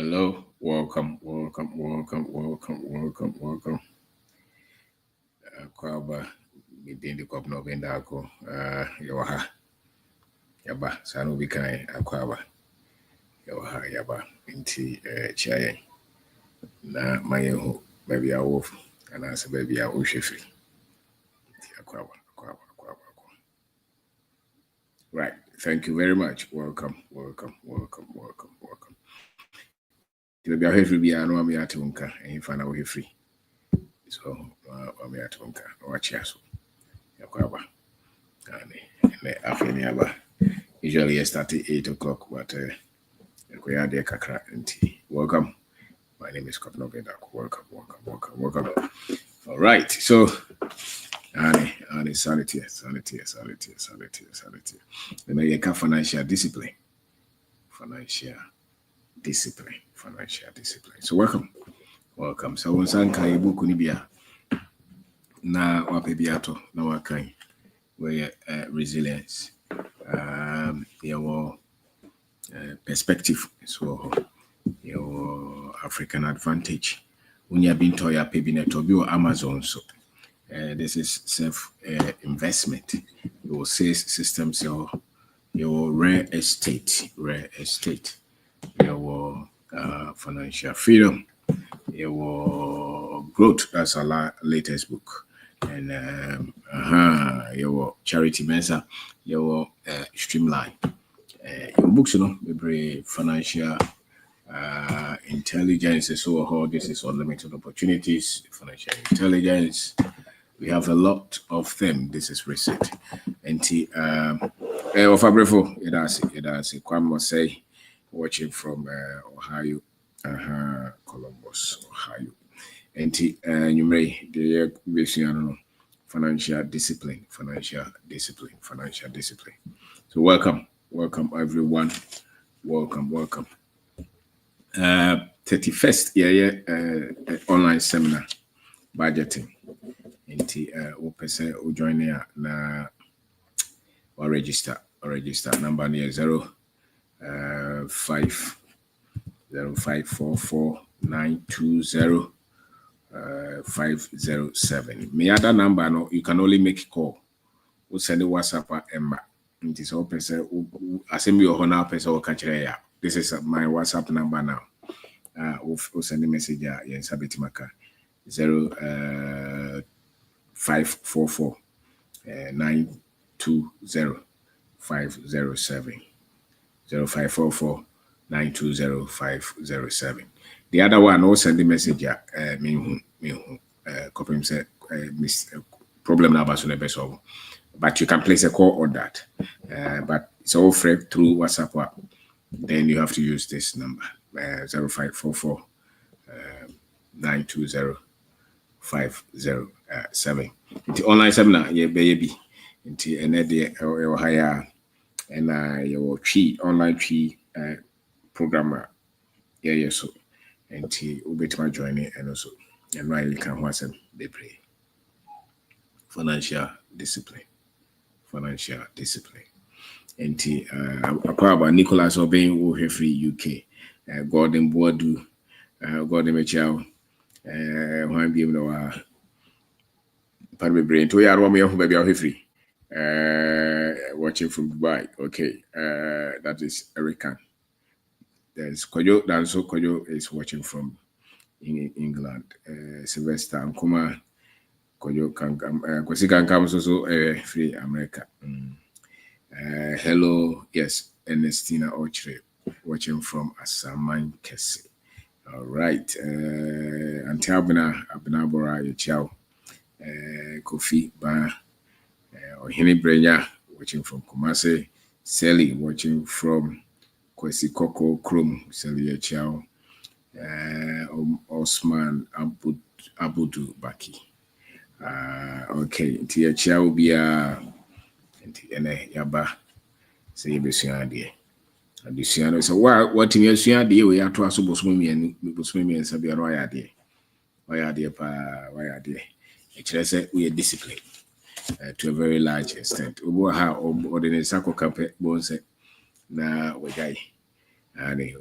Hello, welcome. Kwaba, within the cup no bendako, Yawaha, Yaba, Sanu Bikai, Aquaba, Yawaha, Yaba, Inti, Chai, Na Mayo, maybe a wolf, and as a baby, I will shift. Aquaba. Right, thank you very much. Welcome. Maybe I have to be a no me at Unka, and you find out free. So, I'm at Unka, watch us. Yakwaba. And usually I start at 8 o'clock, but we are there kakra and welcome. My name is Kopno Bedak. Welcome. All right, so Annie, sanity. Then you can financial discipline. So welcome. So once I can book Nibia na wapebiato na wakai where resilience your perspective so your African advantage when you have been to your pebinet or Amazon so this is self investment your sales systems your real estate your financial freedom your growth. That's our latest book. And your charity mensa, your streamline. Your books, maybe financial intelligence. So this is unlimited opportunities, financial intelligence. We have a lot of them. This is recent. And of Abrefo, it has Kwame say, watching from Ohio, Columbus, Ohio. And you may the financial discipline. So welcome everyone. Welcome. 31st online seminar budgeting. And person who join here na or register number near 0544920507. Me other number no, you can only make a call. We send a WhatsApp or Emma. It is open say assemble your honor person or catch ya. This is my WhatsApp number now. We'll send a message ya in Sabiti Maka 0544 920 507 0544 920 507. The other one also send the message me copy him say miss problem now solve. But you can place a call on that. But it's all free through WhatsApp. Then you have to use this number 0544 920 507. The online seminar, baby. Into another or higher and your tree online tree programmer. So and Ubetma joining and also and why you can watch them they pray. Financial discipline. And about Nicholas Obeying who free UK. Gordon Boadu, Gordon Michel, one be no pardon brain to your Romeo who baby free. Watching from Dubai. Okay, that is Erican. There's Koyo Danso Koyo is watching from England. Sylvester Nkuma Koyo can come also free America. Hello, yes, Ernestina Ochre watching from Asaman Kese. All right, Auntie Abina Bora Yochao, Kofi Ba, Ohini Brenya watching from Kumasi, Sally watching from Kwesi Koko Krum, Sally Yochao, Osman Abudu Baki. Okay, Tia Chow be Yaba say Bessia. Luciano so what in your Sia dear we are to us Boswimi and Sabia Roya dear. Why are dear? It says we are disciplined to a very large extent. Ubo ha or the Sako Campe Bonse na we guy. Ane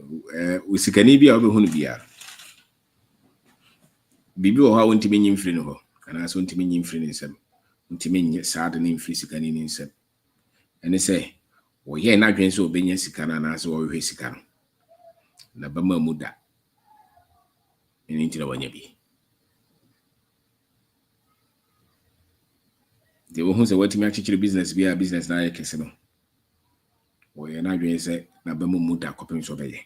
usikani bia obehunu bia bibi o ha wontimi nyimfiri no ho ana so wontimi nyimfiri ne nsem wontimi nye saade ne mfiri sikani ne nsem ene se wo ye na dwen so obenya sika na na so wo hwe sika no na bama mu da ene ntira wanya bi de wo hu se watimi akyekyere business bia business na ayekese no wo ye na dwen se na bama mu da kopem so beye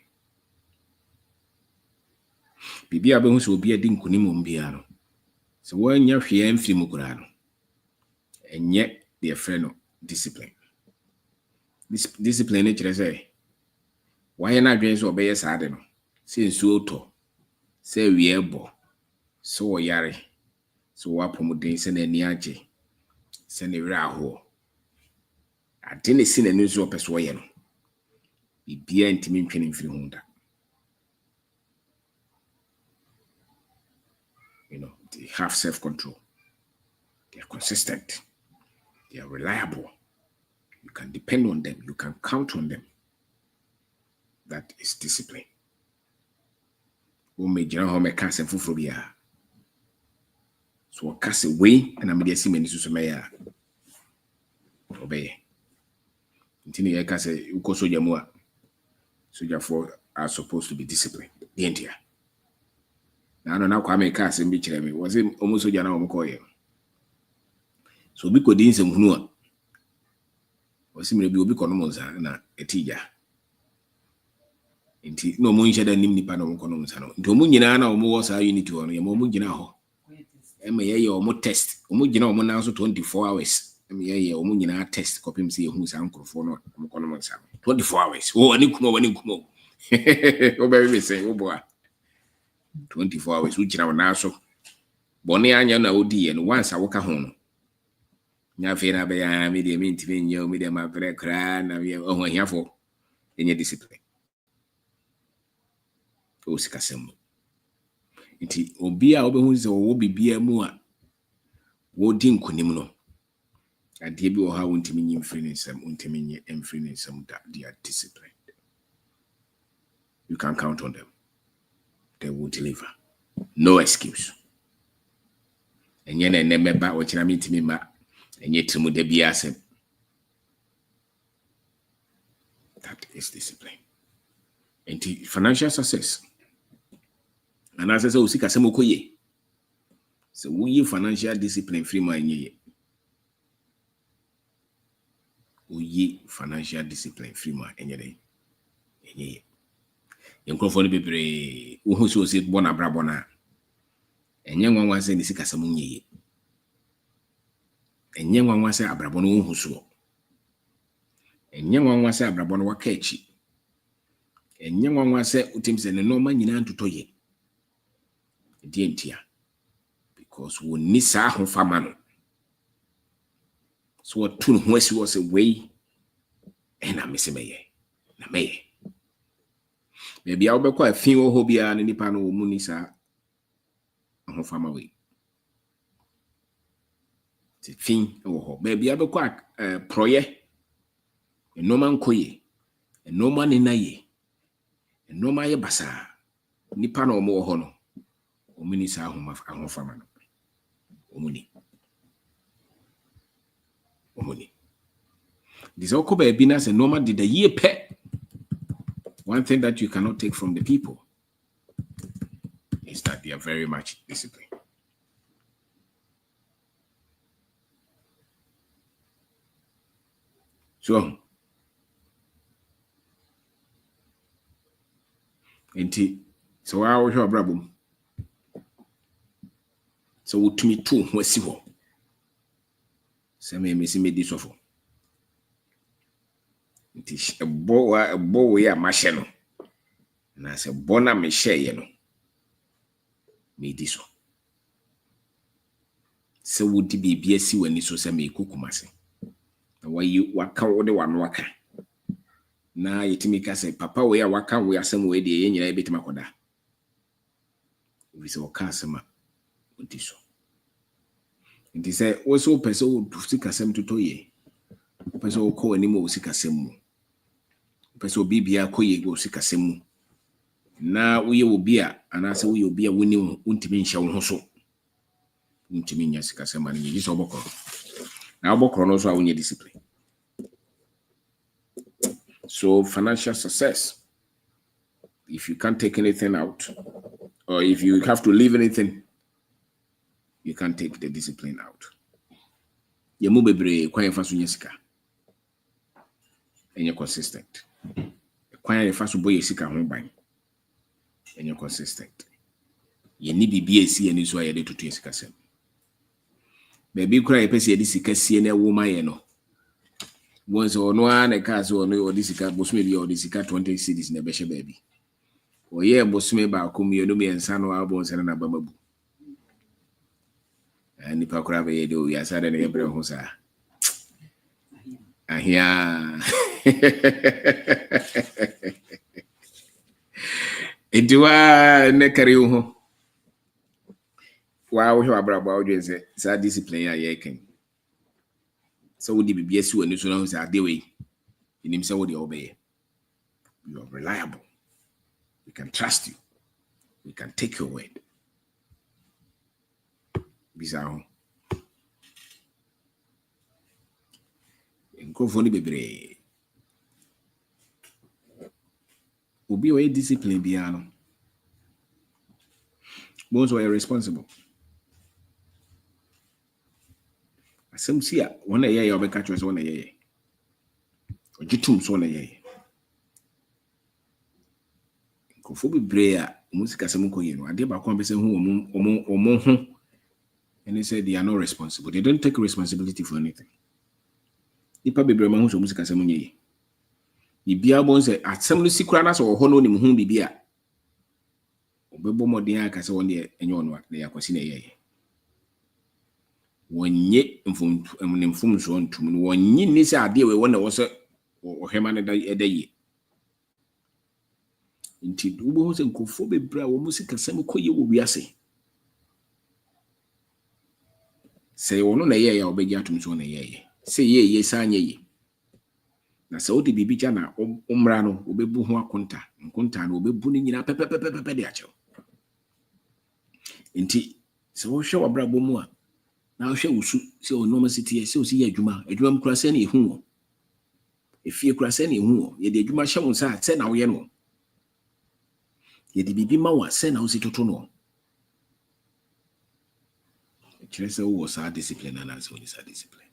bibi abehu so obi adi nkunim mbia no so wanya hwe amfiri mu kura no enye de frɛ no discipline. Discipline kire say why na dwen so obeye saade no se nsuo to se wie bo so yare so wapomuden se na ani age se ne wira ho ade ne si na ni so opeso ye no bibia ntimi ntwene mfiri ho da. They have self-control, they are consistent, they are reliable. You can depend on them. You can count on them. That is discipline. We may home a cast and fufrobia. So a cast away and I'm guessing many susumaya. Obey. Continue a cast, you go so jamua. So therefore are supposed to be disciplined. The India. Now, now, Kwame cast and beach me was it almost so jana omokoye. So we could in some hunua. Osimire bi obi kono monza na etija nti no mo nhyɛ da nim nipa na kono monza no nti omo nyina na omo wo saa unity ho no ye mo gyina ho ema ye omo test omo gyina omo na so 24 hours ema ye omo nyina test kopim se ehu saa nkrofo no omo kono monza 24 hours o ani kuma o be say o boa 24 hours wo gyina na so bone anya na odi ye no once awoka ho no nya fe na be ya me de me ntime nya o me de ma brɛ kra na me o ho hiafo enye discipline o sika sem nti obi a obehu se wo bibia mu a wo di nkonim no ade bi o ha wo ntime nyi mfiri ne nsam ntime nyi mfiri ne nsam da they are disciplined. You can count on them. They will deliver. No excuse. Enye na nemeba o kira me ntime ma enye trimu de bia asem. That is discipline. And financial success. And as I say, usika semo koye. So we financial discipline free man ye. We financial discipline free man enye dey. Enye. Yenkrofo no bebre wo hu so se bona bra bona. Enye nwanwa se ni sika semo nye. Enye nwanwa se abrabo no hu so. Enye nwanwa se abrabo no waka echi. Enye nwanwa se utimse ne no ma nyina ntotoye. Dientia because we need sa ho fama no so what tun ho asi was away and am se meye na meye maybe I will be quite fin o hobia na nipa no mu ni sa ho fama we ti fin o ho maybe I will be quite proye no man koye no man ni na ye no man ye basa nipa no mo ho no omuni sa ahofama no omuni this all could be as a normal did the year pet. One thing that you cannot take from the people is that they are very much disciplined. So I will show a problem. So to me too, what's you? Some may miss me this awful. It is a boy, a machine. And I said, Bona me share, you know. Me this one. So would it be BSC when this was a me kukumase? And why you waka or the one waka? Now you timika say, Papa, we are waka, we are some way the yen bit makoda. We saw customer with this one. And he said, also, person to seek a sem to toye. Person will call any more seek a sem. Person be bia koye go sika semu. Na uye obia anase uye obia woni untimi nhya wo ho so. Untimi nya sika sema ni yi so obokro. Na obokro no so a wonye discipline. So financial success, if you can't take anything out, or if you have to leave anything, you can't take the discipline out. Yemu bebre kwan fa so nya sika. And you're consistent. Kwan ye fa so boye sika ho ban. And you're consistent. Ye ni bibia esi ani so ayede tutu sika sem. Baby kura ye pese ye di sika sie na wo ma ye no. Once or no an car so no or this car boss me or this car 20 cities na beshe baby. Or ye boss me ba kum ye no me ensa no album se na bamabu. And nipa kura be ye do ya sa de na ye bre ho sa. Ahia. Ediwa ne kare ho. Wa wo hwa brabo wo dwen se sa discipline ya ye ken. So we be BSU and you know say adewe. In him say what you obey. You are reliable. We can trust you. We can take your word. Bizarre. En kofoni bebre. Obi o discipline biano. Most were responsible. Asem sia wona ye ye obeka chwe so wona ye ye. Ojitum so wona ye ye. Kofo bebre a musika sem ko ye no ade ba kon be se hu omo ho. And they said they are not responsible. They don't take responsibility for anything. Ipa bebre ma hu so musika sem nye. Bibia bon se asem no sikura na so ho no ni hu bibia. Obebo modin aka se wona enye ono na yakwasi na ye ye. Wonye mfum so ntum no wonye ni se ade we wona wo se ohema na edaye. Nti dubo ho se nkofo bebra wo musika sem koye wo wiase. Se wono na ye ya obegi atum so na ye. Se ye sanye ye. Na se odi bibi ja na umra no obebu ho akonta. Nkonta no obebu ni nyina pepepepepe de acho. Nti se wo hwe wabrabo mu a na wo hwe wusu se o normal city se o si ye adwuma mkura se na ehu wo. Efie kura se na ehu wo. Ye de adwuma hye wo sa se na wo ye no. Ye de bibi ma wa se na wo si toto no. Chese wo sa discipline na na se wo sa discipline.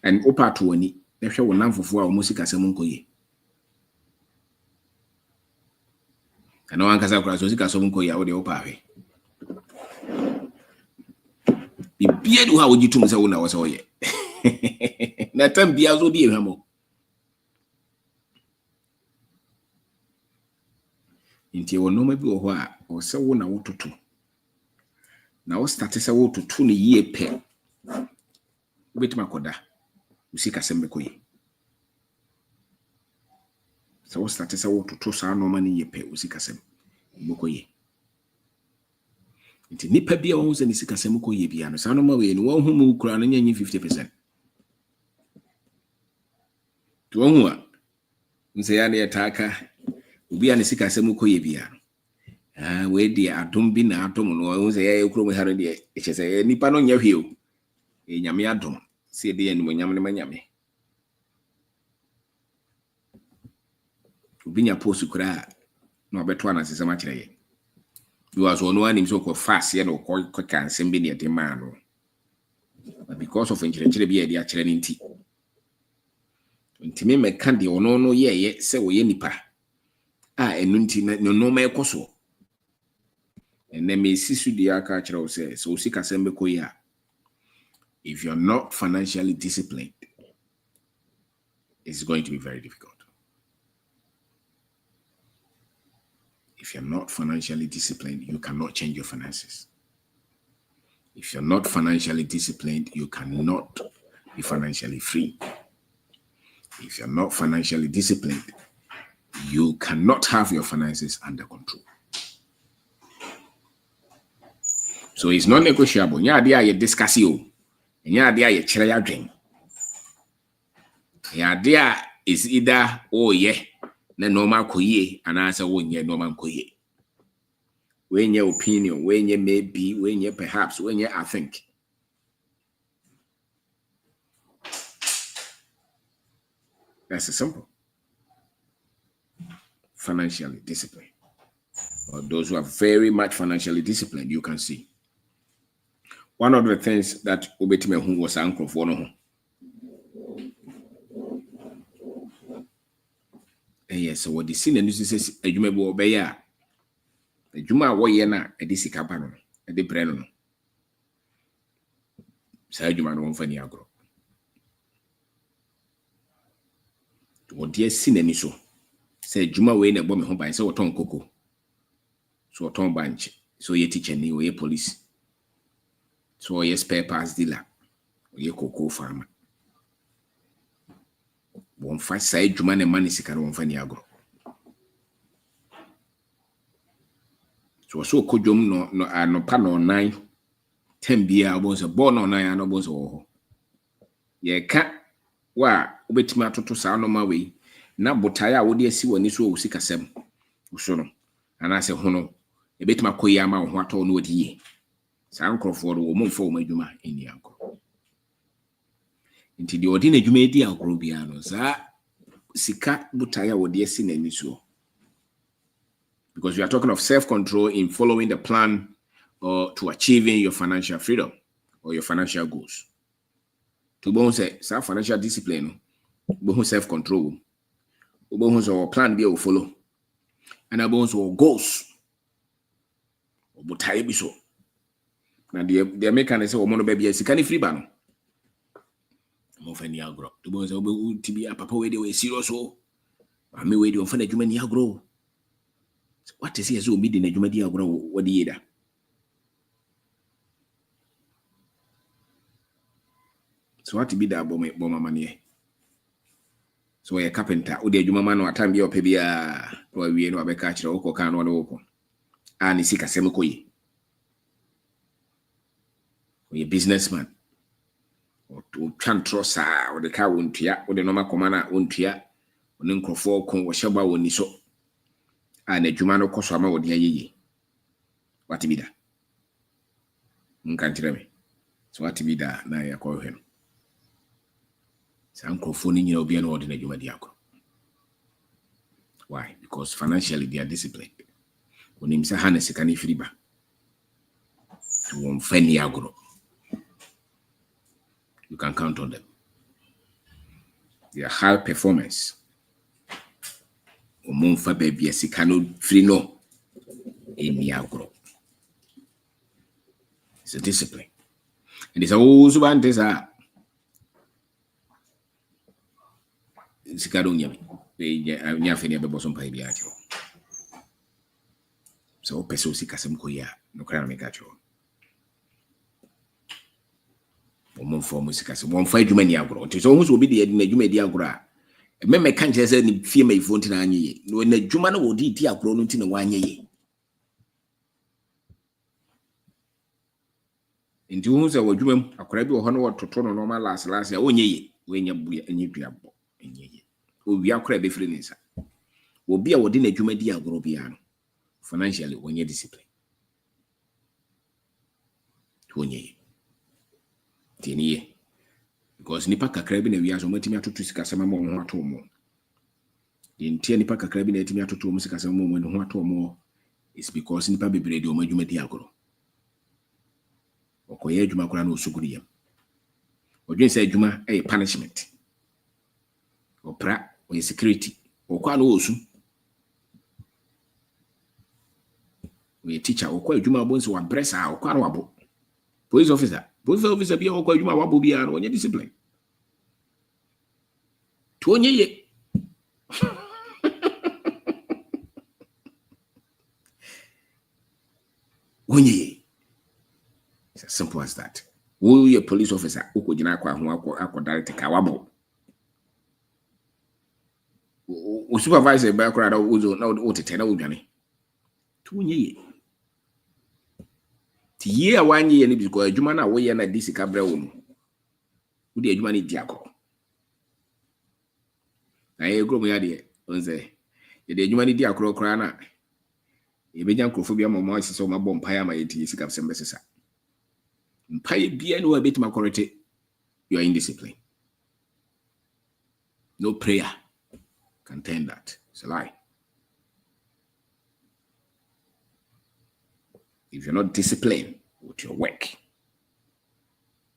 And opa to wani na hwe wo namfofo a wo musika se monkoye. Ana wan kasa kura so sika so monkoye a wo de opa hwe. Bibia du ha wo jitum se wo na wo se wo ye. Na tambia zo bi ehwamo. Nti wo no ma bi wo ho a wo se wo na wo toto. Na wo start se wo toto ne yie pe. Obetima koda. Usika sembe koye. Se wo start se wo toto sa no ma ne yie pe usika sem. Bokoye. Nti nipa bia wo se ne sika sem koye bia no sa no ma we no wo hu mu kura no nyanyi 50%. To wo a nse ya ne yetaka obi a ne sika sem koye bia no. We di adom bi na adom no wo se ya ekuro mu haro de echese nipa no nya hwe o. Nyame adom se de ani mo nyame ne manyame. Obi nya post kura na obeto ana sesema kire ye. You as one one him so fast ye no ko cancel be near the man. But because of enchire be e akire nti. Ntimi meka de ono no ye se wo ye nipa. Enu nti no ma ekoso. Ene me sisu de aka akire wo se so sika sembe ko ya. If you're not financially disciplined, it's going to be very difficult. If you're not financially disciplined, you cannot change your finances. If you're not financially disciplined, you cannot be financially free. If you're not financially disciplined, you cannot have your finances under control. So it's not negotiable. Nya dia ye discuss you. Nya dia ye kire ya dwen. Nya dia is either oh yeah na normal koye and answer wonye normal koye. When your opinion, when you may be, when you perhaps, when you I think. That's a simple. Financially disciplined. Or those who are very much financially disciplined, you can see. One of the things that Obetime who was uncle for no. Yes, so what the scene and this is a jumbo obey. A juma wayena a disicapano, a de breno. Sajuman won't funny agro. What dear sin and so. Say Juma Wayne a bomb home by so ton cocoa. So a ton bunch. So ye teacher ni ye police. So ye spare parts dealer. Ye cocoa farmer. Won't fight side Juma and money sick and won't funny agro. So kojum no pan on 9, 10 beer was a born on 9 and was all. Ye cat wa Obetima to sound on my way. Na botaya would ye see when this will sick a sem. Usono. And I say, Hono, a bit my koyama what all no ye. Sound Crawford will move for my juma in the uncle. Into the ordinary jumedia grobianos, sika butaya would ye sin any so. Because we are talking of self-control in following the plan or to achieving your financial freedom or your financial goals. To both say financial discipline, both self-control, both our plan be will follow, and both our goals. But I be so. Now the American say, "Omono baby, is can free ban." Mo fa ni agro. To both say, "Obe to be a papa we dey we serious o." Ami we dey on fa na dwuma ni agro. What is here so be the dwuma di agro what dey da? So what be that bomb money? So a carpenter, o de adwuma ma no atam bi opa bia no awie no abeka kire wo koka no wo ani sika sem koyi. We a businessman. O twan trosa o de ka wontua o de no makoma na wontua o ne nkrofo kon wo hyeba woni so. Ana adwuma no koso ama wo de ayeye. What be that? Nkan kire me. So what be that na ya ko hwem. Sankrofo ni nyina obi na odi na adwuma di akọ. Why? Because financially they are disciplined. When him say Hannah sikani firiba. To one feni agro. You can count on them. They are high performance. Omonfa baby sikano frino in the agro. It's a discipline. And it's also one this sikado nyami. Nya feni be bosom pa bi acho. So peso sikasem ko ya no kra me kacho. Omon form sikasem won fa adwuma ni agro. Nti so hu so obi de na adwuma di agro a me kan kire se ni fie mai fo ntina anye ye. No na adwuma na wodi di agro no ntina wa anye ye. Nti hu so wadwuma mu akora bi wo ho no wototo no normal last ya onye ye. We nya bu anye duabo anye ye. Owi akora be firi nisa. Obi a wodi na adwuma di agro bia no financially when you discipline. Onye. Tiniye. Because nipa kakra bi na wi aso matimi atoto sikasema mo ho ato mo. The ntia nipa kakra bi na etimi atoto mo sikasema mo ho ato mo is because nipa bebre de o madwuma di agoro. Okoye adwuma kora na osuguri yam. Odwen say adwuma punishment. Opra o security. Okwa na osu. We teacher okwa adwuma abonso wa bresa okwa na wabo. Police officer bi okwa adwuma wabo bia na onye discipline. To onye ye. Onye ye. It's as simple as that. Who you a police officer ukojina akwa direct ka wabo. O supervisor ba kora da uzo na o tete na odwane. To onye ye. Ye one year ni because adwuma na wo ye na disika bra wo no wo de adwuma ni di akọ na ye gro mo ya de onze The human idea crocrana. You began crophobia, my so my bomb pie, my 86 of some messes. Pie be a bit my quality. You are indisciplined. No prayer can turn that. It's a lie. If you're not disciplined with your work,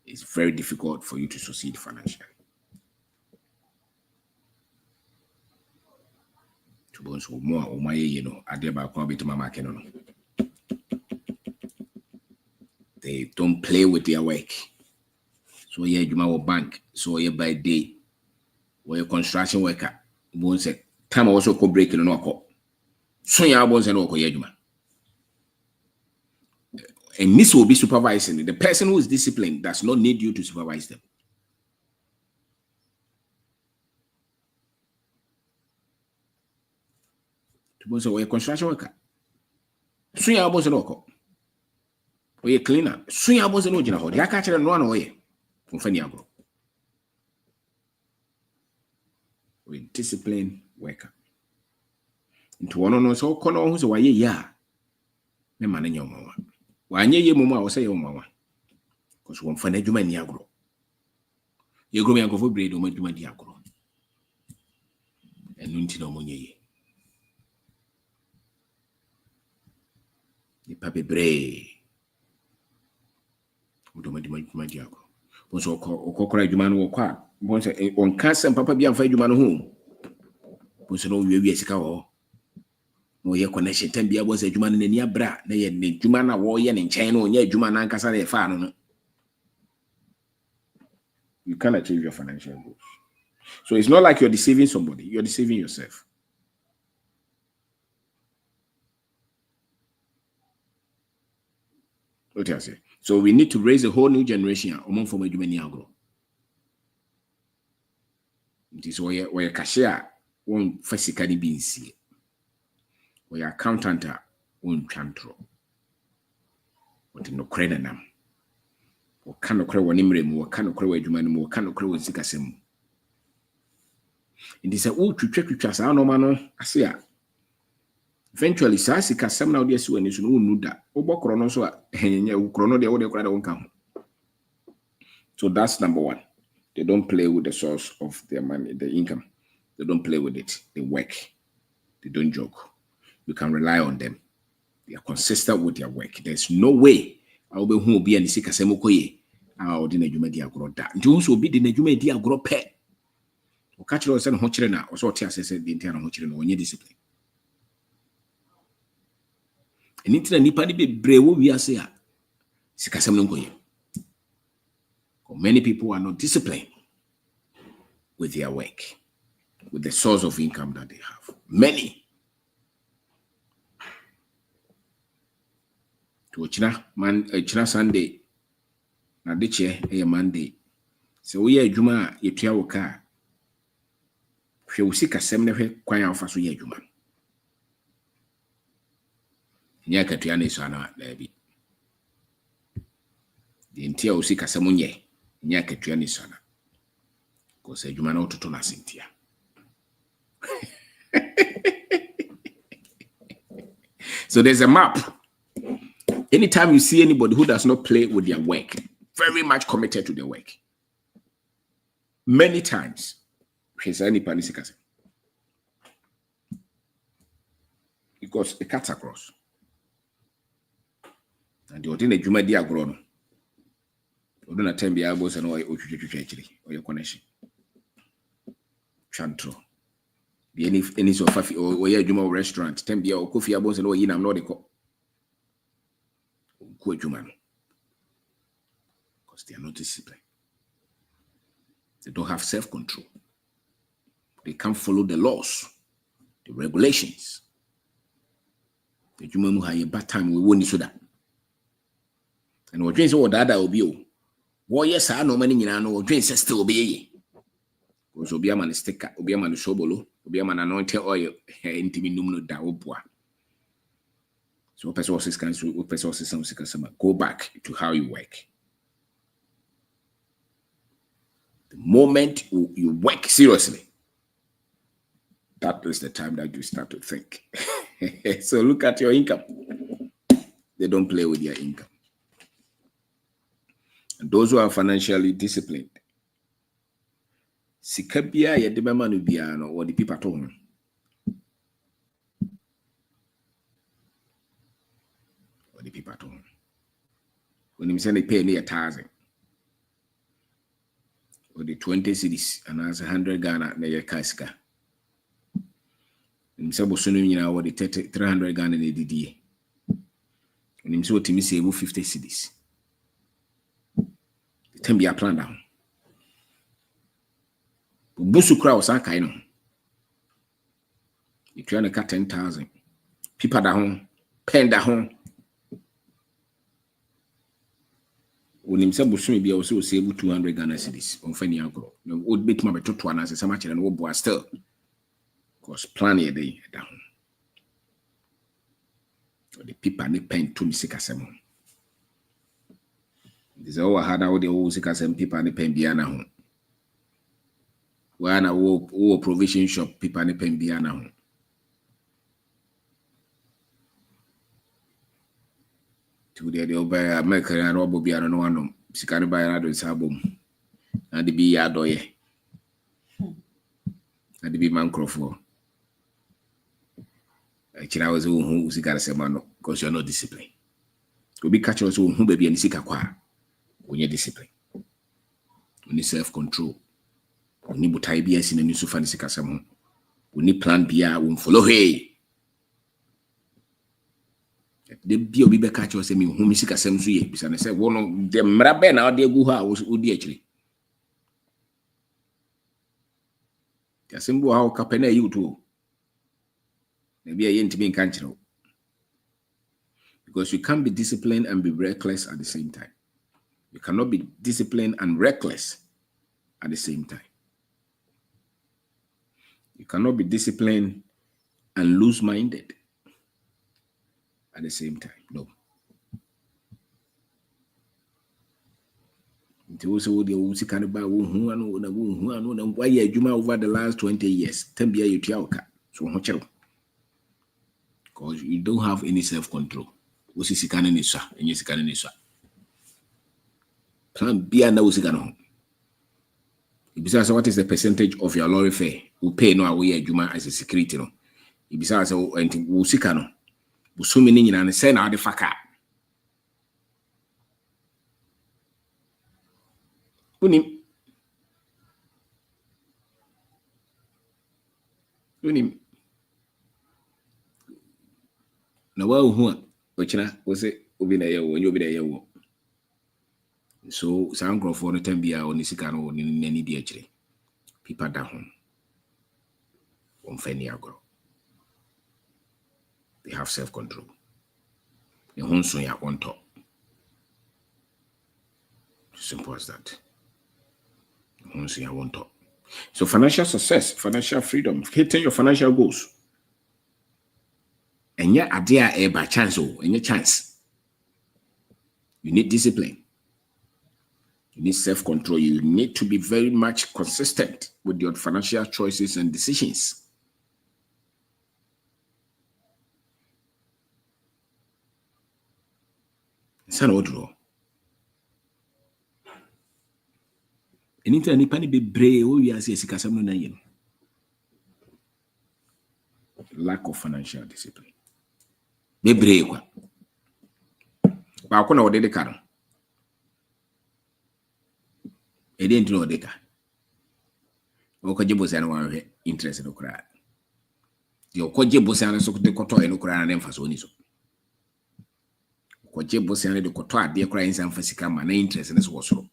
it's very difficult for you to succeed financially. To more, you know, I did about to my market. They don't play with their work. So yeah, you might bank. So yeah, by day, or a construction worker, won't say time also co breaking no call. So yeah, I was an oko yajuma. And this will be supervising. The person who is disciplined does not need you to supervise them. To say, or a construction worker. So yeah, I was an oko. Or a cleaner. So yeah, I was an original. I catch it and run away from Feniago. With disciplined worker. Into one on so corner who's a way, yeah. No man in your mama. Why, ye mama, or say your mama. Because one for Neduma Niagro. You go me and go for bread or Meduma Diagro. And Nuntino Monye. The papi bray. Meduma Diagro. Was so called Juman or quack. Once on cast and papa be unfair Juman home. Was no you yes cow. No ye connection 10 be was a Juman in the bra. Nay, Jumana warrior in China, or ye Juman and Casa fan. You can't achieve your financial goals. So it's not like you're deceiving somebody, you're deceiving yourself. What do I say? So we need to raise a whole new generation among from a human agro. It is where a cashier won't physically be seen. Where accountant won't chantro. What no credit nam. What kind of credit one imrem, what kind of credit human, what kind of credit sikasem. It is a old to check with us. I know, man. I say, eventually, Sassika, some now, yes, when you know that. Obo chrono, so chrono, the other crowd won't come. So that's number one. They don't play with the source of their money, the income. They don't play with it. They work. They don't joke. You can rely on them. They are consistent with their work. There's no way I will be any sick as Semokoye. I'll dinner you media grow that. Jones will be the Jumedia grow pet. Or catch us and Hochina, or so Tia said the entire Hochina on your discipline. And into the Nipani be brave, we are saying, Sikasam. Many people are not disciplined with their work, with the source of income that they have. Many. To China Sunday, na diche a Monday. So we are Juma, ye tia car. She will seek a seminary quite alpha so ye Juma. Nyakatiani sana, baby. The entire will seek a semunye, Nyakatiani sana. Because a Juma not to turn us Cynthia. So there's a map. Anytime you see anybody who does not play with their work, very much committed to their work, many times, he's any panicicas. Because it cuts across. And the ordinary Juma diagram. You don't attend the elbows and or your connection. Chantro. The any so fafi or your Juma restaurant, Tembia or coffee abos and or in am not the co. Juman. Because they are not disciplined. They don't have self-control. They can't follow the laws, the regulations. The Juman who have a bad time, we won't do that. And what dreams or that will be. Well, yes, I know many in our dreams still be. Because Obiaman is sticker, Obiaman is sobolo, Obiaman anointed oil, intimate numno da opua. So resources can go back to how you work. The moment you work seriously, that is the time that you start to think. So look at your income. They don't play with your income. And those who are financially disciplined, sika bia ye de bema no bia no wo de pipa to ho. Wo de pipa to ho. When you say they pay me 1,000, or the 20 cities and as 100 Ghana na ye kasika. You say bosunu nyina wo de 300 Ghana na didie. When you say what me say 50 cities. It can be a plan down. Busu kura osan kai no. You try to cut 10,000. Pipa da ho, pen da ho. When him say bosumi bia also save 200 Ghana cedis on fani agro. No would bit ma beto to anase sama chere no bo still. Cause plan ye dey down. The pipa ni pen to misika sem. This all had out the old sika sem pipa ni pen bia na ho. Wa na wo provision shop pipa ni pen bia na ho. To the over American and Robo bia no one sikani ba na do sabom. Na de bi ya doye. Na de bi man crofo. Chira was who sikara semano because you're not disciplined. Go be catch us who baby and sika kwa. When you're disciplined. We need self-control. We need butai bias in a new sufani sika samo. We need plan bia we follow hey. The bio be catch us me who misika sem so ye. Bisa na say one of the mrabe na ode gu ha odi actually. Ya sembo ha o kapena you too. Maybe I ain't being cancer. Because you can't be disciplined and be reckless at the same time. You cannot be disciplined and reckless at the same time. You cannot be disciplined and loose-minded at the same time. No. Over the last 20 years. So because you don't have any self-control. Plan B na usikano. Ibisa what is the percentage of your lorry fare? We pay no away Juma as a security no. Ibisa enti usikano. Busumi ni nyina ne say na ade faka. Unim. Na wa hu a ochina wo se obi na ye wo nyo obi na ye wo. So some crop for the time bia oni sika no ni di akire. Pipa da ho. On fani agro. They have self-control. The honso ya on top. Simple as that. The honso ya on top. So financial success, financial freedom, hitting your financial goals. And yet idea by chance any chance. You need discipline. You need self-control. You need to be very much consistent with your financial choices and decisions. It's an order. Anytime you be brave, we are saying lack of financial discipline. Be brave. But I can't order the car. I didn't know the car. Okajibo sana wa interest no kra. Di okajibo sana so de koto e no kra na emfa so ni so. Okajibo sana de koto ade kra insa emfa sika ma na interest ne so wo so.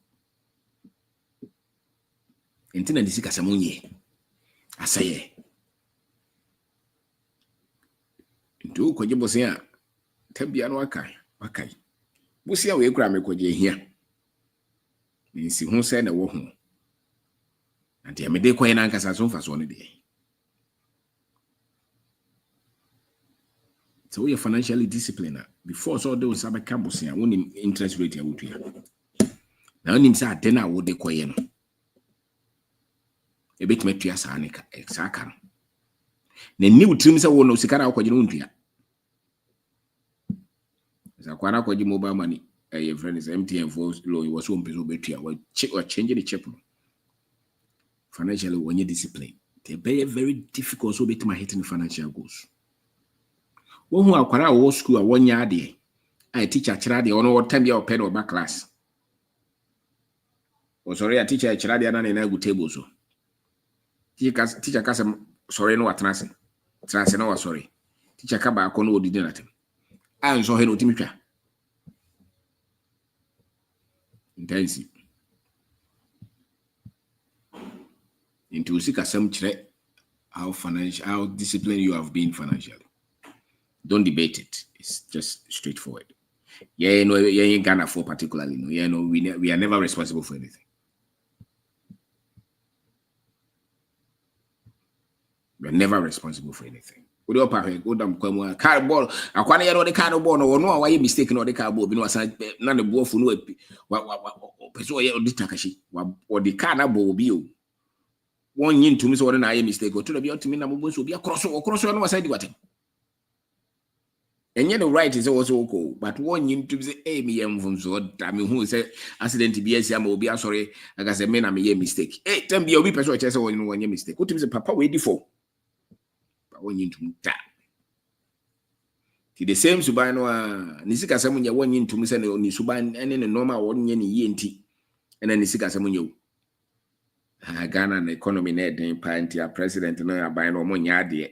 Entina de sika samunye. Asaye. Ndu okajibo sana tabia no akai. Busia we kra me koje hia. Nsi hu se na wo hu. And the Amede Quay and Cassation for one day. So we are financially disciplined. Before so those have a campus here, only interest rate out here. Now, him say, then I would acquire a bit met to Yasanica, exactly. Na new trim say wo no sika na akwaje no ntua. Sa kwa na akwaje mobile money. Your friend is MTN for low, you was so betua. Well, change the chip. Financially, when you discipline, they be very difficult so bit my hitting financial goals. One who akwara wo school a 1 year de, I teach a child the ono what time you pen or back class. Oh sorry, a teacher a child the na good table so. Teacher kasa sorry no atrase. Trase no sorry. Teacher ka ba kono odidi na tem. I so he no timi twa. Intensive. Into sika some chire how disciplined you have been financially. Don't debate it. It's just straightforward. Yeah, no, yeah, in Ghana for particularly, no, yeah, no, we are never responsible for anything. We are never responsible for anything. We don't pay. Go down, come car ball. I can't hear the car ball. No, no, why you mistaken or the car ball? Because I none the ball for no. What? Person here on the takashi. What the car na ball be you. 1 year to me so na I mistake. Go to the be to me na mo so be across no side what. And yet the right is also cool, but 1 year to say, hey, me from so damn who say accident be as I'm be sorry. Like I said, man, I made a mistake. Hey, tell me your person chess on 1 year mistake. What is the papa waiting for? But 1 year to that. The same Subano Nisika Samunya 1 year to me send on Suban and in a normal 1 year ENT. And then Nisika Samunyo. Ghana and economy net in Pantia president no by no money idea.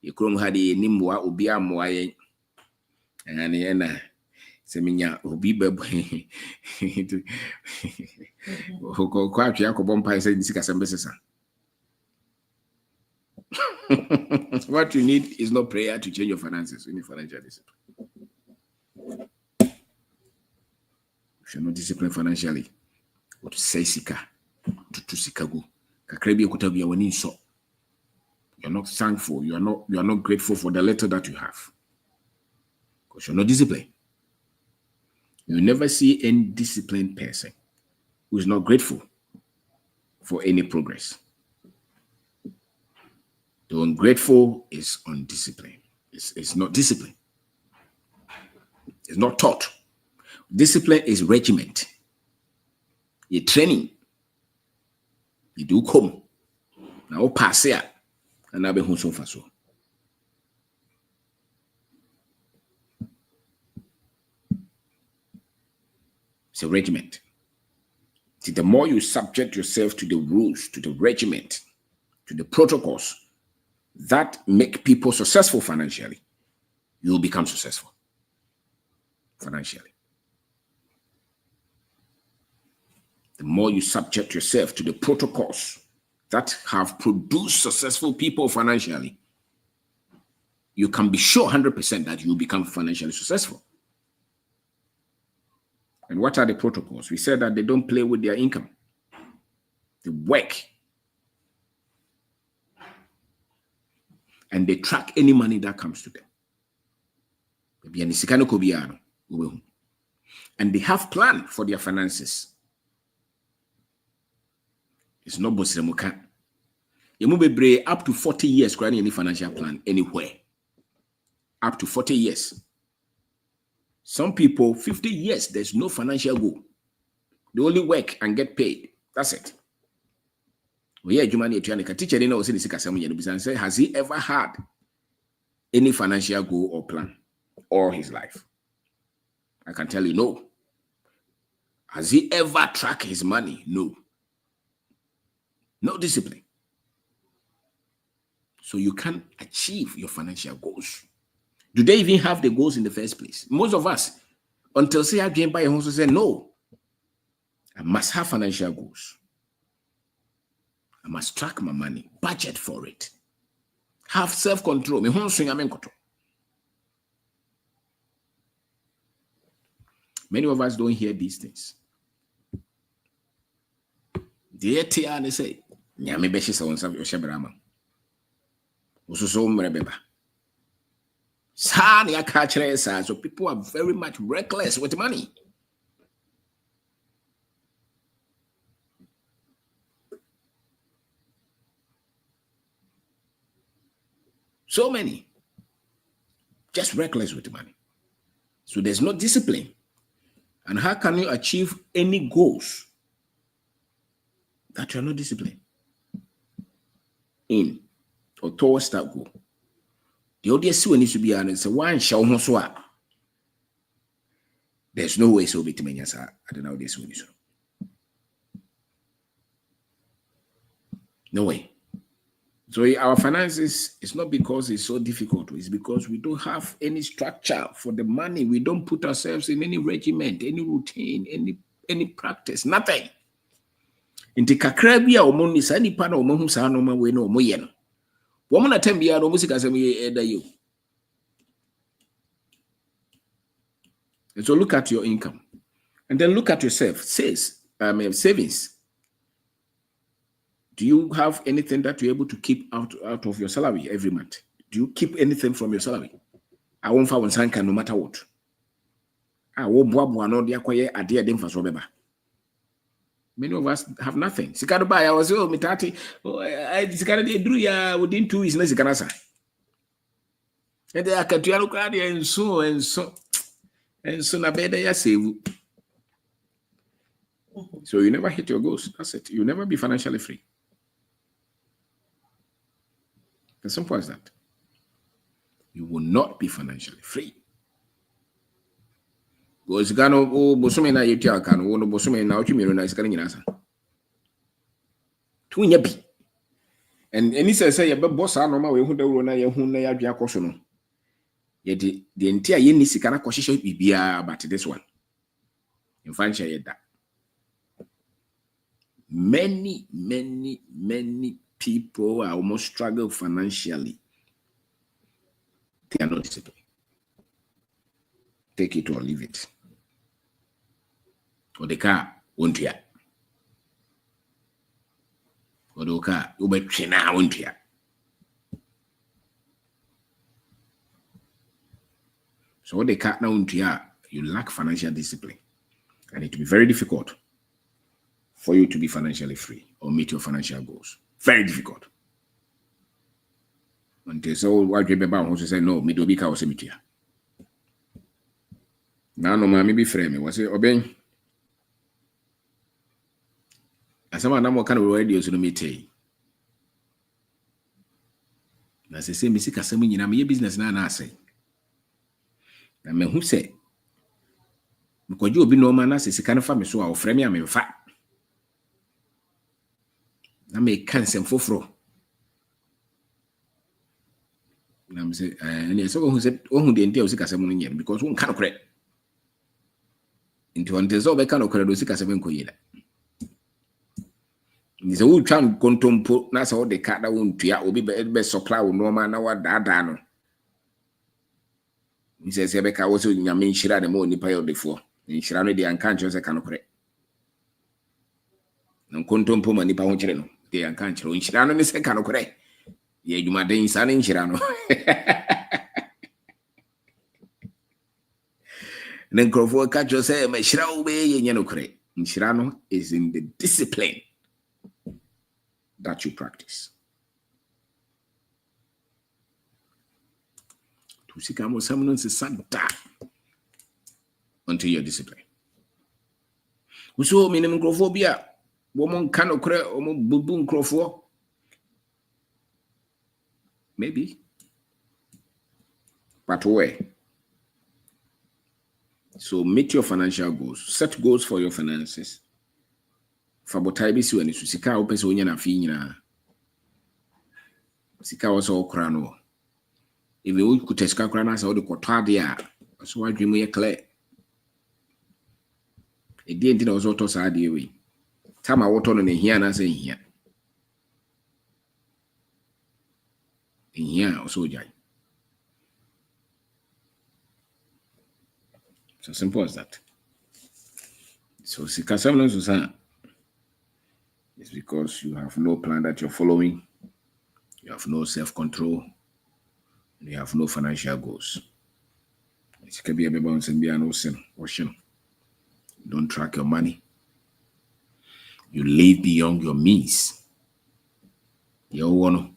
You couldn't had a nimwa ubia moye. And yena seminya obi bebo kwa atwa ko bompa say nisika sembesesa. What you need is not prayer to change your finances. You need financial discipline. If you're not disciplined financially, what to say sika to sikago kakra bi ekuta bi wani so. You're not thankful, you are not grateful for the little that you have. Because you're not disciplined. You never see any disciplined person who is not grateful for any progress. The ungrateful is undisciplined. It's not discipline. It's not taught. Discipline is regiment. You training. You do come. Now pass here. And I'll be home so far so. It's a regiment. See, the more you subject yourself to the rules, to the regiment, to the protocols that make people successful financially, you will become successful financially. The more you subject yourself to the protocols that have produced successful people financially, you can be sure 100% that you will become financially successful. And what are the protocols? We said that they don't play with their income. They work. And they track any money that comes to them. And they have plan for their finances. It's not Bosremuka. You move up to 40 years creating any financial plan anywhere. Up to 40 years. Some people, 50 years, there's no financial goal. They only work and get paid. That's it. Teacher has he ever had any financial goal or plan all his life? I can tell you no. Has he ever tracked his money? No. No discipline. So you can't achieve your financial goals. Do they even have the goals in the first place? Most of us, until say I came by a house, say no. I must have financial goals. I must track my money, budget for it, have self-control. Many of us don't hear these things. They say, "Nyame beshi sa wonsa oshebrama." Osuso mrebeba. So people are very much reckless with money. So many. Just reckless with money. So there's no discipline. And how can you achieve any goals that you're not disciplined in or towards that goal? The audience needs to be honest. One show there's no way so bit many as I don't know this one. No way. So our finances, it's not because it's so difficult. It's because we don't have any structure for the money. We don't put ourselves in any regiment, any routine, any practice, nothing. Inti kakra bi a omo ni sa nipa na omo hu sa no ma we na omo ye no. Wo mo na tem bia no omo sika sem ye da you. And so look at your income. And then look at yourself. Savings. Do you have anything that you're able to keep out of your salary every month? Do you keep anything from your salary? I won't find one no matter what. I won't Many of us have nothing. Sikado buy, I was mitati. I sikado de drew ya within 2 weeks. Nesikanasa. And they are katuano kradi and so na beda ya save. So you never hit your goals. That's it. You'll never be financially free. As simple as that. You will not be financially free. Because Gano Bosome na Yutia can one Bosome na Uchimiro is getting in answer. Twin yappy. And any says, say, but boss, I know my way who the one I who they are Jacosono. Yet the entire Yenisicana Coshisha be but this one. In fact, that. Many people are almost struggle financially. They are not disciplined. Take it or leave it. Or the car won't ya. Or the car, you bet China won't ya. So what the car now won't ya, you lack financial discipline. And it will be very difficult for you to be financially free or meet your financial goals. Very difficult. Until so what you about who say no, me do be was a now no mammy be frame was it obeying? As someone now kind of radio to meet. As I say, Missy Cassami in a business now, I say. I mean, who say? Because you'll be no man as a kind of family, so I'll frame you. I'm in fact. I make cancer for fro. I'm saying, and there's someone who said, oh, who didn't tell Sicasam because one can't correct. Into one there's all the kind of correct Sicasam Coyeda. There's a wood tram contumpo, that's all the cat that won't be will be best supply with no man or that. He says, Rebecca was in your main shira the more nipper before. In Shirano, the unconscious, I cannot correct. No contumpo manipa honchino. The unconscious in Shirano is a cannot correct. Yeah, you might be son in Shirano. Then Crawford catch yourself, my Shirao way in Yanokre. In Shirano is in the discipline that you practice. To seek out someone is Santa until you're disciplined. So, minimum Crawfobia, woman cannot cry or boom Crawford. Maybe. But where? So meet your financial goals. Set goals for your finances. Fabotaibisi when you sika open so na fi nyina. Sika also krano. If you could teska krana sa o de kotwa de a, so wadwemu ye clear. E die nti na also to sa de we. Tama woto no na hia na say hia. Hia also jai. So simple as that. So Sikasam Susan is because you have no plan that you're following, you have no self-control, and you have no financial goals. It can be a bounce and be an ocean. Don't track your money. You live beyond your means. You want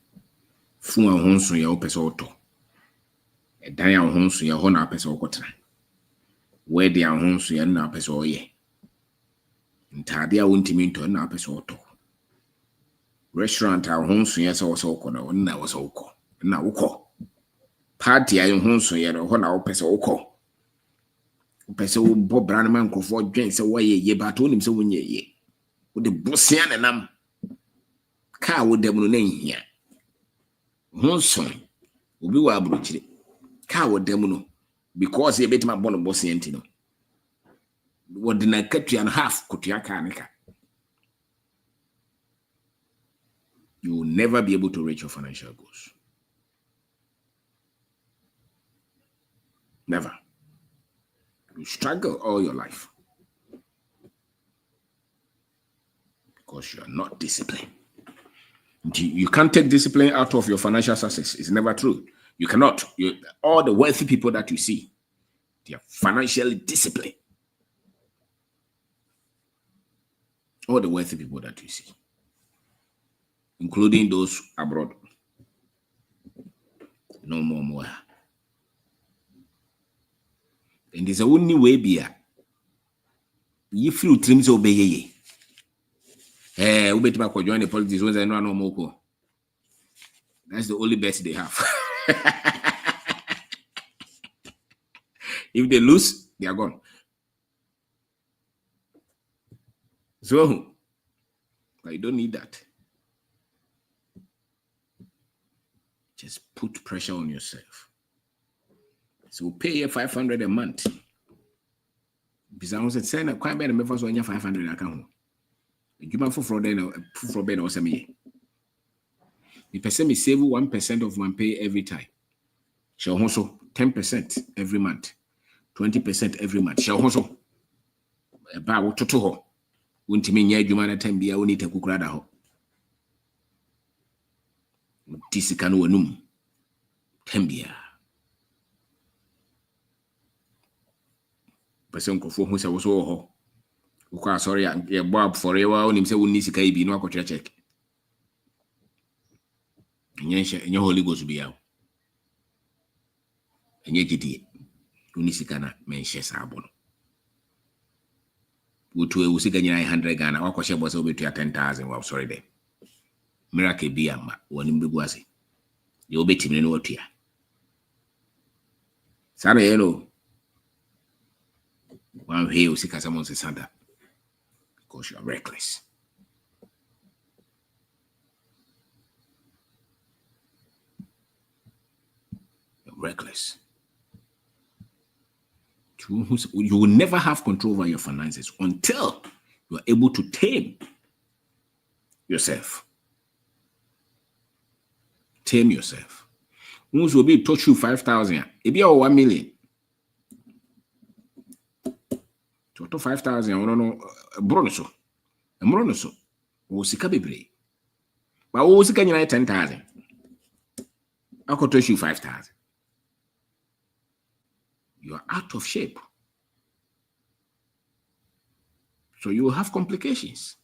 Fun a ho nso ye wo pese oto. Edan a ho nso ye ho na pese okotra. We de a ho nso ye na pese oye. Ntade a wontimi nto na pese oto. Restaurant a ho nso ye se wo se okona na wo se okọ. Na wokọ. Party a ho nso ye ho na wo pese okọ. Pese wo bo brand man nkofo dwen se wo ye ba to nim se wo nye ye. Wo de bosia na nam. Ka wo dem no na nhia. Ho nso obi wa abrochire. Ka wo dem no because ye betima bono bosia nti no. Wo de na katua and half kotua ka ne ka. You will never be able to reach your financial goals. Never. You struggle all your life because you are not disciplined. You can't take discipline out of your financial success. It's never true. You cannot. All the wealthy people that you see, they are financially disciplined. All the wealthy people that you see, including those abroad. No more. And there's a only way be if you trims obey ye. We better back join the politics once I know no more. That's the only best they have. If they lose, they are gone. So, but you don't need that. Just put pressure on yourself. So pay you 500 a month. Because I was saying quite better me first one 500 account. You man for ben or me. The person me save 1% of my pay every time. Shall also 10% every month, 20% every month. Shall also about to ho. Won't mean ya juma na time bia woni te kukura da ho. Tisika no wanum. Tembia. Person ko fo hu se wo so ho. Ukwa sorry ya bob for ewa onim se wonni sika ibi no akotwa check. Enye Holy Ghost bia. Enye gidi. Wonni sika na menhye sa abono. Wotu e usika nyina 100 Ghana wakɔhyɛ bɔ sɛ obetua 10,000 wow sorry there. Miracle bi ama woni mbegu ase. Ye obetimi no watua. Sana yelo. One way usika someone say sanda. Because you are reckless. You're reckless. You will never have control over your finances until you are able to tame yourself. Tame yourself. Once will be touch you 5,000. It be 1 million. To 5,000. I don't know. Bronoso. Bronoso. Osika bebre. But osika nyina 10,000. I could touch you 5,000. You are out of shape. So you will have complications.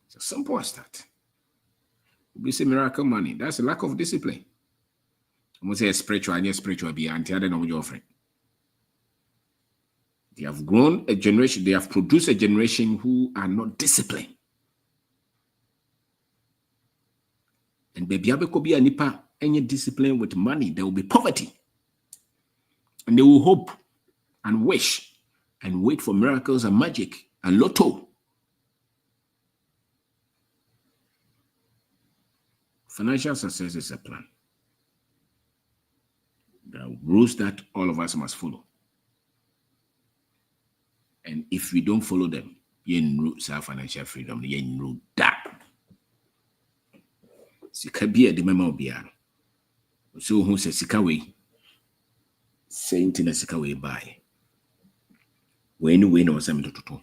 It's as simple as that. We say miracle money. That's a lack of discipline. I'm going to say spiritual and spiritual be anti other than your friend. They have grown a generation, they have produced a generation who are not disciplined. And baby abeko be a nipa any discipline with money, there will be poverty. And they will hope and wish and wait for miracles and magic and lotto. Financial success is a plan. There are rules that all of us must follow. And if we don't follow them, you know financial freedom, you know that. Sika bia de mema obia. So who says sika we? Saying tina sika we buy. When we know something to do.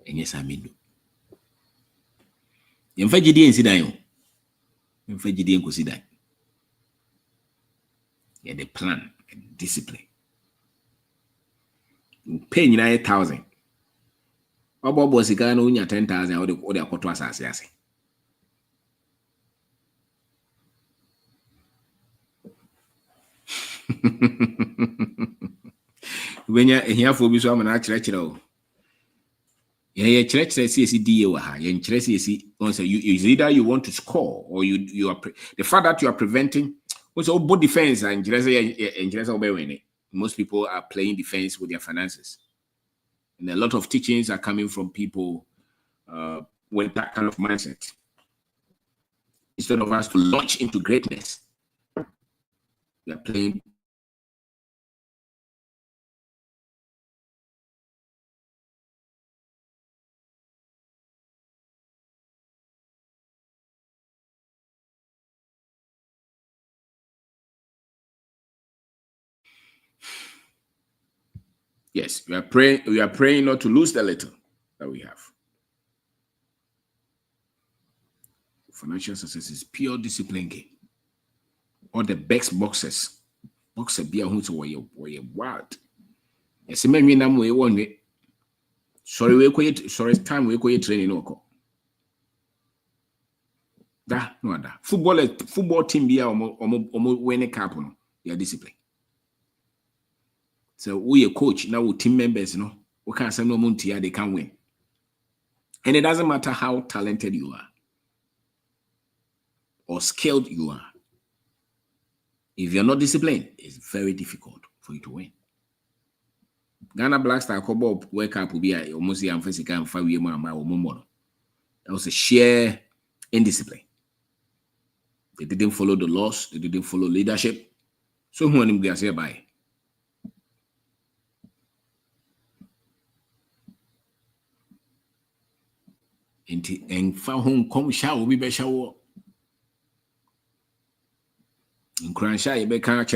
And yes, I mean. Yemfa gidi ensi dan yo. Yemfa gidi enkosi dan. Yeah, the plan and discipline. You pay you 1,000. Obo sika na unya 10,000 or the akoto asase ase. When you're here for this, I'm an actual. Yeah, church says DA waha. Yeah, church says either you want to score or you are the fact that you are preventing. Also, both defense and most people are playing defense with their finances, and a lot of teachings are coming from people with that kind of mindset. Instead of us to launch into greatness, we are playing. Yes, we are praying. We are praying not to lose the little that we have. Financial success is pure discipline game. All the best boxers, be a who's wild. Yes, men we nam we one way. Sorry, we quit. Sorry, time we quit training no. That no other football team be almost win a cup no. They are discipline. So we a coach now with team members, no, we can't say no money they can win. And it doesn't matter how talented you are or skilled you are. If you're not disciplined, it's very difficult for you to win. Ghana Black Star Kobo World Cup will be almost the physical and 5 year man. That was a sheer indiscipline. They didn't follow the laws, they didn't follow leadership. So who am I say by? And found home come shower be shower. In Cransha, you be can't.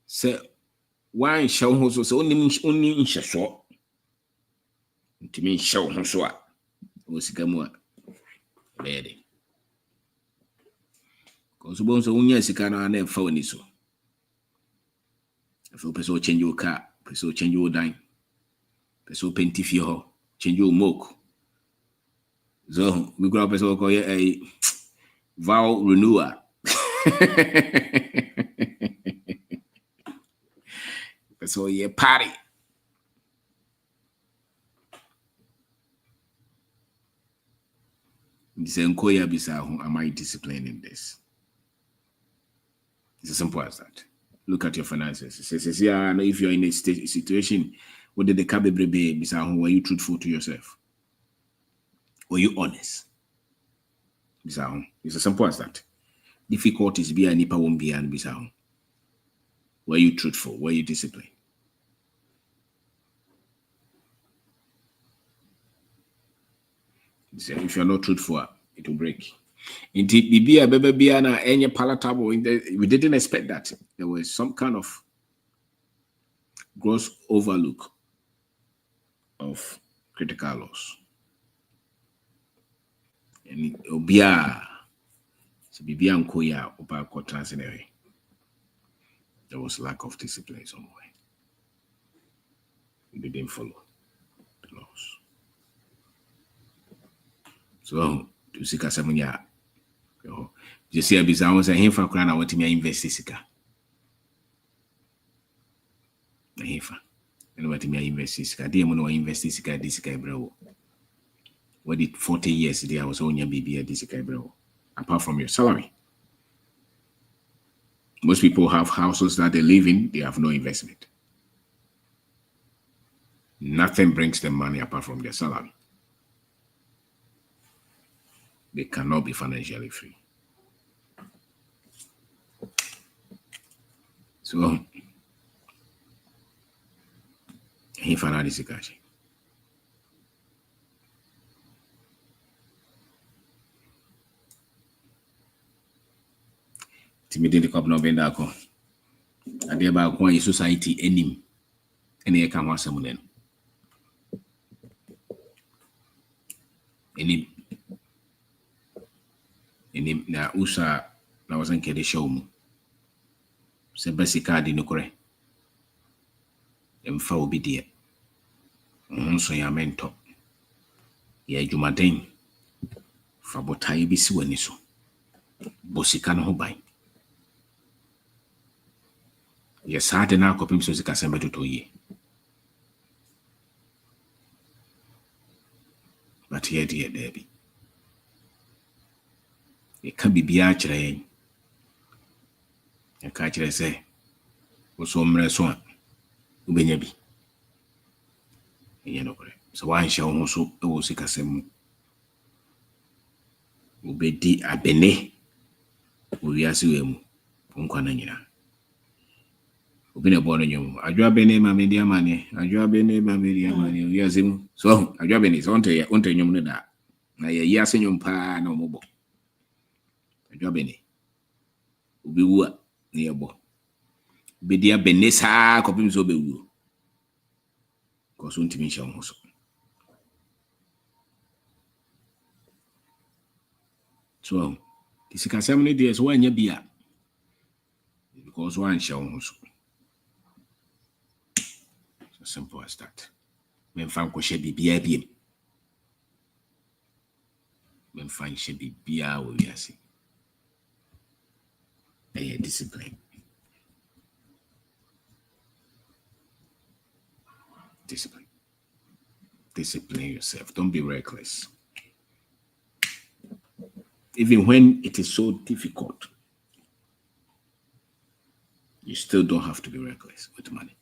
So why show who so only in short. To me, show who so was Gamua. Lady. Because once a unya sicana and then phone so. If you person change your car, person change your dime, person paint if you change your moke. So we grow up as well a vow renewal. So yeah, party. Am I disciplined in this? It's as simple as that. Look at your finances. It says, yeah, if you're in a situation, what did the cababre be? Were you truthful to yourself? Were you honest? It's as simple as that. Difficulties be a nipa won't be and bisahun. Were you truthful? Were you disciplined? If you're not truthful, it will break. Indeed, any palatable. We didn't expect that. There was some kind of gross overlook of critical loss. And obia so bibia nkoya oba ko transnere. There was lack of discipline somewhere. We didn't follow the laws. So to see Casamunya. You see, a bizarre was a hinfa crown. I want to invest sika. A hinfa. And what me invest sika. Dear mono invest sika, this guy, bro. What did 40 years there was on your BB, this guy, bro. Apart from your salary. Most people have houses that they live in, they have no investment. Nothing brings them money apart from their salary. They cannot be financially free. So, he found this guy. Timidity cup no benda ko. And thereby kwa society enim. Any can want someone. Enim na usa na wasn't kede show mu. Se basika di no kore. Emfa obi die. So ya mentor. Ye adwumaden fa botae bi si wani so. Bosika no ho ban. Ye saade na akopim so sika sembe toto ye. But ye de there bi. Ye ka bibia kyerɛ yen. Ye ka kyerɛ sɛ oso mmerɛ so a ubenya bi. Ye no kore. So wan hye wo so e wo sika sem. Ubedi abene. Owiase we mu. Nkwa na nyina. Obi na born nyom. Adwa bene ma media mane. Adwa bene ma media mane. Owiase mu. So adwa bene so onte nyom no da. Na ye yiase nyom pa na omobo. Adwa bene. Obi wu a na ye bo. Bedia bene saa kopim so be wu. Ko so ntimi hye wo so. So kisika sem ne dey so wanya bia. Because one hye wo so. So simple as that. Memfa ko hye bibia biem. Memfa hye bibia wo wiase. Discipline. Discipline. Discipline yourself. Don't be reckless. Even when it is so difficult, you still don't have to be reckless with money.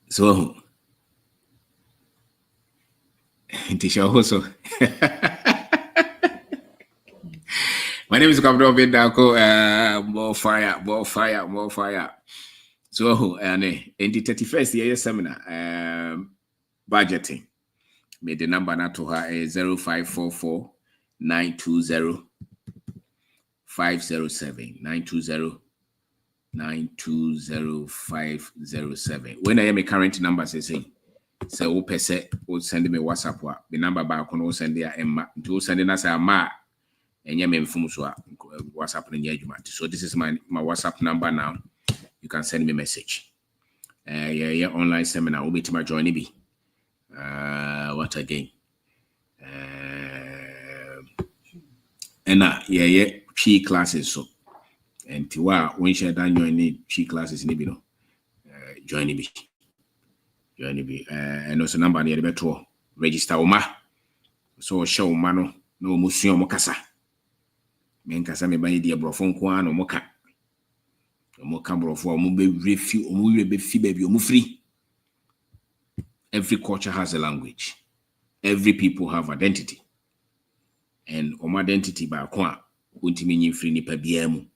So, it is also. My name is Captain Bendako. More fire, more fire, more fire. So, and in the 31st year seminar, budgeting. Made the number now to her is 0544 920 507 920 507. When I am a current number, say, so will send me WhatsApp. The number back on send there and to sending us a ma and yamen from WhatsApp and Yajuma. So this is my WhatsApp number now. You can send me a message. Yeah, online seminar will be to my joining me. What again? And P classes so. And Tiwa, when she done join P classes in Ibino, join me. And also number near the better register Oma. So show mano no musio mokasa. Menkasa me bani dia brofon kwa no moka. Moka brofo mo be refi o mo be fi baby o mo free. Every culture has a language. Every people have identity. And identity by kwa untimi nyi free nipa bia mu.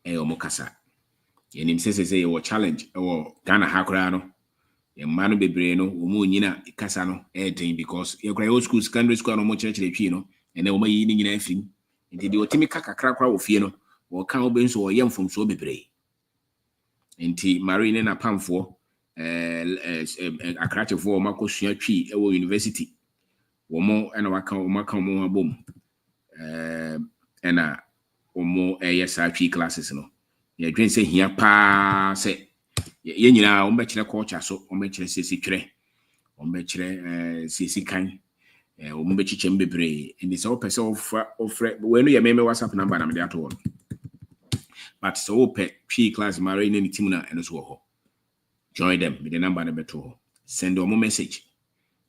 Omo kasa. Yenim say your challenge or Ghana hakra no. Ye manu bebre no omo nyina kasa no den because ye kra old school secondary school no mo chire twi no and then omo yi ni nyina afim. Nti de otimi kakakra kra wo fie no wo kan oben so wo yem fom so bebre. Nti marine na pamfo akrachefo makosua twi e wo university wo mo na waka wo maka mo abom ena wo mo sa twi classes no ye dwen se hia pa se ye nyina wo mbekire culture so wo mbekire sesi twere wo mbekire sesi kan wo mbechiche mbebre ndi se wo pese ofre we no ye meme WhatsApp number na me de ato. But so P class marine any team na and so join them with the number number 2. Send them a message.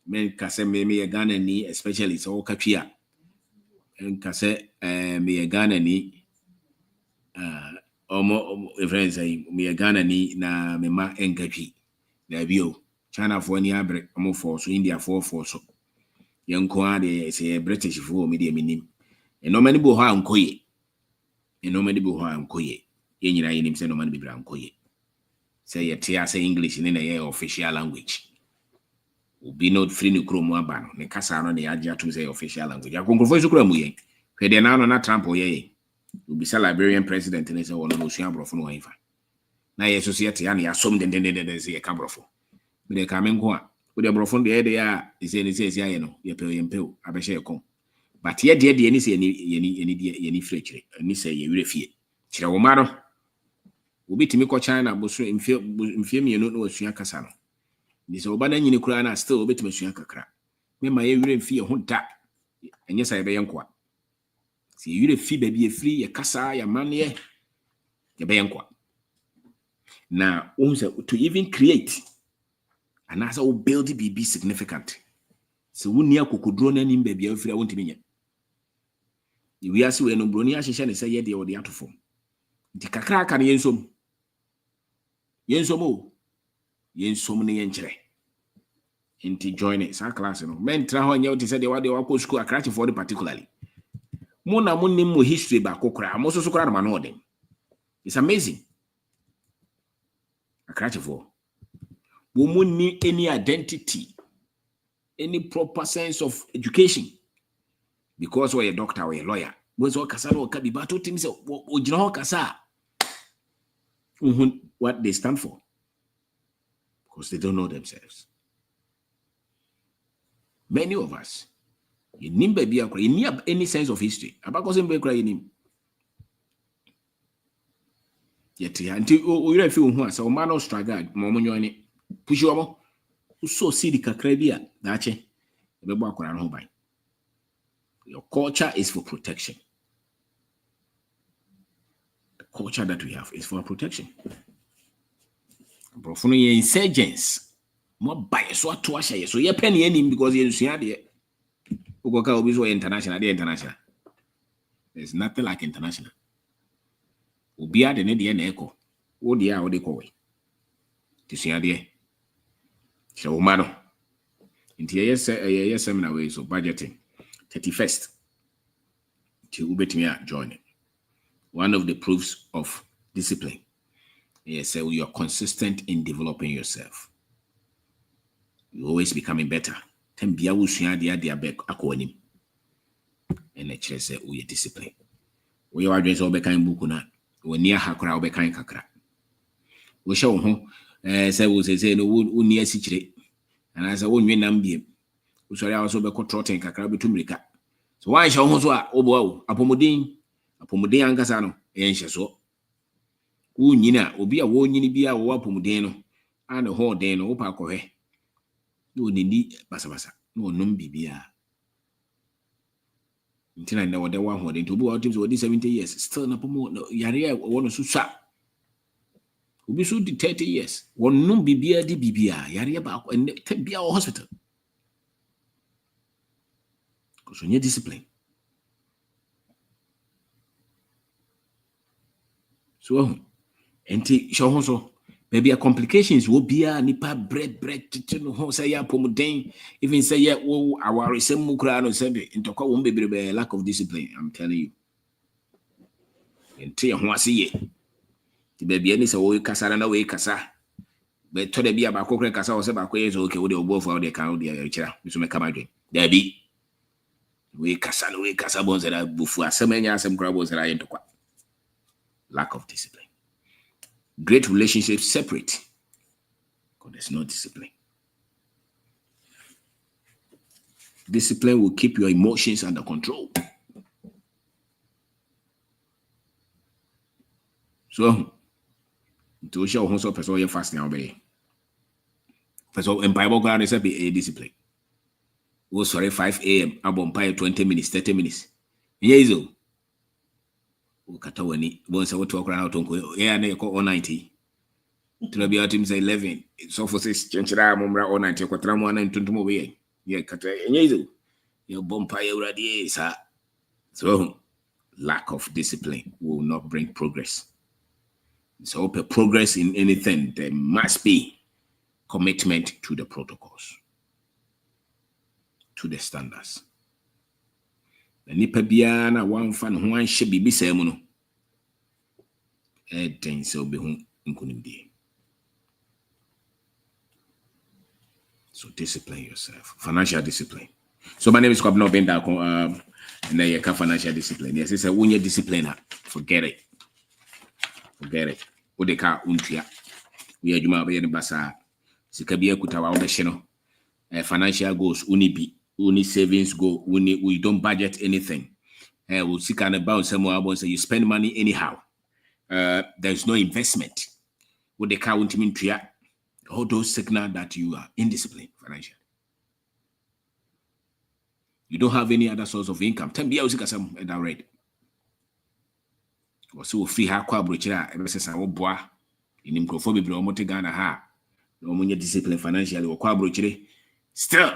Men kase me Ghana ni especially so katwia. En kase me Ghana ni omo friends say me Ghana ni na me ma enkatwi. Na bio China for ni abre omo for so India for so. Yenko ade say British for me de minim. En no many bo ha ankoye. Nobody be who I'm koye. Yen yenim say no man be bran koye. Say ye tia say English in a official language. Ubi not free no chrome ban. Ne kasa no ne adia to say official language. Ya konkrofo so kura mu ye. Hwe de na no na Trump ye. Ubi say Liberian president ne say wono no sua brofo no wanfa. Na ye society ya ne ya som den say ye ka brofo. Me de ka menko a. Wo de brofo de de ya say ne say aye no. Ye pe ye mpeo abehye ye kon. But ye de ni say ye ni frechire ni say ye wire fie kire wo ma no Obetimi ko China boso mfie mienu no wasua kasa no. Ni se oba na nyini kura na still obetimi asua kakra. Me ma ye wire mfie ho da. Enye sa ye be yenkwa. Si wire fi ba bi efri ye kasa ya manne ye be yenkwa. Now, to even create and as I build it be significant. So we near kokodro na nim baby afiri won't me. We are we no broni ahihye ne say ye de ode atofo. Nti kakra aka ne yensom. Yensom o. Yensom ne yenkyere. Nti join it. Sa class no. Men tra ho nya wote say de wade wako school akrachi for the particularly. Mo na mo nim mo history ba kokra. Mo so kra na no ode. It's amazing. Akrachi for. Women need any identity, any proper sense of education. Because we're a doctor, we're a lawyer. What they stand for. Because they don't know themselves. Many of us, you need any sense of history. Yet, until you feel who so man struggle, Momonyoani. Push you so see the kakrabia dache ebebo akora no ban. Your culture is for protection. The culture that we have is for protection. Bro, for your insurgents, more bias so to us, so you penny any because you see the Ugoka will be international. There's nothing like international. Ubia the Nedian echo. Oh, dear, how they call it. To see the so mano. Into yes seminar way so budgeting 31st to Ubetimia join it. One of the proofs of discipline. Yes, so you are consistent in developing yourself. You always becoming better. Tembia wusuya dia back akwanim. And actually say we discipline. We are just obekan buku na. We near hakra obekan kakra. We show ho say we say no uni asichire. And as I won't win ambie. We sorry also be trotting kakra betumrika. So why show ho so obo apomodin ankasa no enhye so. Unyina obi a wonyini bia wo apomodin no and ho den no opa akɔhwe. No nini basa no nom bibia. Until I know what they want to do about him, so 70 years still na pomo yare won so swa. Obi so di 30 years. Won nom bibia di bibia yare ba ko bia hospital. Because you need discipline. So enti show so maybe a complications will be a nipa bread to ho say ya pomodin even say ya wo our same mukra no say into kwa won be lack of discipline. I'm telling you. Enti ho ase ye. Ti baby ani say wo kasa na we kasa. Be to de bia ba kokre kasa wo say ba koye so okay wo de obo for de kan wo de kira. Biso me kama dwen. Da bi. We kasa bon say da bufu asemanya asem kra bon say da into kwa. Lack of discipline. Great relationships separate because there's no discipline. Discipline will keep your emotions under control. So, to show also person you fast now be. Person in Bible ground is be a discipline. Oh sorry 5 a.m. abon pay 20 minutes, 30 minutes. Yezo. Katawani bonse what talk around tonko ya na ko on 90 to be out him say 11 so for 6 chenchira momra on 90 ko tra mo na ntuntumo be ye kata enyezo your bompa ye uradi sa. So lack of discipline will not bring progress. So progress in anything there must be commitment to the protocols, to the standards. Nipa bia na wan fa no ho anhye bibisa mu no den se obi hu nkunimdie. So discipline yourself. Financial discipline. So my name is Kwabena Benda and I can financial discipline. Yes, it's a when you discipline, forget it. Odeka untia. We are juma be basa. Sikabia kutawa obeshino. Financial goals uni savings go we don't budget anything. We'll see kind of bounce somewhere about say you spend money anyhow. there's no investment. What they count him into all those signal that you are indisciplined financially. You don't have any other source of income. Tell me, I was read. So free ha kwa brochira ebe sesa wo boa ini microphone bi omo te Ghana ha no omo nya discipline financially wo kwa brochire still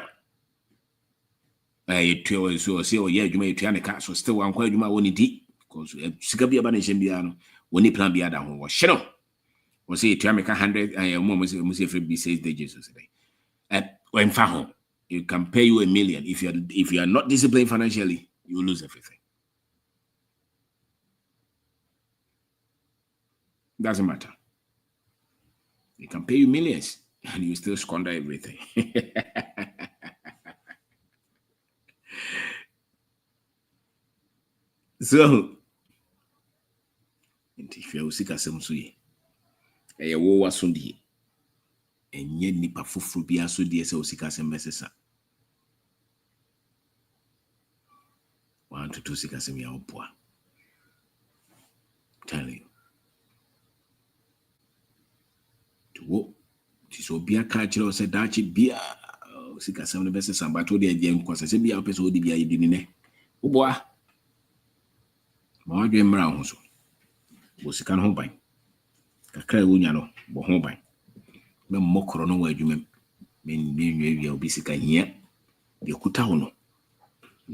you so say o ye adwuma etua ne ka so still wan kwa adwuma woni di because sika bia ba na hye bia no woni plan bia da ho wo hye no wo say etua me ka 100 mo say free be says digits so say when fa ho you can pay you $1 million if you are not disciplined financially you lose everything. Doesn't matter. They can pay you millions and you still squander everything. So, if you seek a semsui, a war sundi, and yet nipa fufu be a sudi so seek a semessa. 1 to 2 seek a semia poor. Tell you. To wo so be a culture said that be seek a sem the best but to the again because I say be a person who be a dinine. Uboa. Ma dwe mra ho so wo sika no ho ban kakra wo nya no bo ho ban me mmokoro no wa adwuma me nwie wi obi sika hia de kuta ho no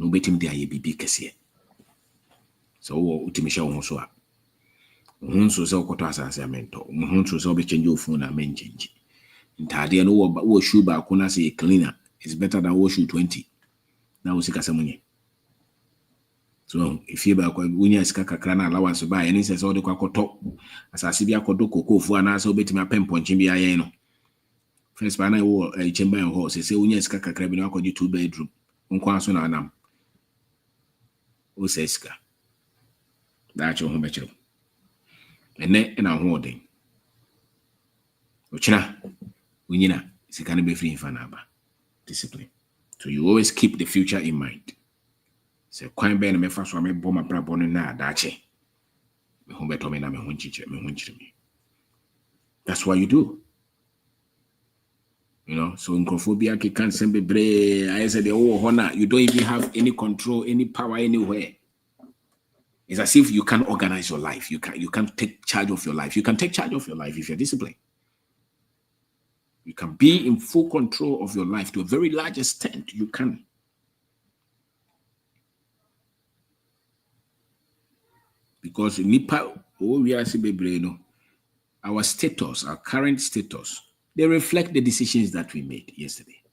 betim de aye bibi kese so wo utimi hye wo so a ho so se okoto asase amento ho so se obi change ofu na men change ntade no wo shoe ba ko na say cleaner is better than wo shoe 20 na wo sika samunye. So if you ba kwa unya sika kakra na allowance ba any say so de kwa koto asase bia kodo kokofu ana so betimi apempo nche bia yen no first ba na wo chemba en ho say unya sika kakra bi na akodi 2 bedroom nkwa so na anam o say sika da cho ho bechiro ene na ho odin o china unyina sika ne be free fa na ba discipline. So you always keep the future in mind. Se kwan be na me fa so me bo ma brabo no na adache me ho beto me na me ho nchiche me. That's what you do. You know, so nkrophobia can send be bre I said the honor you don't even have any control, any power anywhere. It's as if you can't organize your life. You can't take charge of your life. You can take charge of your life if you're disciplined. You can be in full control of your life to a very large extent. You can. Because nipa we are no, our status, our current status, they reflect the decisions that we made yesterday.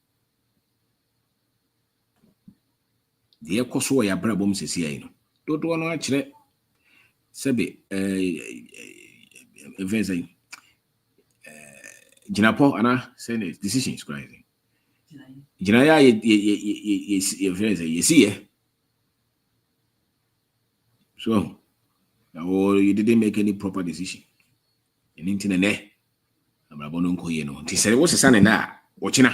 The ekoso ya brabom sesi ayi no. Dodo no akire sebe events ayi Jinapo ana say decisions crazy. Jinaya ye so you didn't make any proper decision. Anything in there. I'm about to go no. He said, what's the son in that? Watching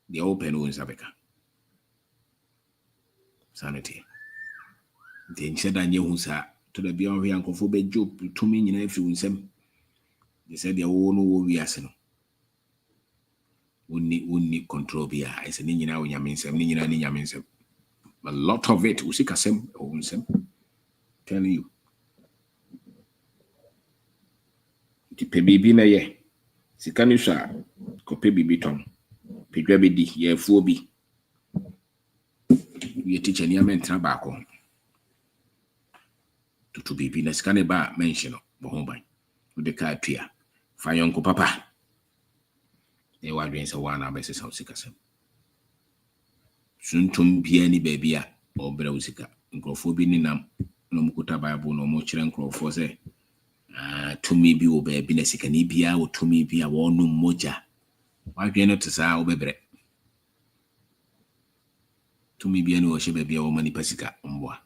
the open wounds Africa. Sanity. Then said I knew who's to the beyond here uncle for bed job to me in every winsome. They said they all know we are saying. We need control beer. I said, Nina, when you mean some, Nina means a lot of it. We see Casem or winsome. Telling you. The baby na ye. Sikani sha kope bibi ton. Pedwa bedi ye fuo bi. We teach any mentra bako. To baby na sikani ba mention bo ho ban. Wo de ka atua. Fa yonko papa. E wa dwen se wa na be se sikasem. Suntum bia ni baby a obra usika. Nkrofo bi ni nam no mukuta bible no mo kire nkrofo se to me be obe bi na sikani bia o to me bia wo no moja wa dwen no to sa obebre to me bia no o shebe bia wo mani pasika mboa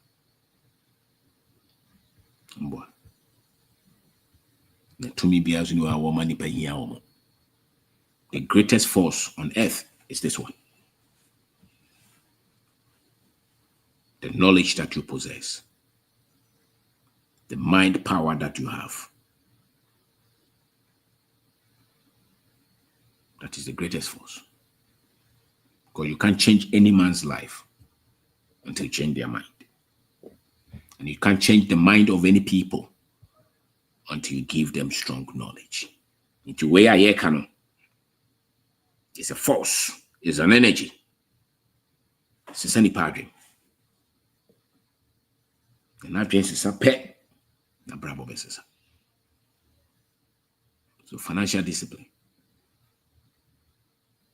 na to me bia so ni wo mani pa hia wo. The greatest force on earth is this one. The knowledge that you possess. The mind power that you have. That is the greatest force. Because you can't change any man's life until you change their mind. And you can't change the mind of any people until you give them strong knowledge. Into where I can. It's a force. It's an energy. It's any paradigm. And that is a pet. Na bravo business. So financial discipline.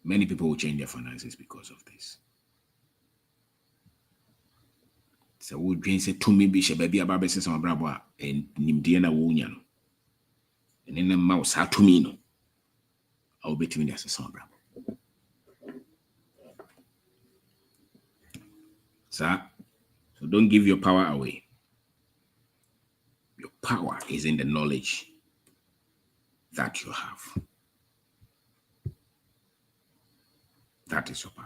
Many people will change their finances because of this. So we dream say to me be she baby about business on bravo and nimdie na wunya no. And then the mouse ha to me no. I will be to me as a son bravo. So don't give your power away. Your power is in the knowledge that you have. That is your power.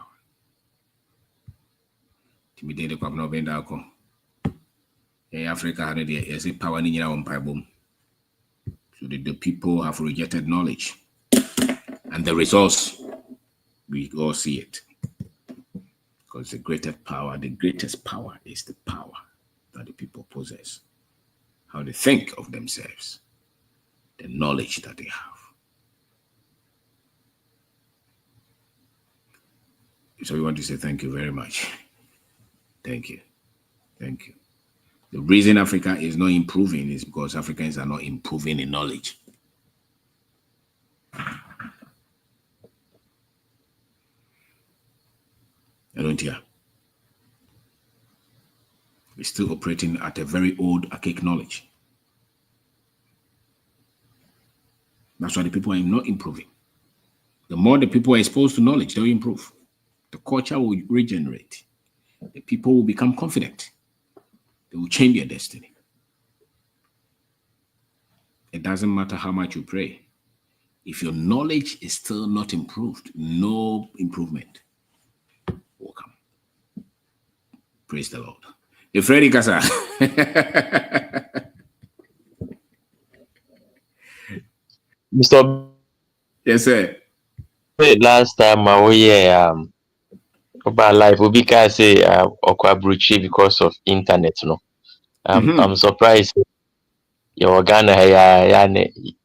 Timidate kwa no benda ko. Africa had the power in your own Bible. So the people have rejected knowledge. And the results, we all see it. Because the greatest power is the power that the people possess. How they think of themselves. The knowledge that they have. So we want to say thank you very much. Thank you. Thank you. The reason Africa is not improving is because Africans are not improving in knowledge. I don't hear. We're still operating at a very old, archaic knowledge. That's why the people are not improving. The more the people are exposed to knowledge, they'll improve. The culture will regenerate. The people will become confident. They will change their destiny. It doesn't matter how much you pray. If your knowledge is still not improved, no improvement will come. Praise the Lord. If Freddy Casa. Mr. Yes, sir. Last time about life, we can say Okwabruchi because of internet, no. I'm surprised your Ghana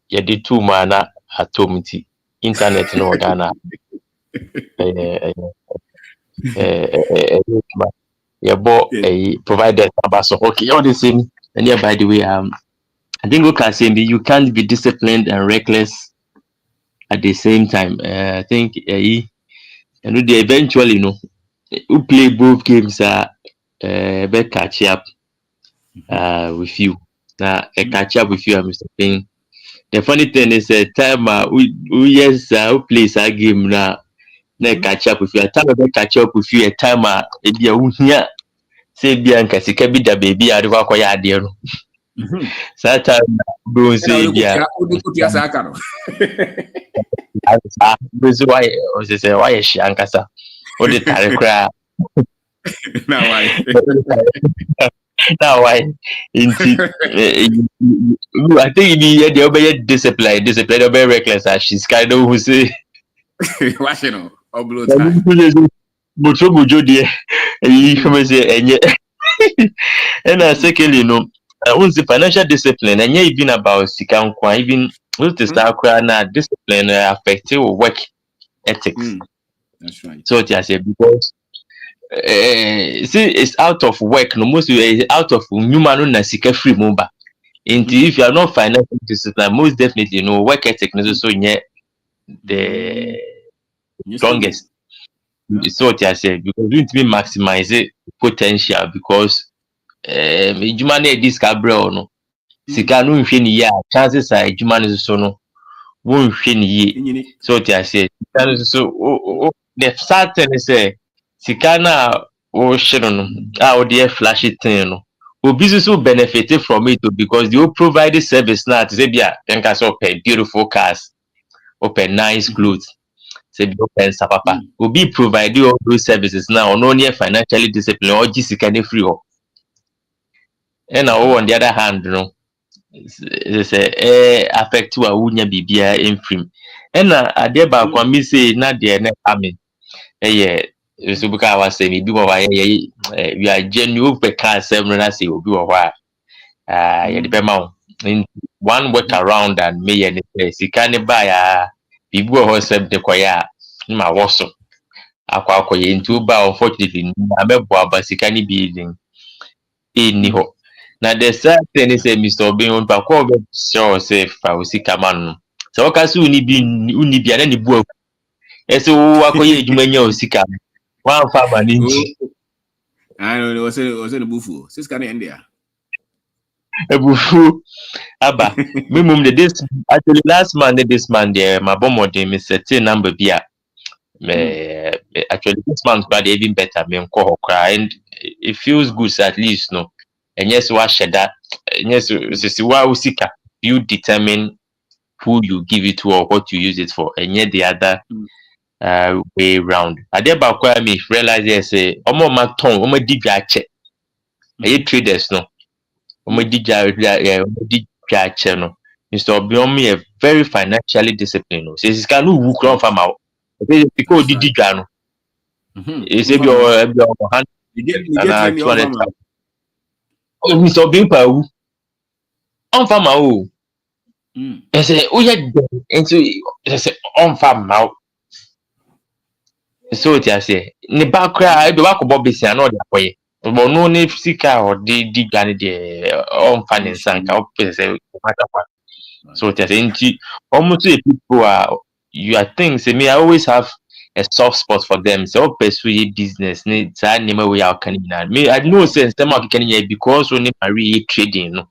ya did 2 mana atomiti internet no Ghana. Provided so okay, all the same. And yeah, by the way, I think we can say you can't be disciplined and reckless at the same time. I think and eventually, you know, who play both games are better catch up with you. Now, catch up with you, I'm saying. The funny thing is, time who plays a game now, catch up with you. A time I catch up with you, a time it be a here. Say Bianca, see, can be the baby. I don't know what you are. So time go say yeah. Why is she ankasa? What the time cry? Now why? Now why? I think the obey discipline, obey reckless. As she's kind of who say, what you know? Oblo time. Mujo dear, you say, and secondly, you know, I won't say financial discipline, and even about Sikan, even with the start now discipline affecting work ethics. That's right. So I say because see, it's out of work. No, most out of human nasika free mumba. If you are not financial discipline, most definitely, you know, work ethic is so the strongest. So what I say because we need to maximize it potential because human this cabra no. Sika no nhwe ya chances are human is so no. Won't ye. So what I say so the certain is Sikana how dear flashy thing no. Business will benefit from it because you provide the service now to say yeah, then can open beautiful cars, open nice clothes, say open papa. Will be providing all those services now no near financially disciplined or just can free. And now on the other hand, you know, say affect wa wunya bibia emfrim. Na ade ba kwa mi say na de na ame. So buka wa say bi wo wa we are genuine pe can say na say obi wo wa. Ye de be ma wo. One work around and me ye ne say sika ne ba ya bibi wo ho say de koya ma wo so. Akwa ye nti ba unfortunately na mebo abasika ni bi din ni ho. Na the sad thing is Mr. Obin on pa ko be sure say fa osika man no. So o ka so uni bi na ni bu aku. Ese wo akoye edwuma nya osika. Wan fa ma ni nti. I know was it the bufu. Sis can end there. Ebufu aba. Me mum the this actually last man this man there my bomode me set number bia. Actually this month but even better me nko hokra and it feels good so at least no. And yes wa sheda. Yes sisi wa osika you determine who you give it to or what you use it for, and yet the other way round. Ade ba kwa me realize say omo ma ton omo di dwa che. Eye traders no. Omo di dwa che no. Mr. Obiom a very financially disciplined no. Say sika no wu kron fa ma. Say sika odi di dwa no. E say bi o hand na 200. Oh Mr. Obiom pa wu. On fa ma o. Say o ye into say on fa ma. So ti ase ne ba kra e be wa ko bo besi na o de akoye bo no ne sika o de di gane de on fa ne sanka o pese mata kwa. So ti ase nti almost people are you are things say me I always have a soft spot for them. So o pursue business ne sa name we are can na me I know sense them are can because only marry trading no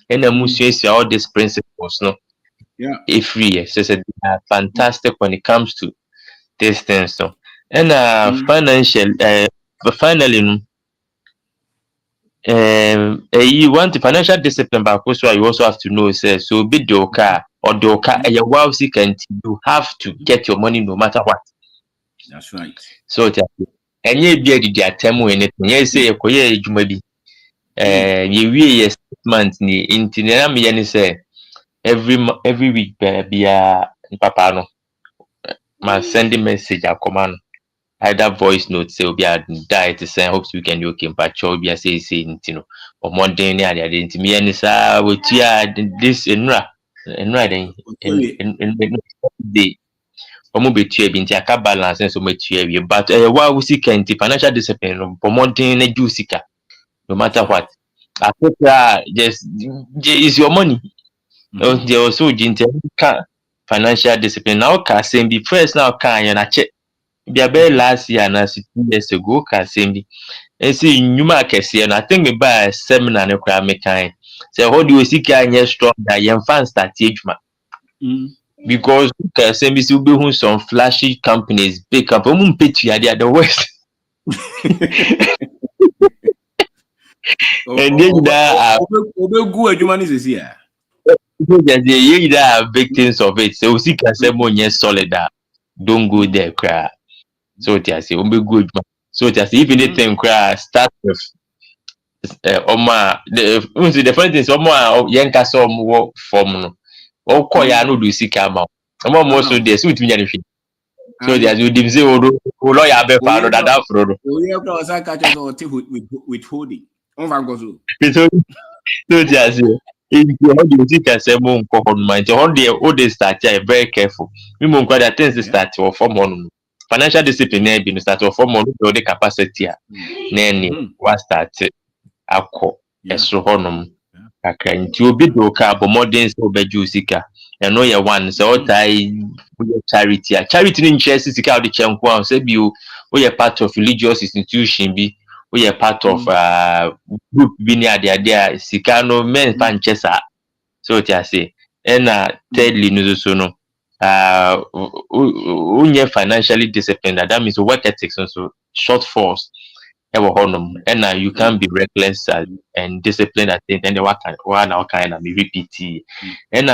and amusuasia all these principles no free so they are fantastic when it comes to these things so. And financial finally you want the financial discipline but also you also have to know say so be the car or the car a wow you have to get your money no matter what. That's right. So and you be the attempt anything you say you juma bi you we a statement ni intinera me yani say every week be papa no ma send a message a command either voice note say obi a die to say hope you can you okay but obi a say you know or more than any other thing me and say we this enra then day omo betua bi nti aka balance so metua wi but wa we sika nti financial discipline no promoting na ju sika no matter what after just is your money there also jinta financial discipline now ka say be first now kan ya na che be last year na 2 years ago ka say and see nyuma kese no I think me buy seminar no kra me kan say how do you sika anya strong that you fan start adwuma because say be still be who some flashy companies big up um petu at the west and then that go adwuma ni sisi ya they are victims of it so sika say mo nye solid don't go there cry so they say good so they say even anything cry start with the funny thing is yenka so mo form no o ko ya no do sika ma mo so there so tumi nyane so they as you dim say o lawyer be fa no dada fro no o ye kwa sa ka che so withholding on va go so so just if you how do sika say mo nko ho no man how they start ya very careful me mo nko that things start for form on financial discipline na be no start for form on the capacity na any what start akọ eso honom kakra nti obi do ka abomodin se obeju sika eno ye one se otai charity ni interest sika o de chenko an se bi o ye part of religious institution bi o ye part of group bi ni ade sika no men fan chesa so ti ase na thirdly no so no unye financially disciplined that means work ethics so short force and you can be reckless and disciplined at it and the what kind of repeat and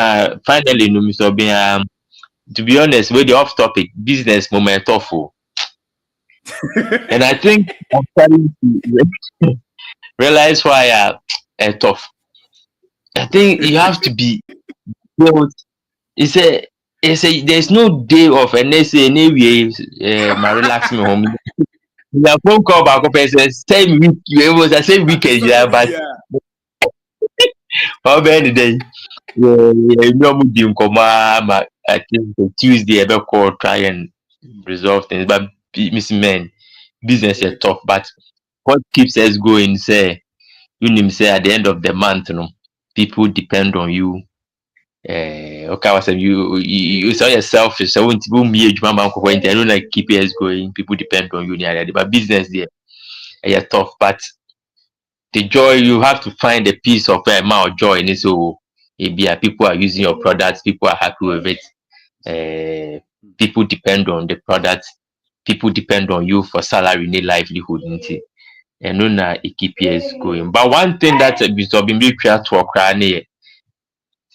finally no Mr. Being to be honest with the off topic business moment awful and I think I'm starting to realize why tough think you have to be built. It's a there's no day off and they say anyway my relax me home. The phone call back up and says same week you was the same weekend yeah, but how many day? Yeah, you come I think the Tuesday ever call try and resolve things. But Miss Men, business is tough. But what keeps us going, say say at the end of the month, people depend on you. Okay, I was saying you saw yourself. So when people meet you, mama, I don't like keep us going. People depend on you. But business there, yeah, tough. But the joy you have to find a piece of amount of joy in it. So people are using your products. People are happy with it. People depend on the product. People depend on you for salary, need livelihood, and no na it keep years going. But one thing that been be clear to a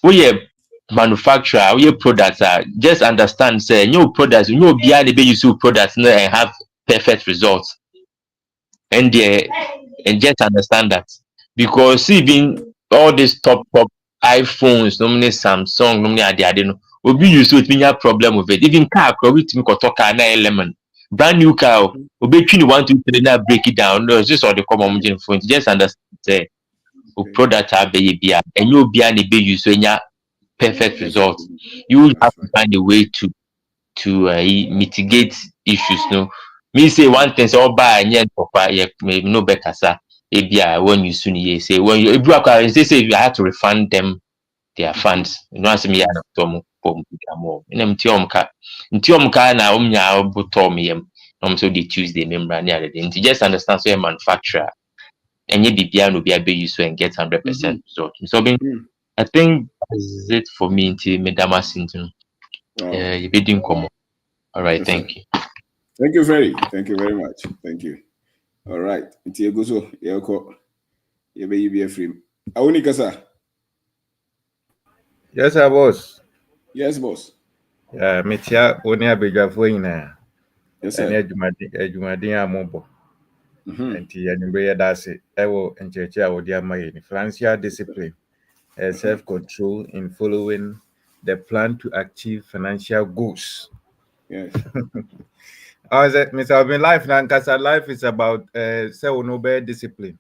we manufacturer, we products are just understand say new products, new behind the use products and have perfect results. And and just understand that because even all these top iPhones, normally Samsung, normally I don't know. Obi use it mean have problem with it. Even car, we think talk car na element. Brand new car, obi twenty one to three now break it down. No, it's just all the common phone. Just understand say product are baby and you be an be use so perfect results. You have to find a way to mitigate issues. No, me say one thing. So buy and papa, no better sir. When you soon ye say when you say you have to refund them their funds. You know, as me and Tom more. In them Tiom ka na bottom yem. So the Tuesday member near the just understand so a manufacturer and you be no be able use and get 100% result. So I think that's it for me until Medama Sinton. You didn't come. All right, thank you. Thank you very much. Thank you. All right. Until you go so, you be a free. Awunikasa. Yes, I was. Yes, boss. Yeah, metia oni abedwafo nyina. Yes, Ene sir. adwumaden amobo. Enti yanimbe yadase ewo ncheche a wodi amaye ni financial discipline, self-control in following the plan to achieve financial goals. Yes. Mr. Obin, life is about say no be discipline.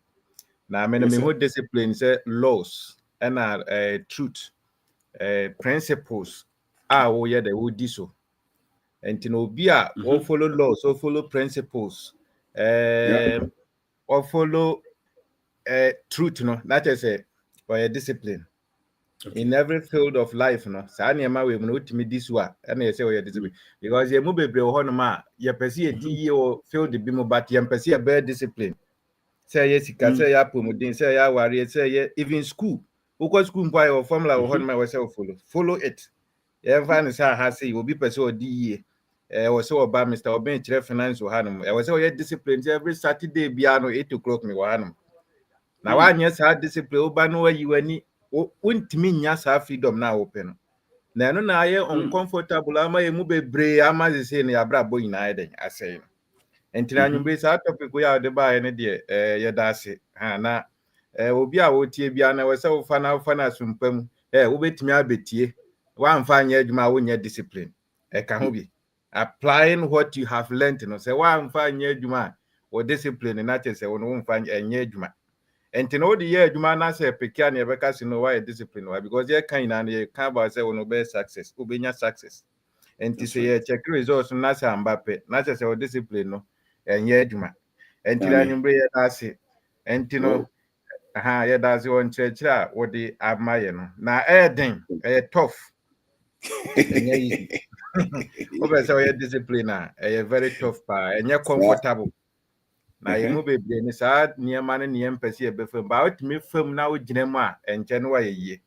Now, me who discipline say laws and truth, principles are wo ye the wo di so. And you know, be a or follow laws, or follow principles, or follow truth, that is a discipline. Okay. In every field of life, Sani ama we not me this one, and I say we discipline because you move a honoma, you perceive or field the bimo, but you perceive a bad discipline. Say yes, you can say ya promoting, say ya worry, say even school. Who school by or formula or honma myself follow it. Yeah, find say has say will be person or DE. Was so about Mr. Obin finance or Hanum. I was so disciplined every Saturday piano 8 o'clock me Hanum. Now one yes had discipline over no you any won't mean yes have freedom now open. Now no na uncomfortable ama you move bray ama the say ya bra boy na eden I say. And you base out topic we are the buy any dear ya dasi na obi a wotie bia na wese wo fana sumpam wo betimi abetie wan fa anya adwuma wo nya discipline ka ho bi applying what you have learned no say wan fa anya adwuma wo discipline na che say wo fa anya adwuma enti no the year adwuma na say pekia na ebeka si no why discipline why because ye kan na ye kan about say wo be success wo be nya success enti say ye check results na say ambape na say wo discipline no anya adwuma enti na nyumbe ye na say enti no yeah, that's one church what the admire no. Now den tough. And yeah, easy. Over so your discipline very tough and you're comfortable. Now you move baby and it's hard near man and the empathy before about me film now jinema and January year.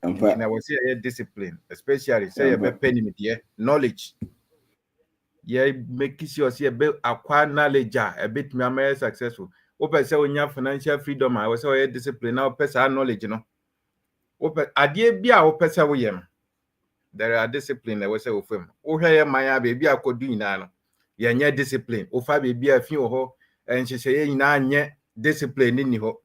And I was here discipline, especially say a penny with knowledge. Yeah, make sure see a acquire knowledge a bit more successful. Open say when you have financial freedom, I was so discipline now person knowledge, Open idea be our person we am. There are discipline I was say of him. Oh, hey, my baby, I could do now. Yeah, discipline. Oh, baby, a few ho, and she say, nah, discipline in ho.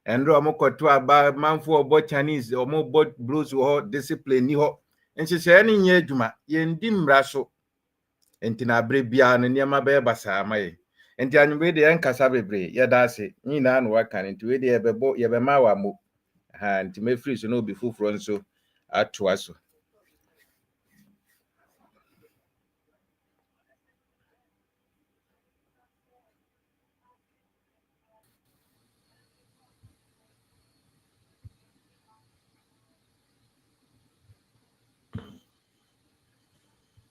and Romokoto about manfo bo Chinese or more bot blues or discipline ni ho. And she said any ye juma yen dim raso. Entina brebia no niema be basa mai. Enti anwe de enkasa bebre ye da ase. Ni na no waka nti we de ye bebo ye be ma wa mo. Ha nti me free so no be fufuro nso atoa so.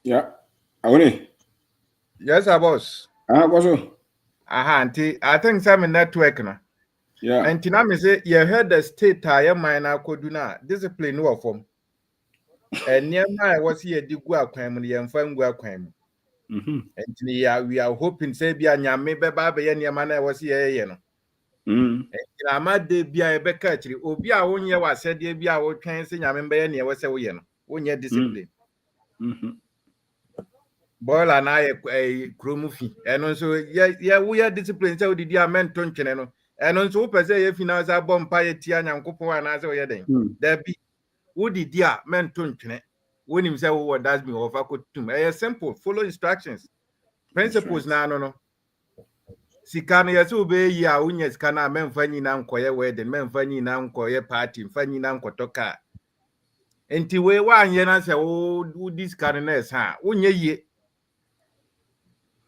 Yeah. Awone. Yes, boss. What's up? Aha, nti I think some network no. Yeah. And tina me say you heard the state tire mine akodu na discipline no form. And near my was here di gu akwan mu ye mfa ngu akwan mu. And we are hoping say bia nyame be ba be ye niam na was here ye no. And ama de bia e be ka chiri obi a wonye wasede bia wo twen se nyame be ye ne we se wo ye no. Wonye discipline. Bola na ye kromu fi. Eno so ye wo ye discipline say odidi amento ntwene no. Eno nso wo pese ye finance abom pa ye tia nyankopon ana se wo ye den. Da bi wo didi a mento ntwene. Wonim say wo does me of akotum. Eh simple, follow instructions. Principles na no. Sika no yesi obe yi a unya sika na memfa nyina nkoye wedding, memfa nyina nkoye party, memfa nyina nkotoka. Enti we wanye na se wo this kan na esa, unya yie.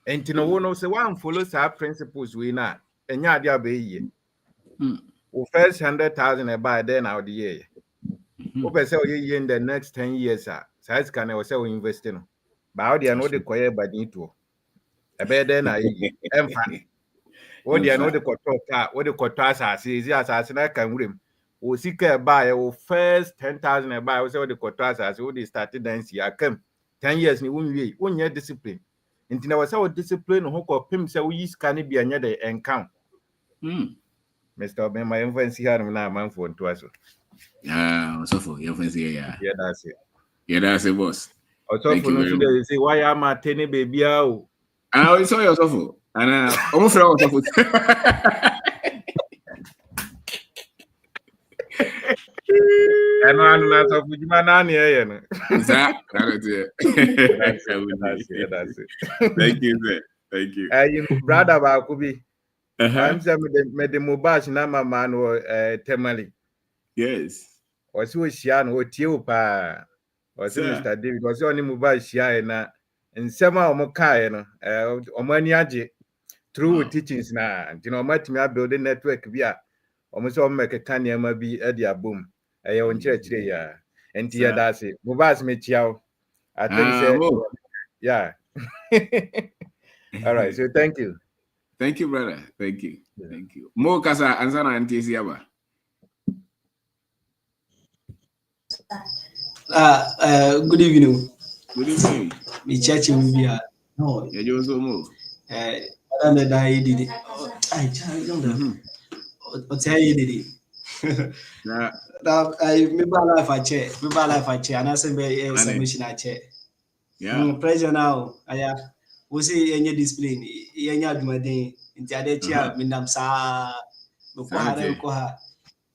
Enti no wo no se wan follow sa principles we na, enya ade abe yie. O first 100,000 e buy then out the year. O pe se o yie in the next 10 years a, sa sika na o se o invest no. Ba o de no de koye badin to. Ebe then na yie. Emfa. What they know the kotoka, what the kotasa is as na kan wurim. O sika buy o first 10,000 e buy, o say what the kotasa so they started dance ya come 10 years ni wunwie, wonye discipline. Nti na wasa o discipline ho ko pim say we sika ni bia nya de encount. Mr. Obama influence here na man for nto aso. So for your friends here, yeah. Yeah, that's it. Yeah, that's it, boss. Also for no they say why am I tene baby o. I saw yourself. And almost friend was And one na so fujima na na ye no. That's it. Thank you, sir. Thank you. You brother ba kubi. I'm saying me the mobile na mama no temali. Yes. Osi o shia no o tie o pa. Osi Mr. David osi oni mobile shia na nsema o mo kai no o mo ani age through teachings na you know matimi build network bi a o mo so make kan ya ma bi e dia bom e on chire ya enti ya dase mobile me chiao I think say yeah. All right, so thank you. Thank you, brother. Thank you. Thank you. Mo kasa ansana antisi aba. Good evening. Good evening. Me church will be no. Yeah, you also mo. I don't know that you did it. I don't know. I'll tell you did it. I remember life I chair. And I said, submission I chair. Yeah. Pressure now. I was see any discipline. Any of my day. Into other chair. Mindam sa.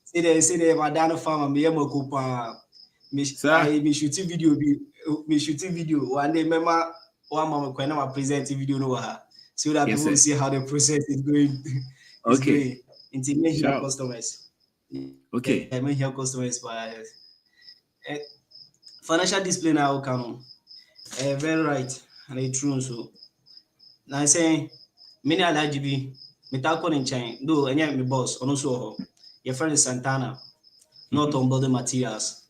See the Madonna farm. Me amo kupa. Me shooting video. One day, remember one moment when I present video no so that people see how the process is going. Okay. Intimate customers. Okay. I help customers by financial discipline now come. Very right and it's true so. Now I say many other GB. Me talk on in China. Do any my boss on also. Your friend is Santana. Not on building materials.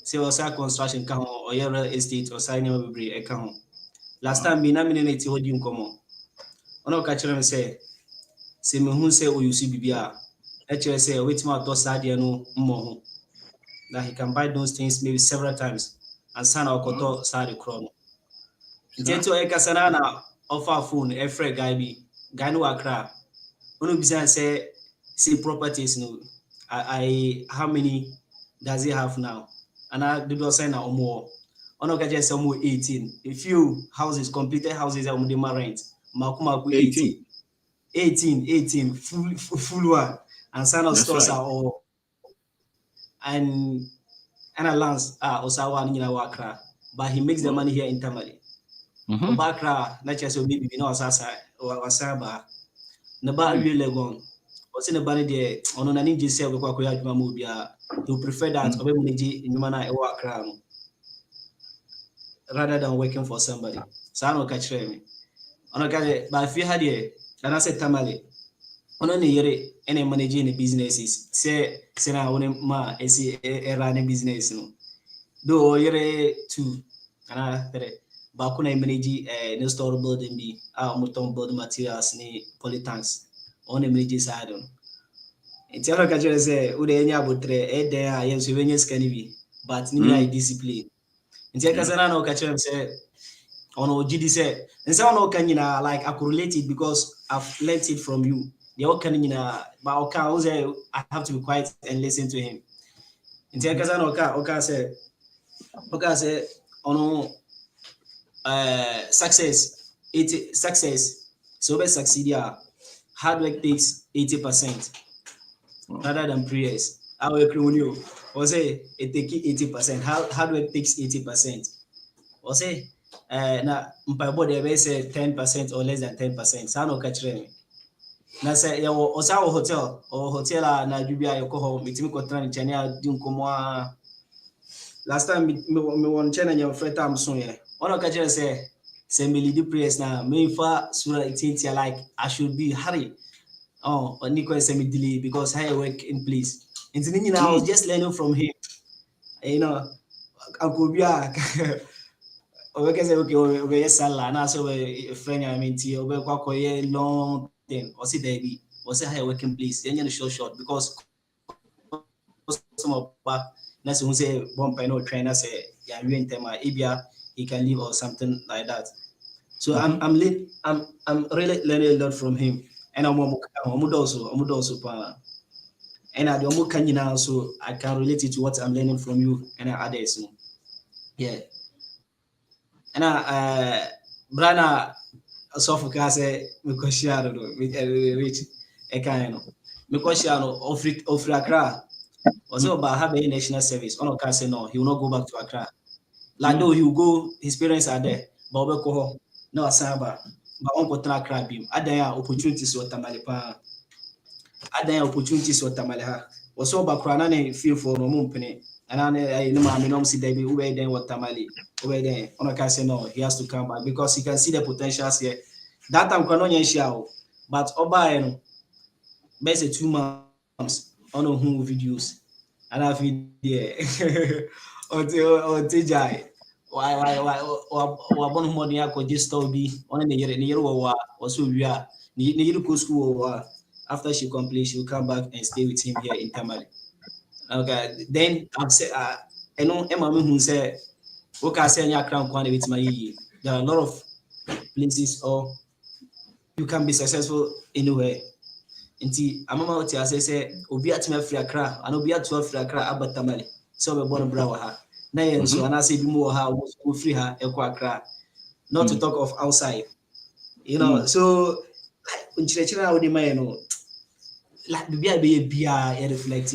Say also construction account or your real estate or signing every account. Last time be na minute hold you come. Ono catch them say me who say you see bibia. Actually say wait my to start there no more. That he can buy those things maybe several times and sign our koto start the crown. Into e kasana na offer phone every guy no akra. Ono bisa say see properties no. I how many does he have now? And I did not sign out more. Ono ka just some 18. A few houses, completed houses are the rent. Makumaku 18. Full one. and sign of That's stores right. are all and a lands are Osawa and Wakra, but he makes the money here in Tamale. Obakra, not just maybe no Sasa or Wasaba. Naba really legon. What's in the bunny there? On an ninja sell with Kwakuya Mubia. He would prefer that of Emuniji in Mana Wakra rather than working for somebody. So I don't catch me. On a but if you had here, and I said Tamale. On any year, any managing the businesses, say, na one ma, running business. No, though year two, and I but when I manage no store building be our motor building materials, ni polytanks, on the manage side. It's a look at you say, Udenia would trade there, I am souvenirs can be, but need discipline. It's a Casano catch him say, on GD said, and someone can like I could relate it because I've learned it from you. They all can but I have to be quiet and listen to him. In Casano, say, on success, 80 success, so best succeed, yeah. Hard work takes 80% rather than prayers. How work you or say it take 80%. Hard work takes 80%. Or say na mpaibo de say 10% or less than 10%. Sa no catch me. Na say ya o sa hotel or hotel na dubia yo ko mitimi ko tran chane a di nkomo a last time me won chane nya friend am so ye. Ono catch say me lead prayers na me fa sura itintia like I should be hurry. Oh, Nico say me delay because I work in place. And then I was just learning from him. You know, I could be okay, say okay, yes, sala. Na so we friend I mean, ti we kwa long thing. Or see baby, or say I work in place. Then you short because some of back. Na so say one no trainer say yeah, you in tema ibia he can leave or something like that. So I'm really learning a lot from him. And I'm also and I don't can now, so I can relate it to what I'm learning from you and others. You know? Yeah. And Brana Sofoka say because reach a kind of because of Accra. Also about having national service. On can say no, he will not go back to Accra. Like though he will go, his parents are there, but we go no asaba. But on go Accra beam. Ada opportunities what Tamalipa. Ada opportunities what Tamaleha. Also bakura na feel for no mumpene. And I know my mom see David where then what Tamale over there. On can say no, he has to come back because he can see the potentials here. That time Kwanonya Shao, but Oba basically 2 months on who videos. And I feel there until Jai. Why one money I could just stop be on the year or so we are near school after she completes, she will come back and stay with him here in Tamale. Okay, then I've said, I know Emma who said, okay, I say your crown quantity with my there are a lot of places or you can be successful anywhere. Nti amama wote ase se obi atime afri Accra ana obi atu afri Accra abatamale so be born bra wa ha na yen so ana se bi mu wa ha wo free ha e kwa Accra not to talk of outside you know so unchirechira na odi man no like bibia be bia e reflect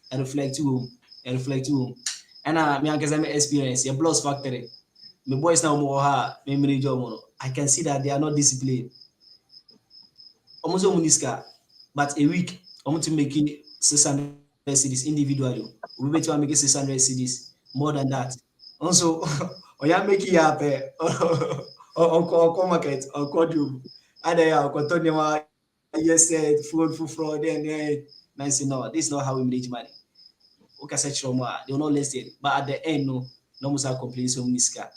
and me ankasa me experience your plus factory me boys now mo ha me mini job no I can see that they are not disciplined almost muniska but a week I'm to making 600 cedis individually. We bet you are making 600 cedis more than that. Also, or you making ya pay or market or quadruple. Other ya continue yes said food for fraud and nice no. This is not how we manage money. Okay, say trauma, they will not listen. But at the end, no must have complaints so niska.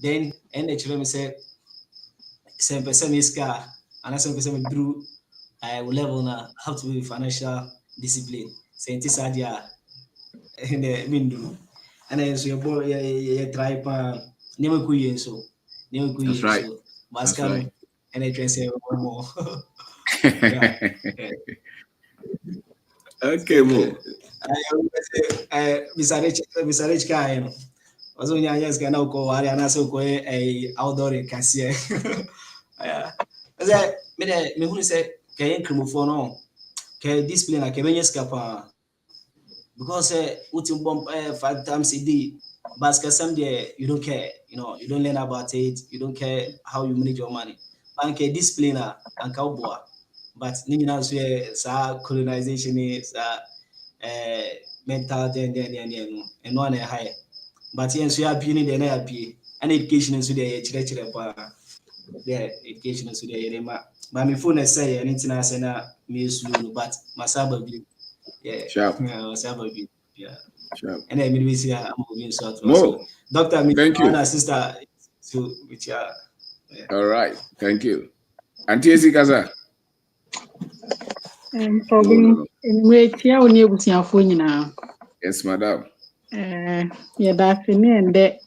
Then and the children say 7% niska and 7% drew I will level now have to be financial discipline. Scientists are there in the window. And then so your boy try pan never queen so That's right. so That's right. Mascano and I try say one more. Yeah. Okay, Mo. Mr. Rich guy, no. Also, yes, can now go and also go a outdoor cashier. Yeah. As I me who say, can you come for no? discipline like a scapa because putting bomb 5 times a day, but someday you don't care, you know, you don't learn about it, you don't care how you manage your money. But discipline and cowboy, but Nina's where colonization is mental and one higher. But yes, we are being the happy and education is today, the education is today. But my phone is say anything I say na me slow, but my sabbath yeah, Sharp. yeah. Sharp. And then we see I'm moving short. No. So, doctor, me Thank you. sister, to which yeah. All right. Thank you. Auntie Ezikaza. Problem wait here on you nyinaa. Yes, madam. Yeah, that's the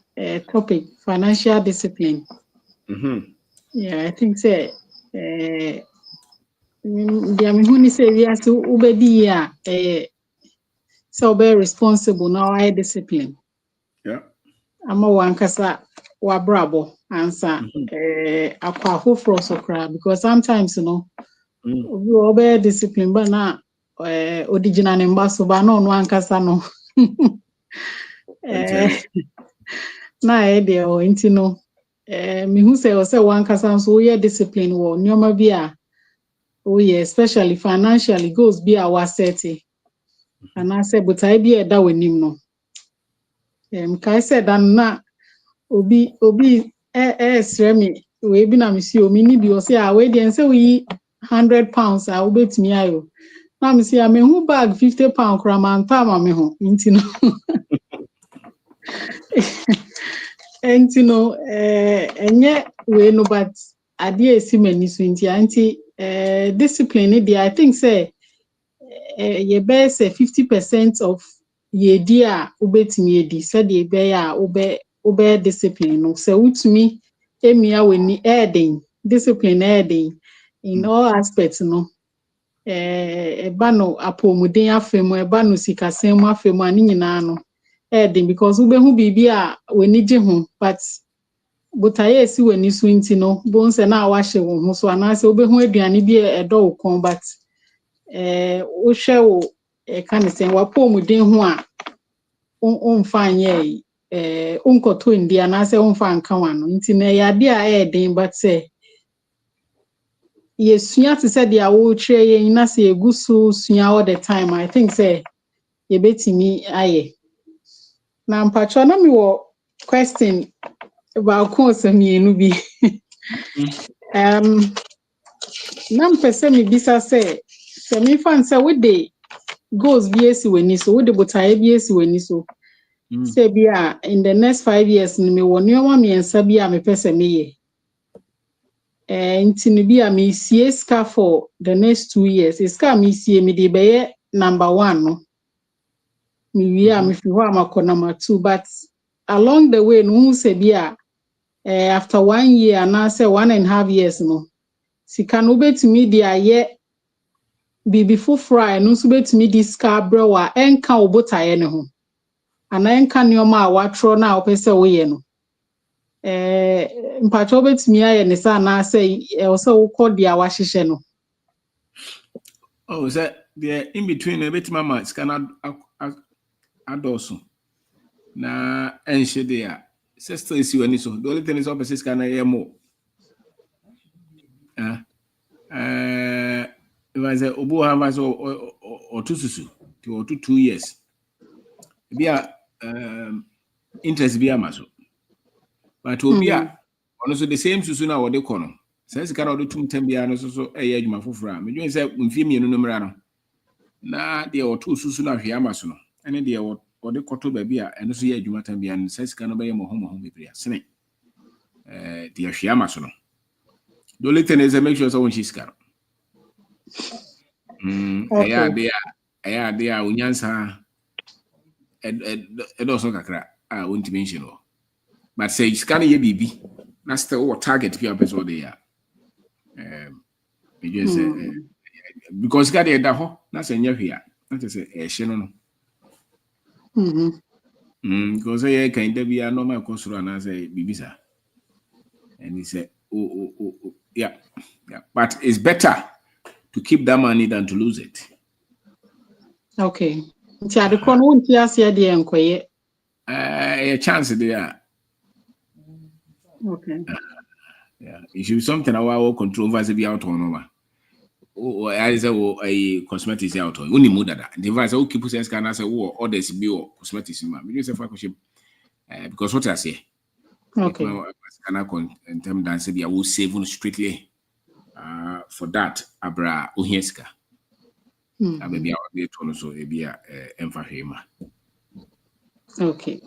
topic financial discipline. Yeah, I think say the me who say we have to ubedi ya so be responsible now I discipline. Yeah. Ama wankasa wabrabo answer akwa hofro so kra because sometimes you know we be discipline but na original number so ba no ankasa no na de o nti no me hu say o say wankasa so we discipline wo nyoma bi a oh yeah, especially financially goes be our setting. And I said, but I be a da wenim no. Kai said na obi sremi we bi na me see o me ni bi o say we dey say we £100 a obet me ayo. Na me say me hu bag £50 kra man pa ma me ho. Nti no. Nti no enye we no but ade esi mani so nti anti discipline dey I think say ye be say 50% of ye dia ubetimi edi said ye be ya ube discipline no so utumi emia weni eden discipline eden in all aspects no eba no apomuden afemu eba no sikasem afemu ani nyina no eden because ube hu bibi a weni je ho but botaye esi weni so nti no bo nse na awahye wo ho so anase ube hu aduane bi edo ukon but wo hwe wo kan say wapomuden ho a onfa nye onkoto ndi anase onfa nka wano nti na ya de a eden but say yesua te say dia wo kire ye na say egusu sua all the time I think say ye betimi aye na mpacho na mi wo question ba ko se mienu bi na mpese mi bisa say se mi fan say we dey goals bi esi weni so we dey botaye bi esi weni so say bia in the next 5 years ni me woni o ma miensa bia me pese me ye nti ni bia me sie ska for the next 2 years ska me sie me dey be number 1 no me wi a me fi ho amakọ number 2 but along the way no say bia after 1 year na say 1.5 years no sika no betimi dia ye bibi foforo no so betimi di ska brewa enka obotaye ne ho ana enka nioma a watro na opese woye no mpacho betimi aye ne sa na say o se wo kodi a wahihye no oh say the in between a bit mama scan adoso na enhye de a sister isi wani so the only thing is opposite scan na mo if I say obo have us or tususu to 2 years bia interest bia maso but obia ono so the same susu na wode kono sense kana wode tum tem bia no so eye adwuma foforo a medwen say mfie mienu no mra no na de oto susu na hwe amaso no ene de wode koto ba bia eno so ye adwuma tam bia no sense kana be ye mo ho bebria sene de hwe amaso no the only thing is make sure so when she's got aya de a unyansa also kakra a won't mention but say scan ye bibi na still what target be person there because got the ho na say nya hwea na say ehye no because ye kan da bia normal kosoro na say bibi sa and he said yeah but it's better to keep that money than to lose it Okay. Nti ade ko no wonti ase de enkoye. A chance there. Okay. Yeah. It should be something our control over be out on. Oh, I say a cosmetics out on. Only more that. The device will keep saying scan as a war orders be or cosmetics. Me say for question. Because what I say. Okay. In terms dance be I will save on strictly for that abra uhieska. Maybe I will be told so be a emphahema. Okay.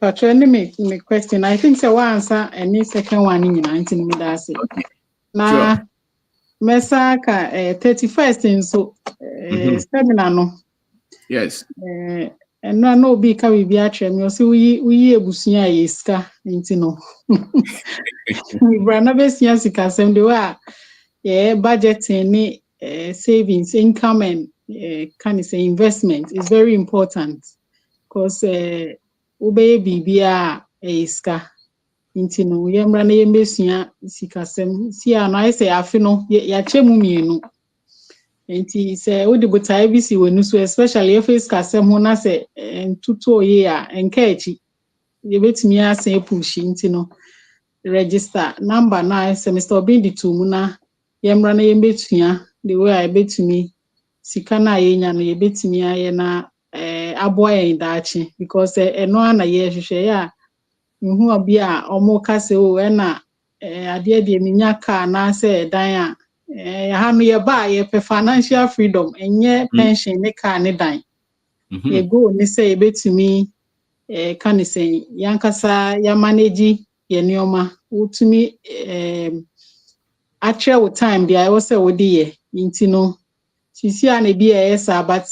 But when me question, I think so answer any second one in 19 minutes. Okay. Na mesaka 31st in so seminar no. Yes. Eno na obi ka we bi atwe me o se uyi ebusua yeska nti no. We brana besia sika sem de wa budgeting ni savings, income and can you say investment is very important because obey bibia iska nti no yemra na yembesua sikasem si ana I say afi no ya chemu mienu nti se odi botai bi si wenu so especially if iskasem ho na se ntutu oye a enka echi yebetumi asan push nti no register number na se Mr. Obindi tumu na yemra na yembetua the way I betumi sika na yenya no yebetumi aye na aboa yen daachi because eno ana ye hwehwe ya nhu obi a omo kase o na ade de minya ka na se dan a ha no ye ba ye pe financial freedom enye pension ne ka ne dan ye go ni se yebetumi kan ni se yankasa ya manage ye nioma utumi actual time dia wo se wo di ye nti no sisi a na bi esa but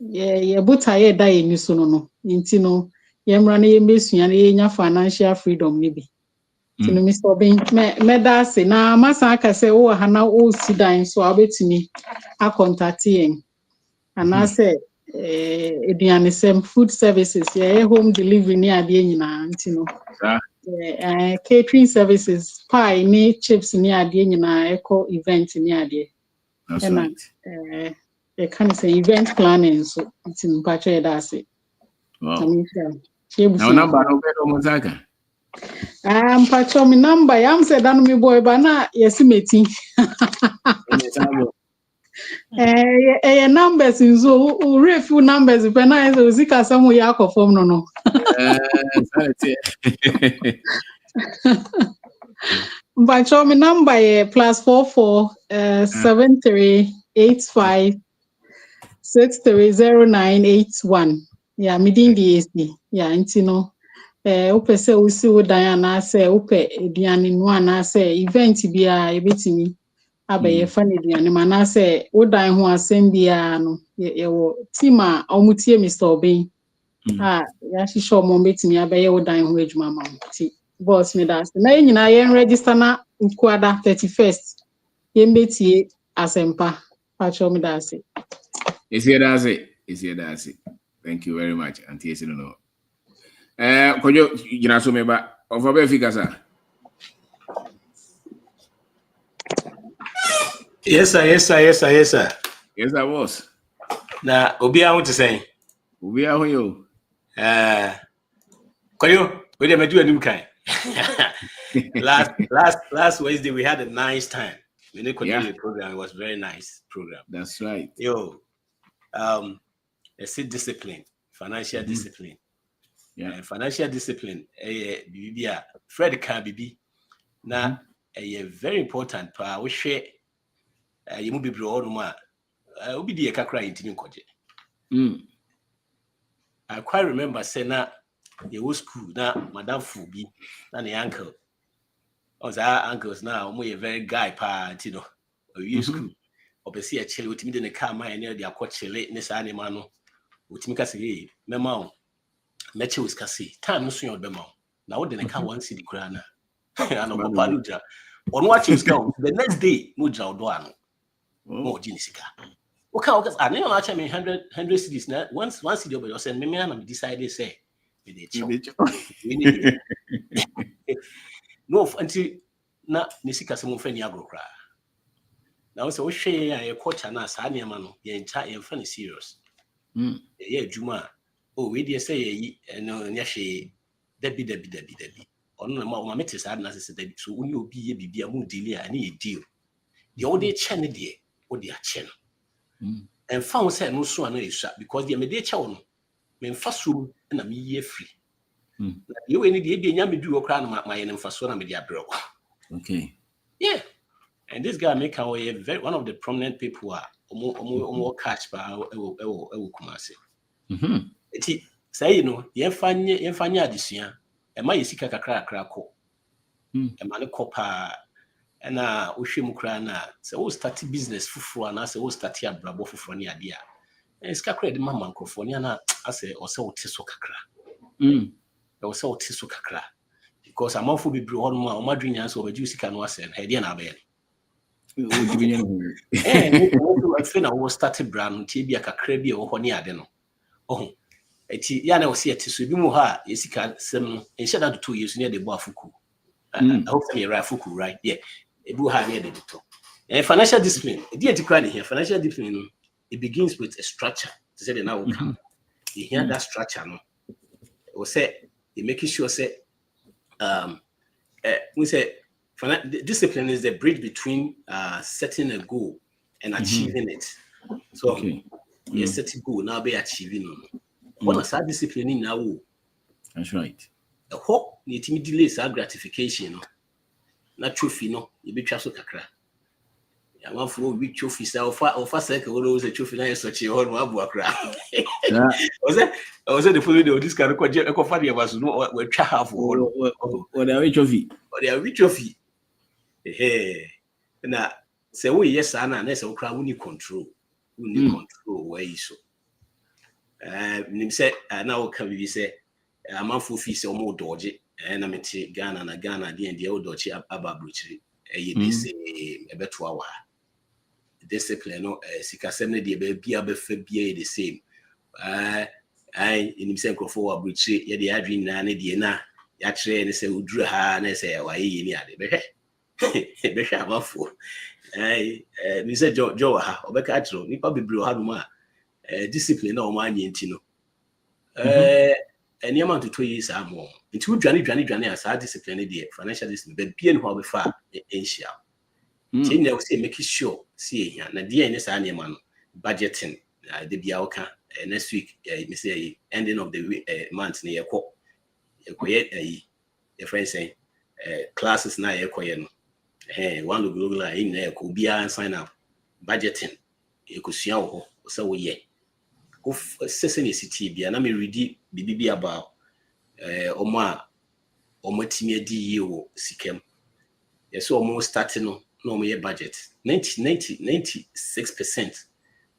ye buta ye da ye ni so no nti no yemra na yembesua na yenya financial freedom ni bi nti no Mr. Obin me da se na masa aka se wo ha na wo si dan so abetumi a contact yen ana se eduane sem food services ye home delivery ni ade nyina nti no catering services pie ni chips ni ade nyina eco event ni ade. That's and right. they can say event planning so it's in patch that's it. Wow. I mean, Now number no better mozaka. patch my number. I'm said that me boy, but na yes meeting. Numbers in so few numbers. If na is zika some ya form no. Patch my number +44 7385 630981. Yeah, midin DSD. Yeah, nti no ope se usi wo dan na se ope eduane no na se event bia ebetimi abaye fa na eduane ma na se wo dan ho asem bia no ye wo team a omutie Mr. Obin ya shisho mo betimi abaye wo dan ho adwuma ma ti boss me da na nyina ye register na nkwada 31st ye mbetie asempa pacho me da se. Is here that's it. Thank you very much. Auntie, yes, no. Kojo, you know, so maybe over be figure, sir. Yes, sir. Yes, I was. Na obi a want to say. We are you. Koyo, we dey do a new kind. Last Wednesday we had a nice time. We did continue the program. It was very nice program. That's right. Yo, let's say discipline, financial discipline. Yeah, financial discipline. Bibia Fred can be na very important. Pa we share. You must be broad ma. Obi di kakra intimi koje. I quite remember saying that you was school na Madam Fubi na the uncle. Our uncles now we a very guy pa you know. We school. Obviously a chili with me in the car my near the aqua chili ness animal no. With me kasi memo. Meche was kasi. Time no soon your bemo. Now what the car one city grana. And papa luja. On what you go the next day no jaw doano. More jinisika. Okay, I never actually mean 100 cities now. Once city over, you send me and I decided say, no until na nisika some friend agro cry. Now so we share a culture na sa ne ma no ye ncha ye fa serious. Ye adwuma we dey say no nya hwe dabi ono na ma mete sa na se dabi so woni obi ye bibia mu dili a na ye deal the all dey che ne de o dey a che no and found say no so na yesha because the me dey che no me mfa so na me ye free ye we ni de nya me du okra na ma ye ne mfa so na me dey abrɛ. Okay. Yeah. And this guy make away one of the prominent people are more catch by Kumasi. Eti say you know yemfanya adisua e ma yesika kakra ko e ma ne kopa na ohwem kra na say we start business fufuro na say we start abrabo fufuro ne ade a e sika kra de mama nkrofo ne na ase o say wote so kakra o say wote so kakra because amafo bibiri ho no ma o madwenya so o sika no ase na e de na abaye I feel I was started brand tibia kakra bi e wo ho ne ade no oh eti ya na o se eti so bi mu ha yesika sem no en shada to 2 years near the bo afuku I hope say right afuku right yeah e bu ha near the to financial discipline e dey tikra here financial discipline it begins with a structure to say the now come you hear that structure no o say you make sure say we say discipline is the bridge between setting a goal and achieving it. So you set a goal now be achieving it. What is that discipline now? That's right. A hope you need delay sa gratification. Not trophy no, you be so kakra. Ya want for we trophy say offer cycle we always a trophy na such a one abu akra. Was it the following day this can record e for the was no we twa half for what are trophy? What are trophy? Na say we yes na say we kra we need control. We need control where you so. Nim say na we can be say amanfo fi say o mo dodge na meti Ghana na Ghana de o dodge ababruchiri e be say e beto awa discipline no sikasem na de be bia be fa bia the same nim say nkrofo wa bruchiri ye de adwin na ne de na ya kire ne say uduru ha na say wa ye ni ade be hwe amanfo mi say jo ha obeka atro nipa bebro ha no ma discipline na o ma anyi enti no any amount to 2 years or more. Into dwane as our discipline the financial discipline, but being how we far ancient. Say now say make sure see here. Na the NS man budgeting the biauka next week me say ending of the month near a friend saying classes na no. One of global in there could be and sign up budgeting. You could see how so ye. Of sesame city bia na me ready bibi about omo timi adi ye wo sikem yes omo starting no omo ye budget 96%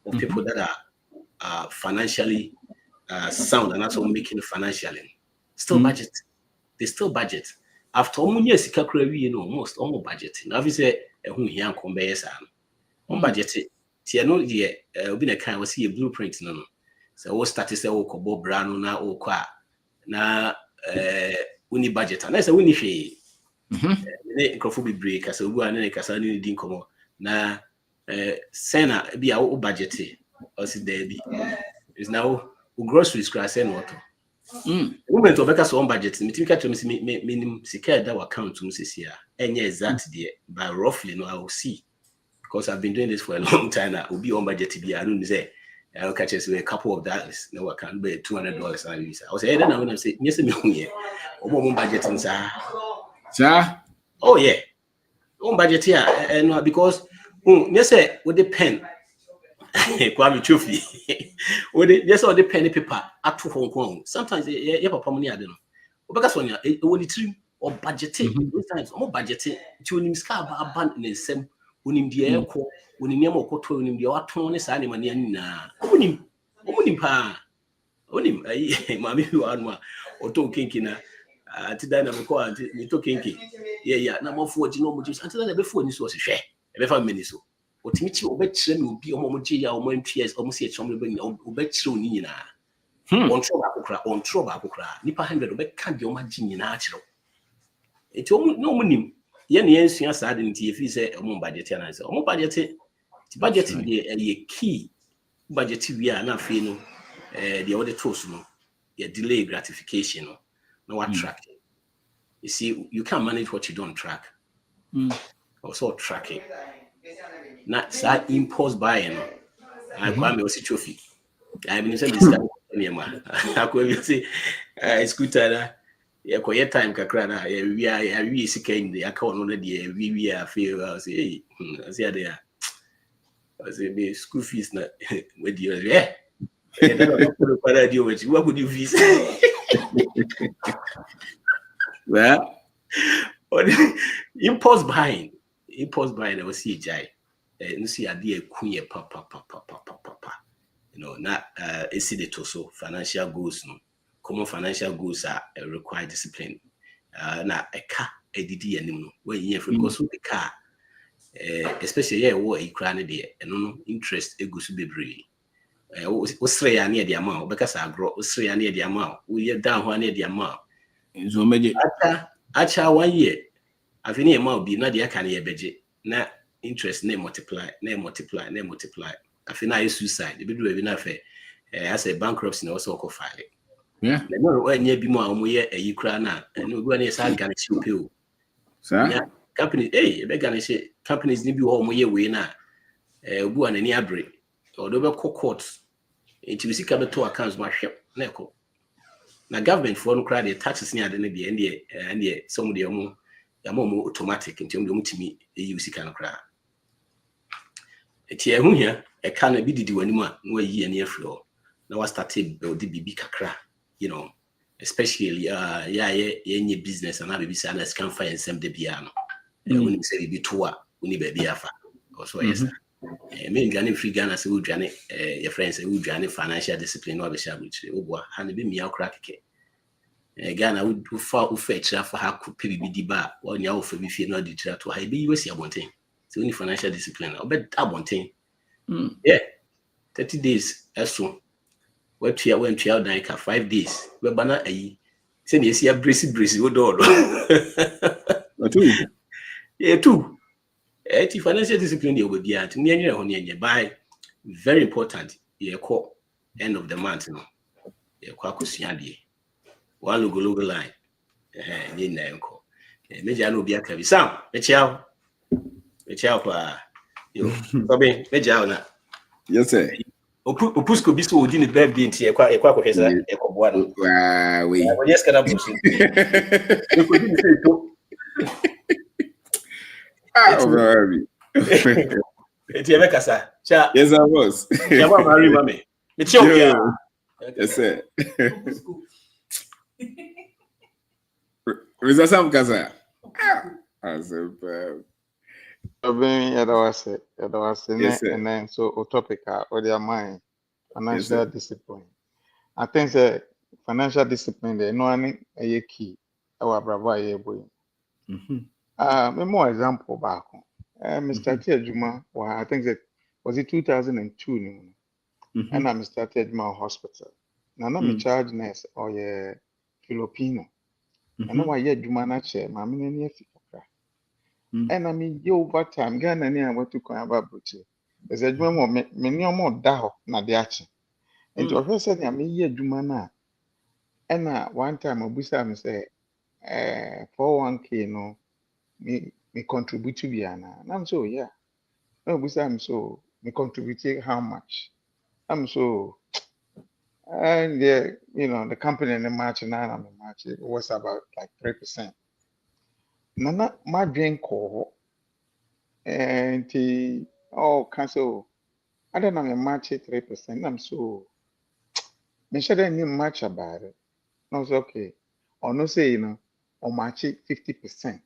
of people that are financially sound and also making financially still budget. They still budget after omo nya sika kra wi no almost omo budget na afi say ehun hia nkombe yes am omo budget tie no de obi na kan was see a blueprint no so we start say we kobo brano na o kwa na uni budget na say uni hwe ne nkrofo bi break asa ogu ane kasa ni din komo na sena bia o budget o si there bi is now groceries class and what moment of beka so on budget me timi ka to me sika that account to see here enye exact there but roughly no I will see because I've been doing this for a long time now. Will be on budget to be I don't say I'll catch us with a couple of dollars. No, I can't pay $200 I was say then I'm gonna say yes me here. Omo budget sir. Oh yeah. On budget here and because yes say with the pen Kwame trophy. With the yes all the pen paper at Hong Kong. Sometimes yeah papa money I don't know. Because when you when the trim or budgeting sometimes omo budgeting to nim ska ba ban in same unim die ekọ unim yam okoto unim die waton ne sa ne mane na unim pa unim ayi mami wi anu a oto kinki na atida na mko anti mi to kinki yeah na mo fo ji no mo ji atida na be fo ni so se hwe e be fa mani so otimi chi obekire me obi omo ji ya omo ntwies omo se echom be ni obekire oni nyina on tro ba kokra nipa 100 obeka de omo ji nyina akiro eti omo no mo nim ye ne ensua sa de nti efi se omo budget na se omo budget Budgeting the key. Budgeting we are not feeling the other tools, delay gratification, no what tracking. You see, you can't manage what you don't track. Also tracking. Not that impulse buying. I can't be a trophy. I've been saying this guy. I could say, scooter. Yeah, time kakrana. We sika in the account already. We are feel. I say, I say there. I say, me school fees na with you. Yeah. What would you fees? Well, impulse buying. I was see jai. You see, I did a papa. You know, not see the torso financial goals. No, common financial goals are require discipline. Na a car, a DD and when you have because the car, especially what you cry there, and no interest a goose be brave. What's near the amount because I grow near the amount. We are down one near the amount. So maybe Acha 1 year. I've any amount be not the can year budget. Na interest name multiply. I feel now suicide. The bit enough as a bankruptcy also call file. yeah. When you be more a Ukraine and we go and say Ganisha pill. Sir? Company, Ganisha companies need be all my way now. Go on any break or double courts. Into the capital accounts, my ship. Neco. Now, government for no cry the taxes near the and some of the more automatic in terms of me, a use can cry. It's here, a can't be the anymore, no year near floor. Now I started the BB Kakra, you know, especially, any business and I be saying, I can find some de piano. When you say be tour, we need baby afa. Also, yes. Me Ghana free Ghana say we Ghana your friends say we Ghana financial discipline no be share with you. And be me crack Ghana would fall fetch for her could pay be bar or your for be fear not the to high be you see one thing. So only financial discipline. I bet that one thing. Yeah. 30 days as soon. What you went to out 5 days. We banana a send you see a bracy would all. Yeah, too. Financial discipline you will be at near buy very important. You call end of the month, you know. You call one logo line. Major no be a cavi. Sam, you Bobby, Major na. Yes, sir. Opusco be so within the birthday into a quack his a one. Wait. Yes, can I push you could say to it's a Mecasa. Yes, I was. Mammy. It's your yes, sir. Mr. Sam Kasa. Yes, and then so topic or their mind financial discipline. I think that financial discipline they know any key our bravo boy. More example back. Mr. Tiajuma, well, I think that was it 2002 and I'm started my hospital. Now I'm charge nurse or Filipino. And now I hear Juma Nache, my mini and I mean, you over time, Ghana and what to come about Butcher. There's a dream of many more daho, not the action. And to her said, I mean, yeah, Jumana. And one time, Obusam say, 401k, no, me contribute to Viana. And I'm so, yeah. No, Obusam, so, me contribute how much? I'm so, and you know, the company in the match, and I'm the match, it was about like 3%. Nana, my drink call. And cancel. I don't know, match 3%. I'm so, make sure any match about it. No, it's okay. Or no, say, you know, or match 50%.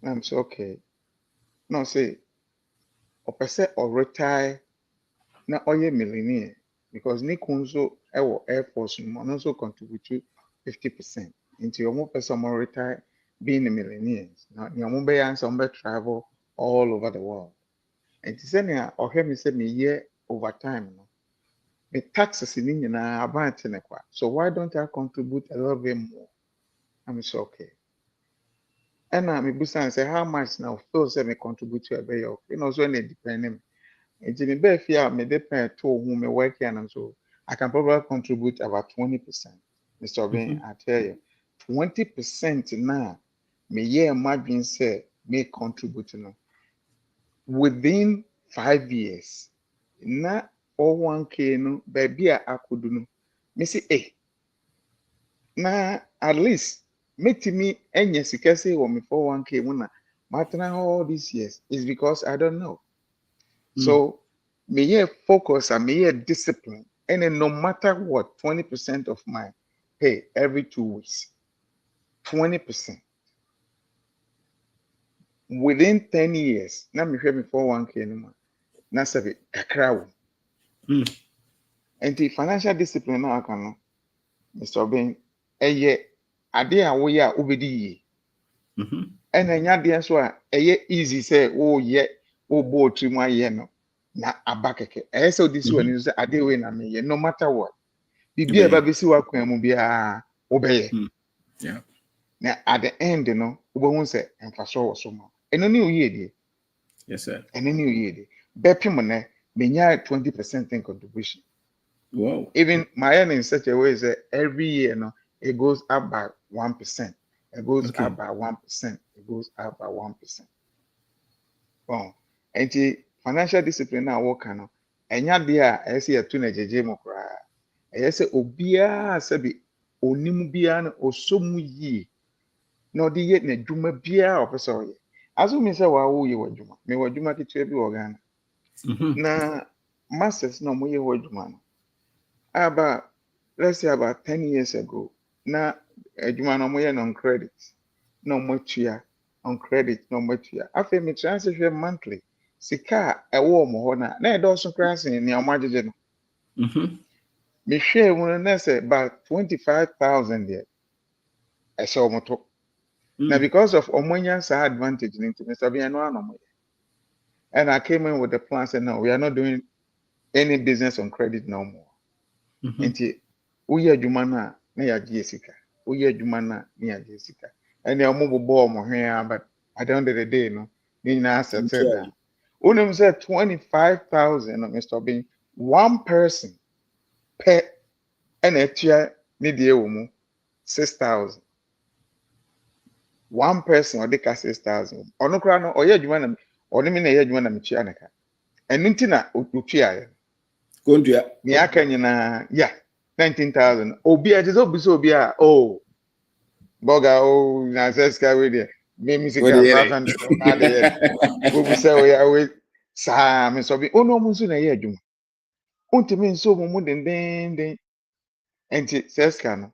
I'm so okay. No, say, or percent or retire, now, or you're millionaire. Because Nick also, Air Force, and also contribute to 50% into your more person more retire being a millionaire. Now, your mobile and some travel all over the world. And to say, or hear me say me year over time, the taxes in about so why don't I contribute a little bit more? I'm so okay. And I'm a say how much now feel say me contribute to a bay of, you know, so any depending. It's in the fear me depend to whom me work and so I can probably contribute about 20%. Mr. Bean, I tell you, 20% now, me yeah imagine say me contribute no within 5 years. Na 401k no baby a akudu no. Me say, na at least metimi enye sika say wo me 401k mu na matena all these years is because I don't know. So me yeah focus and me yeah discipline, and then no matter what, 20% of my pay every 2 weeks, 20% within 10 years. Na me hwe me 401k no ma na sabi kakra wo. And the financial discipline na aka no, Mr. Ben, eye ade a wo ya obedi yi. And enya de so a eye easy say wo ye wo bo trimu aye no na abakeke. So this one is ade we na me ye no matter what. Bibi eba besi wa kwan mu bia obeye. Yeah. Na at the end no, wo say emfaso wo so ma. Eno ni oye de. Yes, sir. Eno ni oye de. Bepim ne menya 20% in contribution. Wow. Even my earning in such a way is that every year no, it goes up by 1%. It goes up by 1%. It goes up by 1%. Wow. And the financial discipline now work on. And ya dia I see a tuna jeje mo kra. I say obia sabi onimu bia no osomu yi. No di yet na dwuma bia opese oye. Aso mi say wa wo ye wadwuma. Me wadwuma ketua bi wo Ghana. Na masters no mo ye wadwuma no. About, let's say about 10 years ago, na adwuma no mo ye on credit, no mo tua on credit, no mo tua. After me transfer monthly, sika ewo mo ho na e do so krasin ni amagege no. Me hwe mu na say about 25,000 there. E so mo to. Now because of omonya sa advantage into Mr. Biano anomo. And I came in with the plan said no, we are not doing any business on credit no more. Nti uye adwuma na ya gye sika. Uye adwuma na ya gye sika. And ya mo bobo mo hwe but at the end of the day no, ni na settle down. Unim said 25,000 Mr. Bean, one person per and etua ni die wo mu 6,000. One person or dey ka 6,000. Ono kra no oye adwuma na oni mi na ye adwuma na me tua naka. Enu nti na otua ya. Kontua. Ni aka nyina ya 19,000. Obi a just obi so obi a oh boga oh na seska we there. Me sika 500 na dey. Obi say we are we sa me so bi ono mu so na ye adwuma. Untimi nso mu den. Enti seska no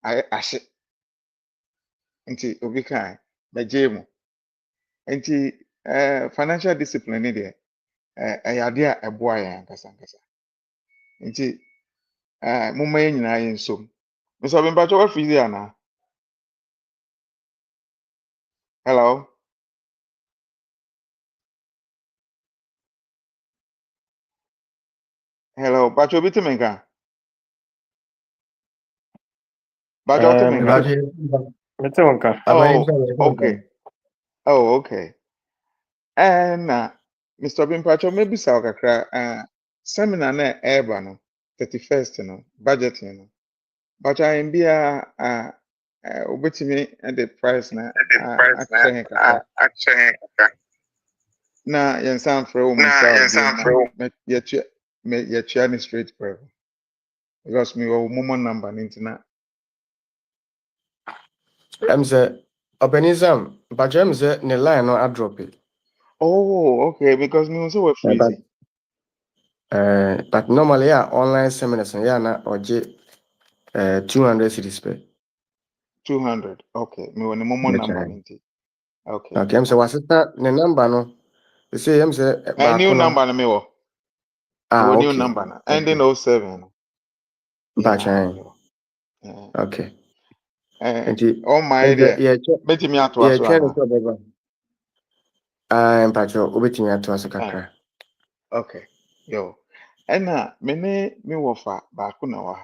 ahye. Enti obi kan beje mu. Enti financial discipline ni there. Ayade a eboa ya nkasa. Nti mumma ye nyina ye nsom. Mr. Bimbacho wa free there na. Hello. Hello, Bacho bitimenka. Bacho bitimenka. Oh, okay. Oh, okay. And Mr. Bimpacho, maybe sa kakra seminar na eba no 31st no budgeting no. But I am bia obetimi and the price na action kakra. Na yensan fro mo sa ye chia ni straight for because me wo mo number nintina. Say Openism, but say the line no drop it. Oh, okay, because me also were freezing. But normally online seminars na oje 200 cities per. 200. Okay, me when the moment number ninety. Okay. Okay, I'm say what's the number no? You say A new number na me wo. Okay. New number na. Ending 07. Okay. Oh my idea. Beti me ato aso ana. Mpacho obetimi ato aso kakra. Okay. Yo. Me wo fa ba ko na wa.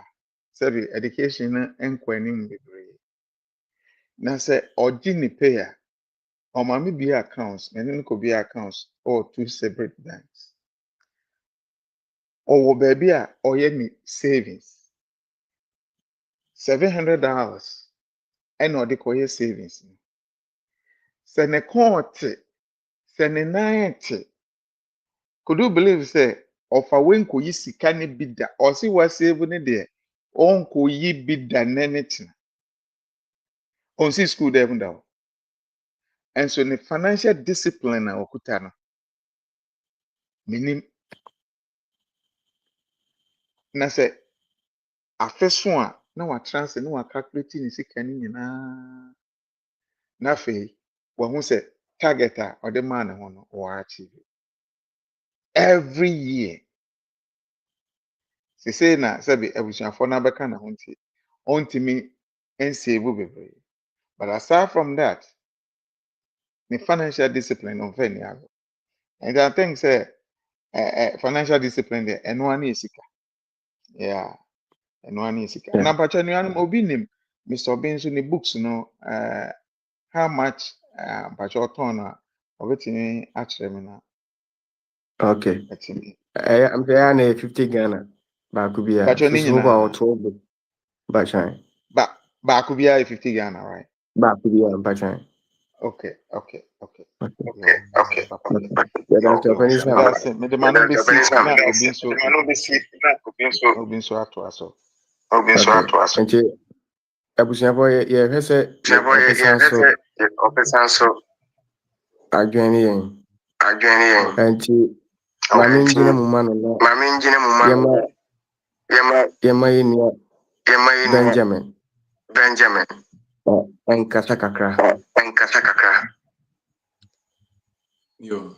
Sabi education na enkwani mbebre. Na se oji ni pay or mommy be accounts, and then could be accounts or 2 separate banks. Or baby or me savings. $700 and or the savings. Send a court, send a 90. Could you believe say of a win could you see can it be that or see what saving it there? On could ye be done anything? On see school there now. And so the financial discipline na okutano. Meaning na say afeso a na wa transfer na wa calculate ni sika ni nyina. Na fe wa hu say target a or the man ho no wa achieve every year. Say na sabi abusuafo na beka na ho nti. Ontimi ensave bebre. But aside from that, the financial discipline of any other. And I think say financial discipline there and one is sika. Yeah. And one is sika. Yeah. Na pacha ni anu obi nim Mr. Benzo ni books no how much pacha otona obetimi actually me na Okay. betimi. I'm saying 50 Ghana. Back be a Pacha ni Facebook or nyina 12. Bachan. ba could be 50 Ghana, right? Back be a bachan. Okay. Okay. Papa. Yeah, that's the Yo, Japanese me now. da se me de manu be si na obi nso ato aso. Okay. And you, abusuafo ye hwese opesan so adwene yen. And you mame ngine mu ma no na yema yenia Benjamin enkasa kakra. Yo.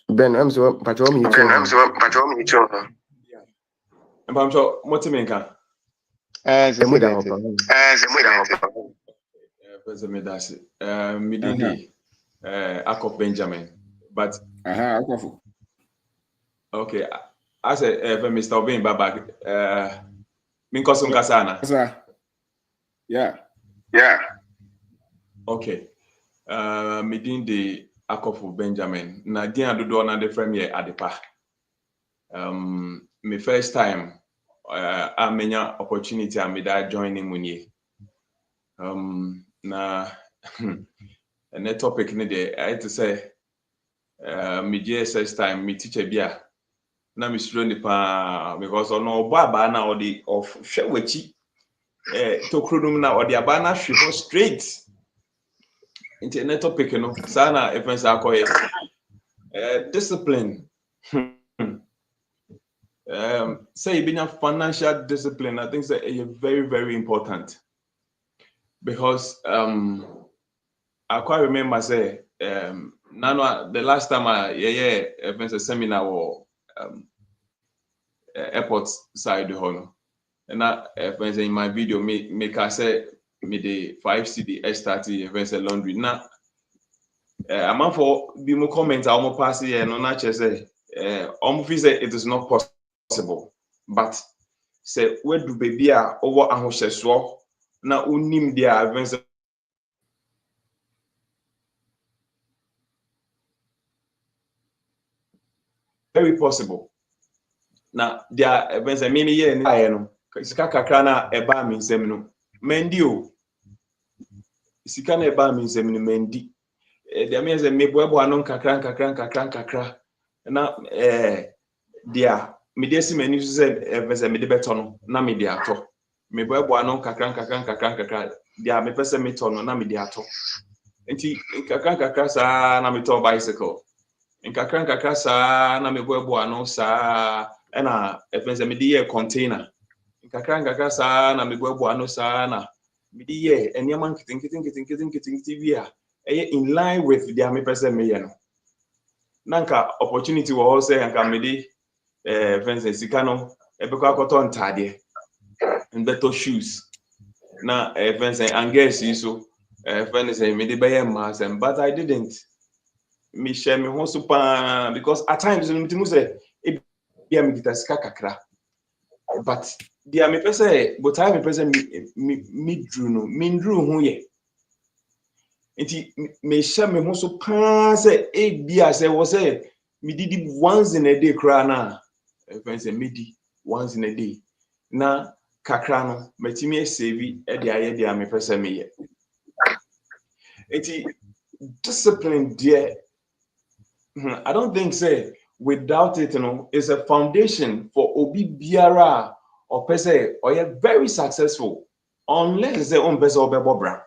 Ben I'm so pacho mi cho. I'm sure Motimenka. Emu da hopa. President Medasi. Midindi. Akop Benjamin. But Akwafu. okay. I said Mr. Obin Baba Minkosum Kasana. Yeah. Okay. Midindi Akop Benjamin. Na dia dodo na de frame ye adepa. My first time I menya opportunity I made that joining munye. Na and the topic ni de I had to say me JSS time me teacher bia na me slow ni pa because ono obo aba na odi of hwe wachi to kronum na odi aba na hwe straight into the topic no sana events akoye discipline. Say being financial discipline, I think that is very, very important because I quite remember say the last time I went to a seminar or airport side the honor and that in my video make I say me the 5 CD S30 events a laundry now. I'm for be more comments I'm more pass here no not say it is not possible. But say where do baby a over ahohyeso na unim dia events very possible. Na dia events many year ni aye no sika kakra na eba mi nsem no mendi o sika na eba mi nsem no mendi dia me say me boebo anon kakra na dia me dey si mani so say events me dey beto no na me dey ato me boebo anon kakra dia me pese me to no na me dey ato enti kakra sa na me to bicycle nkakra sa na me boebo anon sa na events me dey container nkakra sa na me boebo anon sa na me dey enyaman kitin via in line with the me pese me ye no nanka opportunity wo ho say nka me dey events sika no ebekọ akoto ntade and better shoes na events and guess so events me dey buy am but I didn't me share me ho super because at times me say e bia me gita sika kakra but dia me pese but I me pese me drew no me drew ho ye nti me sha me ho so pa say e bia say wo say me didi once in a day kra na friends say me di once in a day na kakra no matimi save e de aye dia me pese me ye nti discipline there I don't think say without it, it's a foundation for obi biara or per se or you're very successful unless say on person obebobra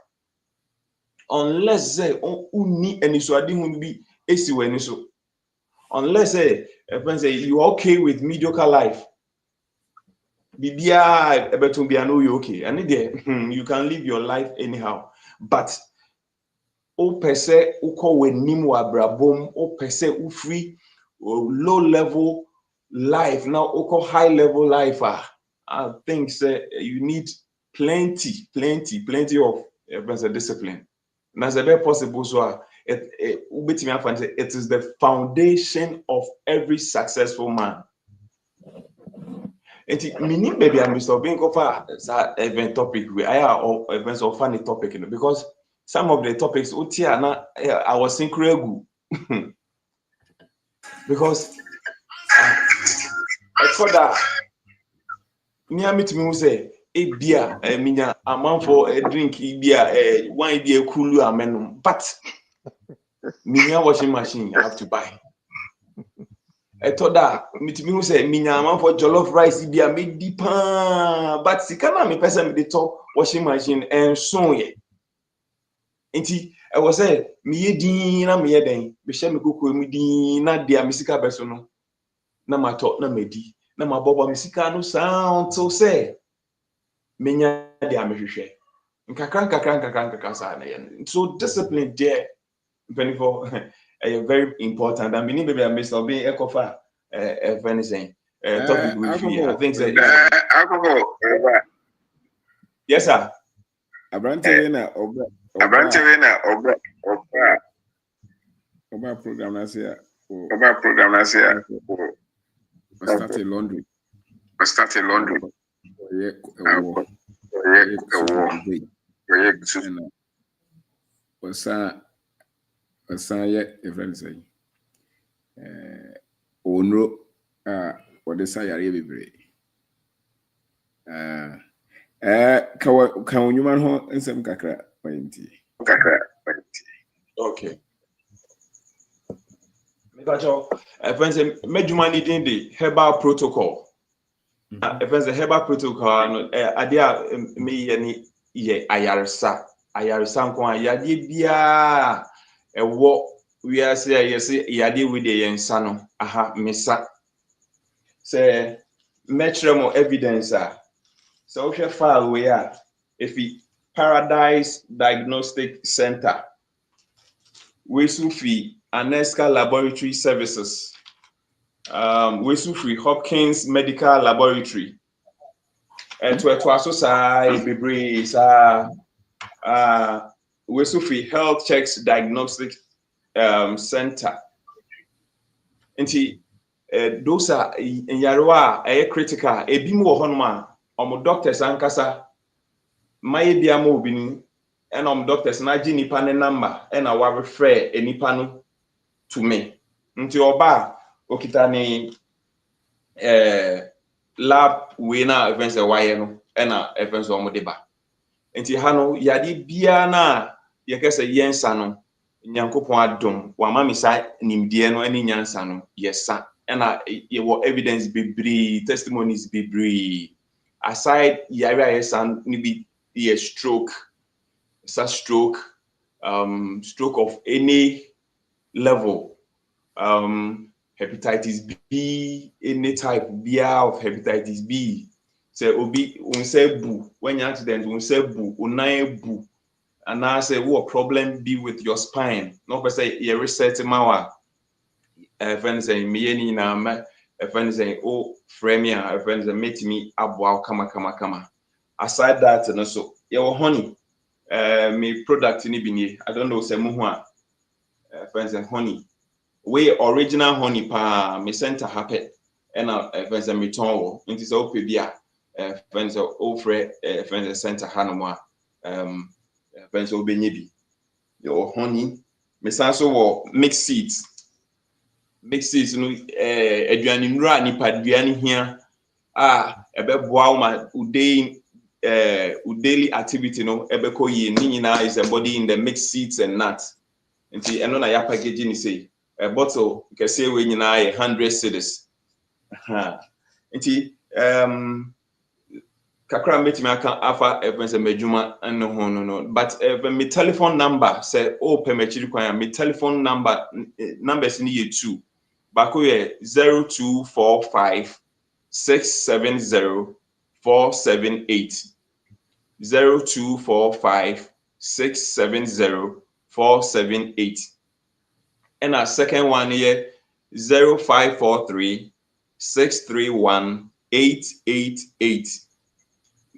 unless say uni enisuade hu bi esi wani so unless say you are okay with mediocre life bibia ebetum bia no you okay and there you can live your life anyhow but o pese uko wenim wa brabom o pese ufree low level life now uko high level life I think say you need plenty of discipline and as a very possible so it is the foundation of every successful man. And meaning baby I'm Mr. Being over event topic we are events of funny topic because some of the topics I was synchro because for that near me to me say a beer minya amount for a drink beer wine beer cool amen but minya washing machine I have to buy. I thought that me to me say minya amount for jollof rice beer me deep but si kana me person me the top washing machine and so ye. Nti I was say me ye din na me ye den me hye me kokoro me din na dia me sika beso no na ma to na medi na ma bobo me sika no sound so say menya dia me hwehwe nkakra sa na ye so discipline there for very important and meaning baby Mr. Being ekofa anything topic with you I think say alcohol yes sir Abrante na oba program na say start a laundry wasa ye friend say onro what the say yare bebre ka onyuma ho nsem kakra penti okay friends medjuma needing the herbal protocol friends herbal protocol no adia me ye ayaresa nko ayade bia ewo we are say yes yade we dey yensa no aha mesa say metremo evidence so we file we are if Paradise Diagnostic Center we sufi Anesca Laboratory Services we sufi Hopkins Medical Laboratory and to associate bebre we sufi Health Checks Diagnostic Center nti those are yarwa critical ebi mu wo honoma doctors ankasa maye bia ma obini and doctors na gi nipa ne number and our refer nipa no to me nti oba okita ni lab we na events why no and events o mo deba nti ha no yade bia na ye kese yensa no nyankopon adom wa ma me sa nimdie no ani nyansa no yesa and ye wo evidence bebre testimonies bebre aside yare yesa ni bi a stroke stroke of any level hepatitis B any type of hepatitis B say obi unsebu when you accident unsebu unaebu and I say what problem be with your spine no per say you reset mawa friends say me ni na ma friends say oh fremia friends make me abwa kama aside that no so your honey me product ni bi I don't know say mu ho a friends and honey we original honey pa me center happy and friends me ton wo nti say opɛ bia friends ofre friends center hanoma friends obenyebi your honey me sanso wo mixed seeds no aduane nura nipa aduane hia ebeboa ma daily activity no ebeko yi ni nyina is a body in the mixed seeds and nuts nti eno na ya package ni say a bottle kese we nyina 100 cedis nti kakra metimi aka afa ebense medjuma eno ho no but my telephone number say pe machiri kwan my telephone numbers ni ye 2 bako ye 0245 670 478 0245 670 478 and our second one here 0543 631 888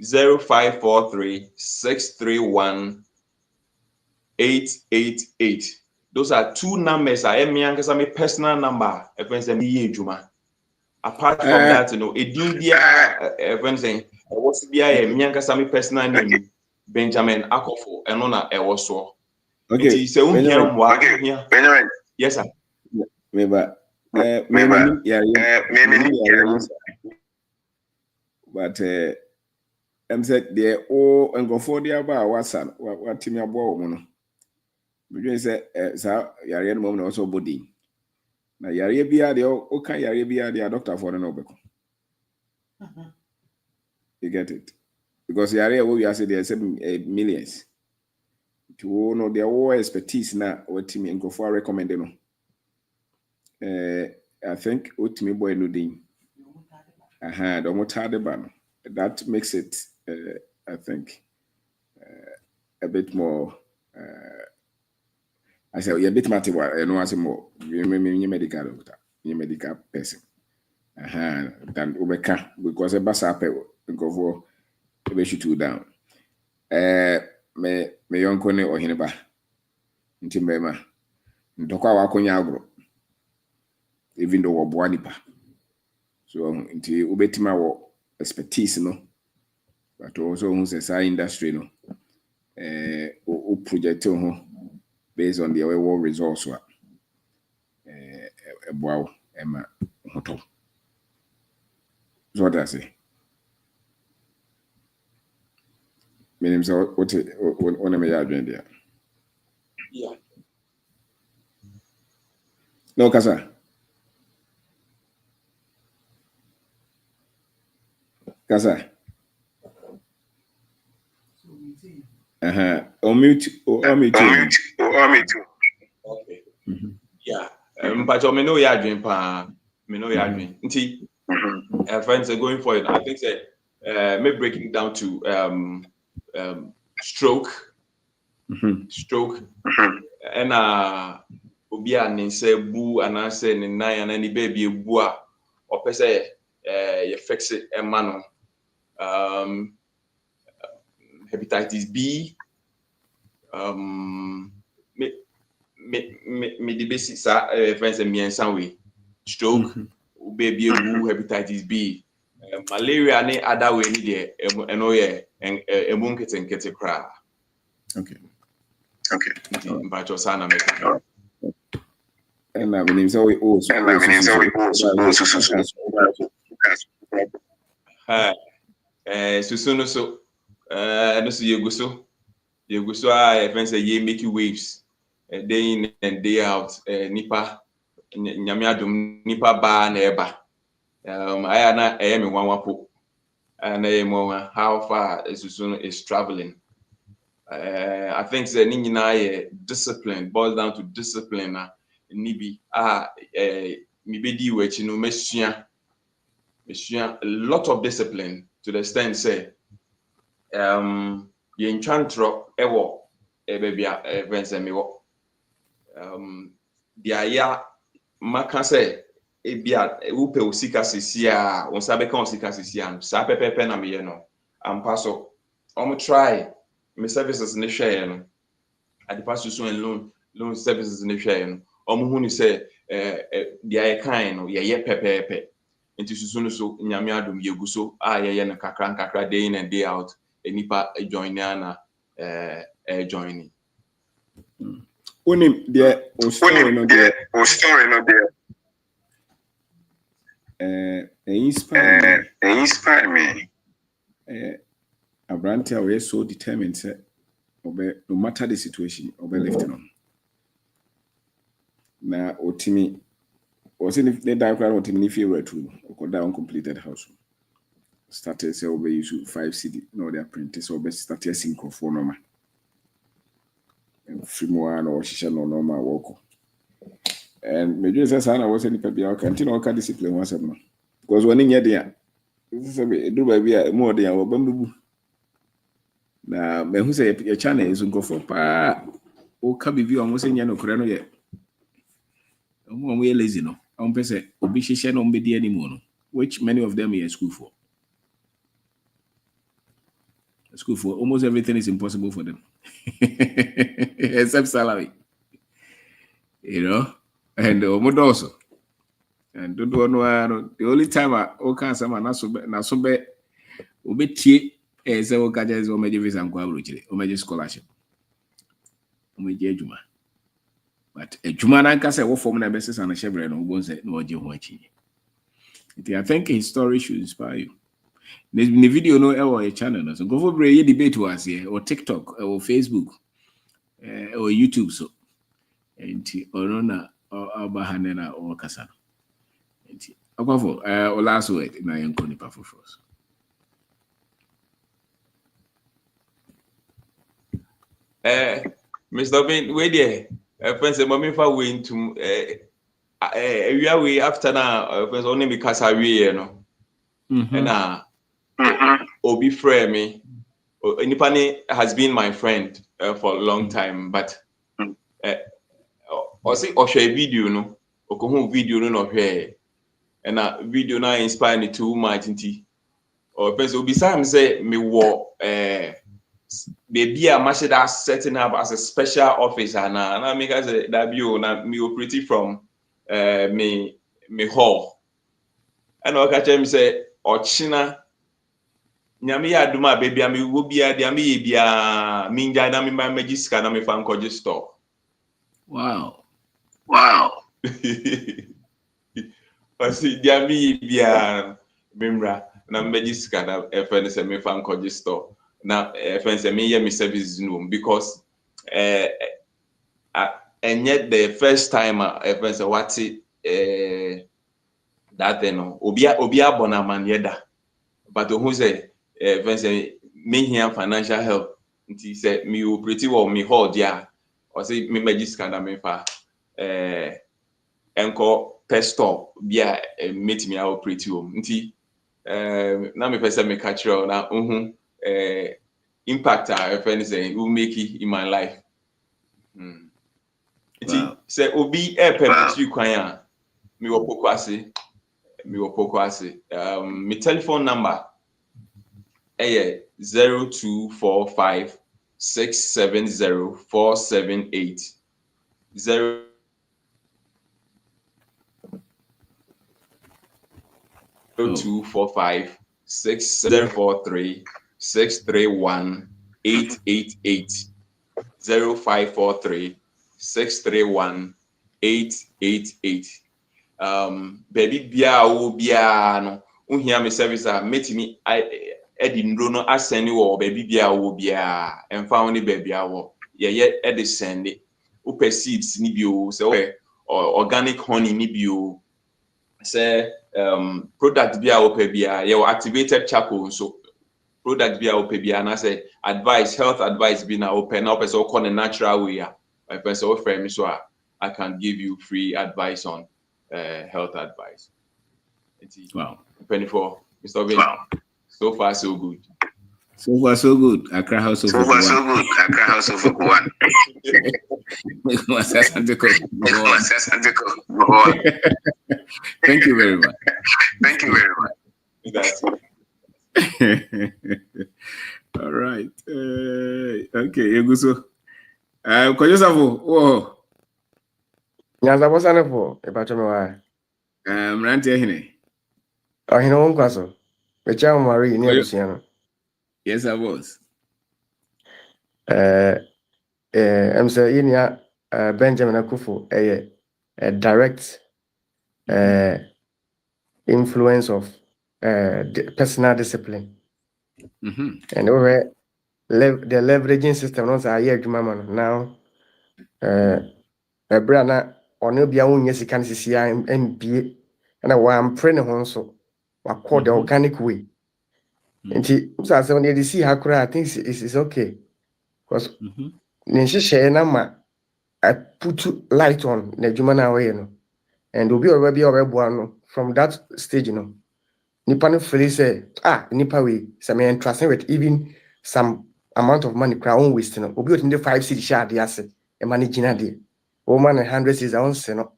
0543 631 888. Those are 2 numbers. I am my personal number. Apart from that, what's my personal name? Benjamin Akofo, and on a also. Okay. Benjamin. Yes, sir. But I'm said there all and go for the about what's what Timmy Abo mono. Between say yare no moment also body. Na yare bia de o kan yare bia de doctor for no obeko. You get it? Because yare we are say there 7 millions. To know their all expertise na what Timmy and go for recommend no. I think what me boy no din. The motade ban. That makes it I think a bit more I say a bit more no say more you medical doctor, you medical person. Than ubeka because a basa pe go for be shoot down. Me yonko ne ohine ba. Nti mbema. Ndokwa wakonya agro. Even though wo nipa. So nti ubetima wo expertise no. But also who's a industry no. O project based on the war resource wow Emma Hoto. So what I say. My name is what am I doing there? Yeah. No, Kasa. Kasa. Omute. Okay. Yeah. But me know ya dream pa. Me know ya dream. Nti friends are going for it. I think say me breaking down to stroke. Stroke. And obi a ne nsa bu anase ne nan ana ni baby bu a opese you fix it e ma no hepatitis B me the basic friends and miensa we stroke baby bu hepatitis B malaria ne other way ni de eno ye emu nkete kra. Okay. But your son make and my name is always also Susuno so no so you so friends say making waves day in and day out nipa nyame adom nipa ba na eba I na me wanwapo and how far Susuno is traveling. I think the nyina discipline boils down to discipline na nibi mi bedi wechi no mesua a lot of discipline to the extent say ye nchantro ewo ebebia events me wo dia ya maka say ebia upe osika sisia on sabe kan osika sisia sa pepepe na me ye no ampa so try my services in the share no at the past so and loan services in the share no hu ni say the I kind no ye pepepe Into susu no so nyame adom yegu so ye no kakra day in and day out enipa join na joining. Unim the story no there. Inspire me. Abrantia we so determined say no matter the situation lifting on. Na otimi was in the diagram otimi if you were to or down completed house. Started say obe use 5 CD no their printers obe started sync for normal. Free one or shisha no normal work. And major says I was any paper continue can discipline once a month. Because when in there, do baby more than our bamboo. Now, me who say your channel is go for pa o can be view almost in no corano yet. We lazy no. I'm person obi shisha no be anymore, which many of them are in school for. School for almost everything is impossible for them. Except salary. You know? And also. And don't know the only time I can some na so be obetie say o ka je o meje visa nkwa abrochire o meje scholarship o meje adwuma but adwuma na nka say wo form na be sesa na shebre no bo say na oje ho achi. I think his story should inspire you. There's been a video no our channel no so go for brave debate was here or TikTok or Facebook or YouTube so enti orona abahane na o kasa. Or last word na yanko nipa for us. Mr. Ben, wait there. Friends, mommy for way into we are way after now. Friends, only because I we no. And Obi friend me. Nipani has been my friend for a long time, but also share video no. Okohu video no here. And video now inspire me too much into. Or friends, Obi Sam say me wo maybe I must that setting up as a special officer and I make as a debut na me operate from me hall. And I catch him say Ochina nyame ya duma baby me wo bia dia me bia minja na me magiska na me fan koje store. Wow. Pasi dia me bia memra na magiska na efe se me fan koje store. Now, friends, me hear me service no because and yet the first time friends what that no obia bonaman yeda but who say friends me here financial help nti say me operate or me hold ya or say me magic na me fa enko pesto bia meet me operate nti na me person me catch na impact our friends will make it in my life. Wow. Say obi permit kwan me wo pokwase my telephone number 0245 670 478 0245 643 631 888 0543 631 888 baby bia wo bia no uhia me service a metimi edi ndro no aseni wo baby bia wo bia emfa woni baby awo ye edi send upe seeds ni bio se organic honey ni bio se product bia wo pe bia ye activated charcoal so product bia wo pe bia na say advice health advice be na open up as all natural way my person offer me so I can give you free advice on health advice. Wow. 24 Mr. Vin. Wow. So far so good. So far so good. Accra House of One. Accra House of One. Thank you very much. That's all right. Okay, Eguso. Kojosafu. Oh. Nyanza bosa ne fo e ba chome wa. Mranti ehine. I know one question. Which I'm Marie near Luciano. Yes, I was. I'm saying, Benjamin Akufo, a direct influence of personal discipline. And over the leveraging system, also I hear now. A brana or no be a own yes, can see MBA, and I am praying on so what called the organic way. And she was when you see how I think it's okay because Nishi share number I put light on the Jumana way, and will be already one from that stage, Nippon fully say, Nippa way, some entrusting with even some amount of money crown wasting, will be in the 5 city share the asset, and managing a day. Woman 100 is own seno,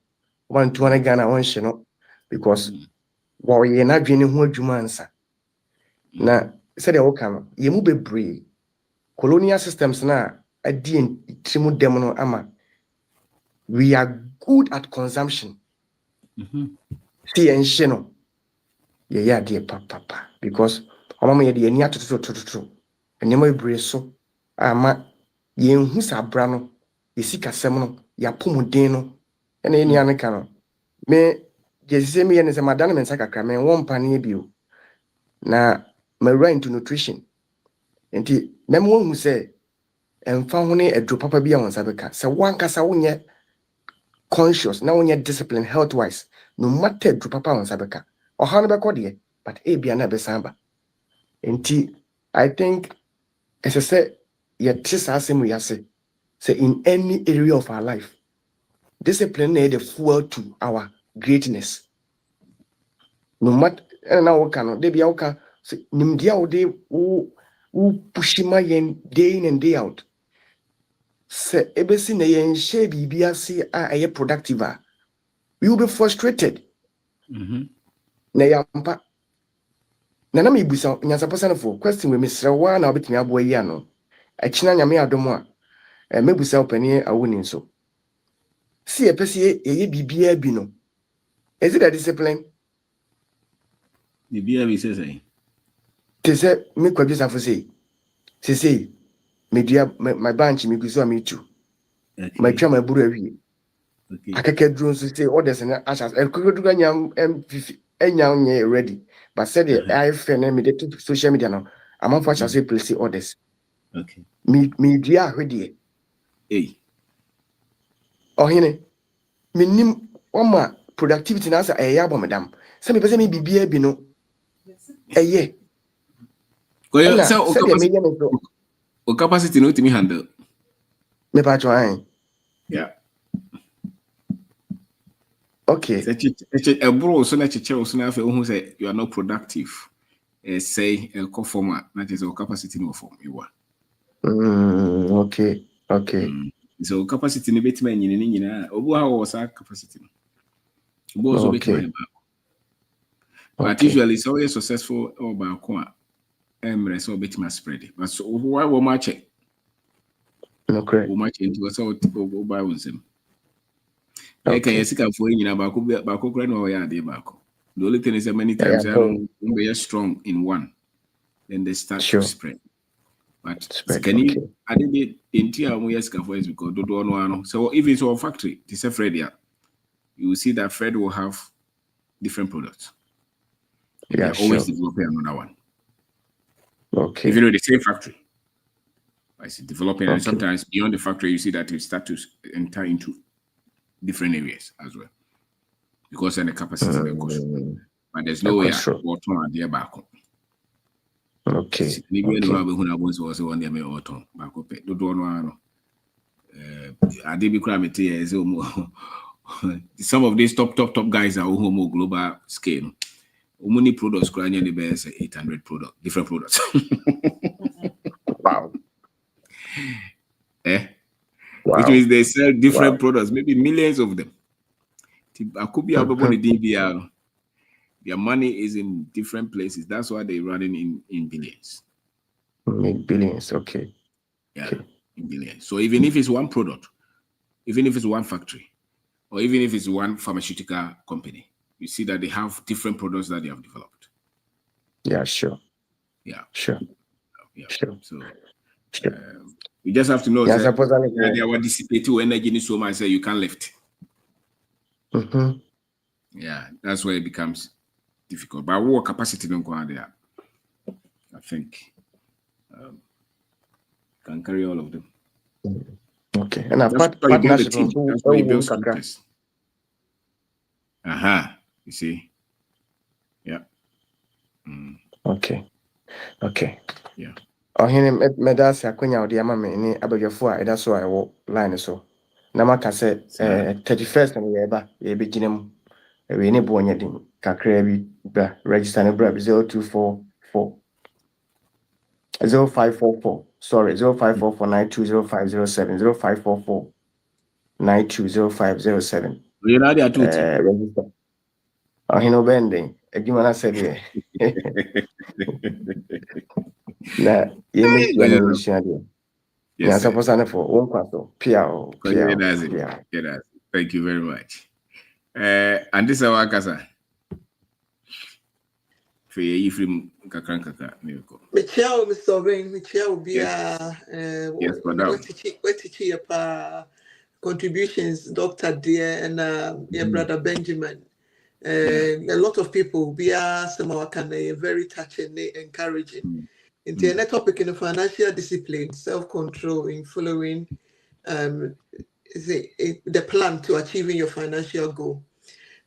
120 Ghana one sheno, because while you're not dreaming who Jumansa. Now, said the Okano, you move a brave. Colonial systems now, a dean, Trimu Demono Ama. We are good at consumption. See and sheno. Yeah, dear papa, because Mama, you're near to and you may brace so. Ama, ye who's a brano, ye seek a semono, ya pumudeno, and any other canon. Me, just say me and as a madam and sacrament, one panny bill. Now, my right into nutrition. And the name one who say, and found a drop papa be on Sabeka. So one cassa won't conscious, now when you're disciplined health wise, no matter drop papa on Sabeka or Hannibal Cordier, but a be another samba. And I think, as I said, yet just as we say, in any area of our life, discipline is the fuel to our greatness. No matter, and now cannot, they be okay. Nimdia day who pushima yen day in and day out. Say, ebesi na yen share BBC are productive. We will be frustrated. Na yampa. Nana mi bisa nyasa person for question we Mr. One or between abo yano. A china nyame adomo a me bisa opani awuni so. See a pesi ye BBA bino. Is it a discipline? The BBA says, They say me kwabisa for say media my banch me guso me too. My chama buru awie. Akeke drone so say orders and ashas e kokoduga nyam MVV enyam nye ready but said the IFN me the social media now am for say place orders me dia ahwede ohene minim wama productivity na sa eya bo madam say me pese me bibia bi no eye so o capacity no to me handle me pa try okay. A bro so na chiche so na fe who say you are not productive. Say a conformer that is our capacity no form you are. Okay. So capacity ni beti man nyina obu ha was our capacity. Obu also beti man back. But usually so we successful or back one so beti man spread. But so why we match it? Okay. We match into so buy on them. Can you see for you back grand or yeah back. The only thing is that many times they are strong in one, then they start to spread. But can you I did in we ask for is because do one. So if it's a factory, it's a Fred, you will see that Fred will have different products. And they're always developing another one. Okay. Even with the same factory. I see developing and sometimes beyond the factory you see that it start to enter into different areas as well. Because then the capacity but there's no way or turn there back. Okay. Some of these top guys are homo global scale. Many products the best 800 different products. Wow. Which means they sell different products, maybe millions of them. I could be able to DBR. Their money is in different places. That's why they're running in billions. Billions, okay. Yeah, in billions. So even if it's one product, even if it's one factory, or even if it's one pharmaceutical company, you see that they have different products that they have developed. Yeah, sure. Yeah. Sure. Yeah. Sure. So Sure. you just have to know Yeah, that suppose they are dissipating energy so much that you can't lift. Yeah, that's where it becomes difficult. But what capacity don't go out there? I think can carry all of them. Okay. And partnership also that's why you build structures. You see? Yeah. Okay. Yeah. Ɔhene meda se akwanya ɔde ama me ne abadwafo a ɛda so a ɛwɔ line so. Na maka sɛ 31st no yɛbɛgyina mu. We ne bo ɔnyɛ den kakra bi bra register ne bra 0244 0544 sorry 0544920507 0544 920507. You know they are two. Register. Ɔhene ɔbɛn adwuma no sɛ deɛ na yɛmɛhyia no nsua deɛ. Yes, sir. Thank you very much. And this is our casa. Michelle, Mr. Ring, Michelle, contributions, Dr. Dear and your brother Benjamin. A lot of people, some of our very touching, encouraging. In the topic in the financial discipline, self-control in following the plan to achieving your financial goal.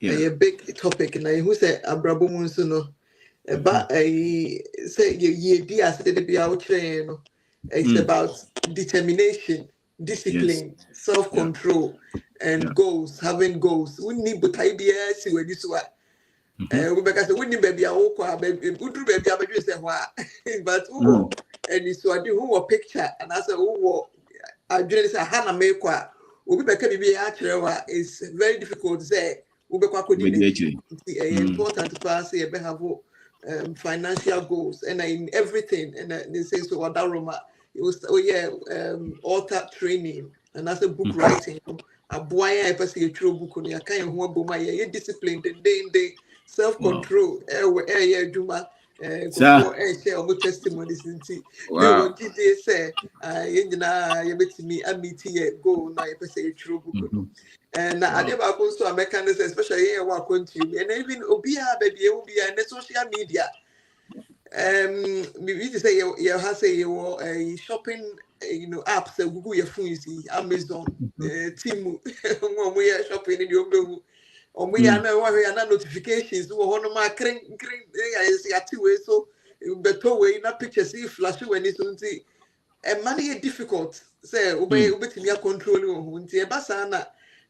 A big topic, and who said Abrabo Munsuno, but I say it's about determination, discipline, self-control, and goals, having goals. We need but ideas see where this one. Because we need baby baby but and so I do who a picture and I said I just say Hannah make it's very difficult to say important to pass have financial goals and in everything and they say so what that Roma it was author training and that's a book writing a boy I pass a true book on your kind of discipline the self-control Juma share testimonies they say me go now a true book and I never also a mechanism especially here what continue and even obia baby and social media we say you have say you shopping apps Google your phone you see Amazon Temu shopping in your we are now notifications no ma cring so better way na pictures see flash when it's see and money difficult say obetimi control who nti e basa na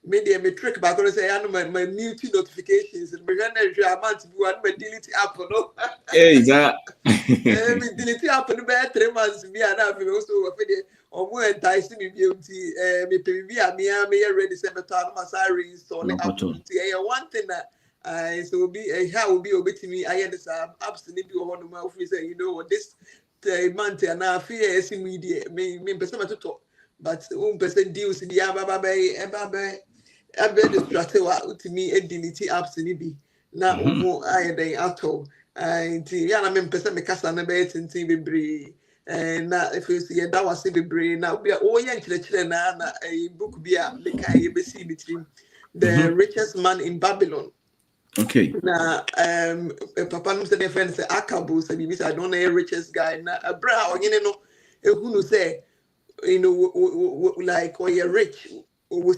media me trick back on say I my mute notifications and we gonna amount to one my delete app no hey that me delete app no be 3 months me and I also omo entice me beauty me pay me ready say better no must reinstall the app one thing that so be how will be obetimi I this apps need be on my office say what this month and I fear media me person to talk but person deals in the ebe distracted to me a delete apps ni bi na omo ayeden ato nti ya na me person me kasa na be tintin bebre na if you see that was bebre na obi o ye nkyerechire na book bi a me kan ye be see bitrim the richest man in Babylon. Okay. Na papa no say friend say Akabu say bi say I don't know the richest guy na abra onyene no ehunu say like or you're rich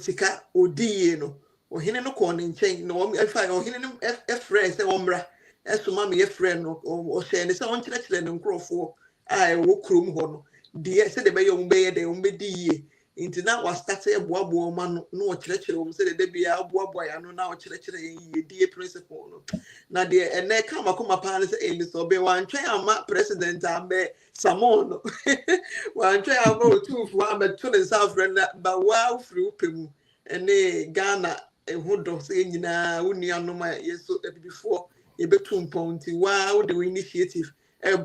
sika odi no ohene no ko ne nchen no ohene no friend say omra esoma me friend no o share ne say on kyerɛkyerɛ ne nkrofo a wo krom ho no de say de be yom be de um be di nti na wa start e boaboa ma no o kyerɛkyerɛ say de bia boaboa ya no na o kyerɛkyerɛ ye die principle no na de ene ka makoma pa ne say ni so be wan twɛn ama president ambe Samon wan twɛn ama otufu ambe to ne south friend ba wa free upemu ene Ghana ho do say nyina wonua no ma yeso before ye betu mpɔnti wa wo the initiative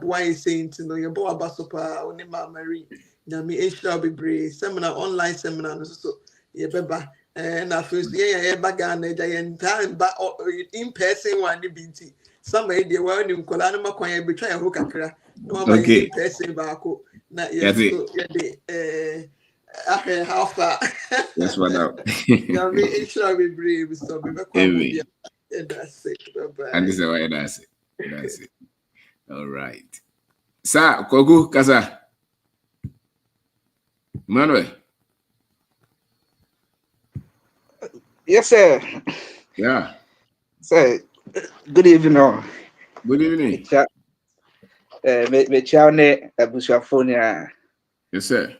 boy is saying to know your boy abasopa oni ma Mary nyame ehira bebre seminar online seminar no so ye beba And I feel yeah, bagana giant time, but in person one BT. Somebody they were in Colana Macoya betray a hook akra. No one in person bako. Not yet. How far? That's what now. Yeah, me sure we brave so we back. That's it. And this is why that's it. That's it. All right. Sir, Kogu Kasa. Manuel. Yes, sir. Yeah. Sir, good evening. All. Good evening. Me chawne abusuafonia. Yes, sir.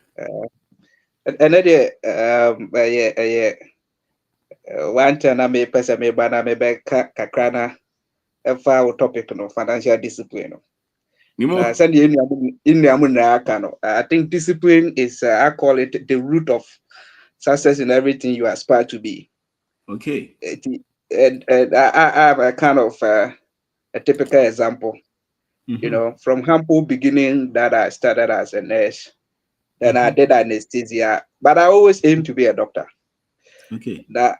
And one time I me pesa me bana me be kakrana efa topic no financial discipline. I think discipline is I call it the root of success in everything you aspire to be. Okay. And I have a kind of a typical example. You know, from humble beginning that I started as a nurse, then I did anesthesia, but I always aim to be a doctor. Okay. Now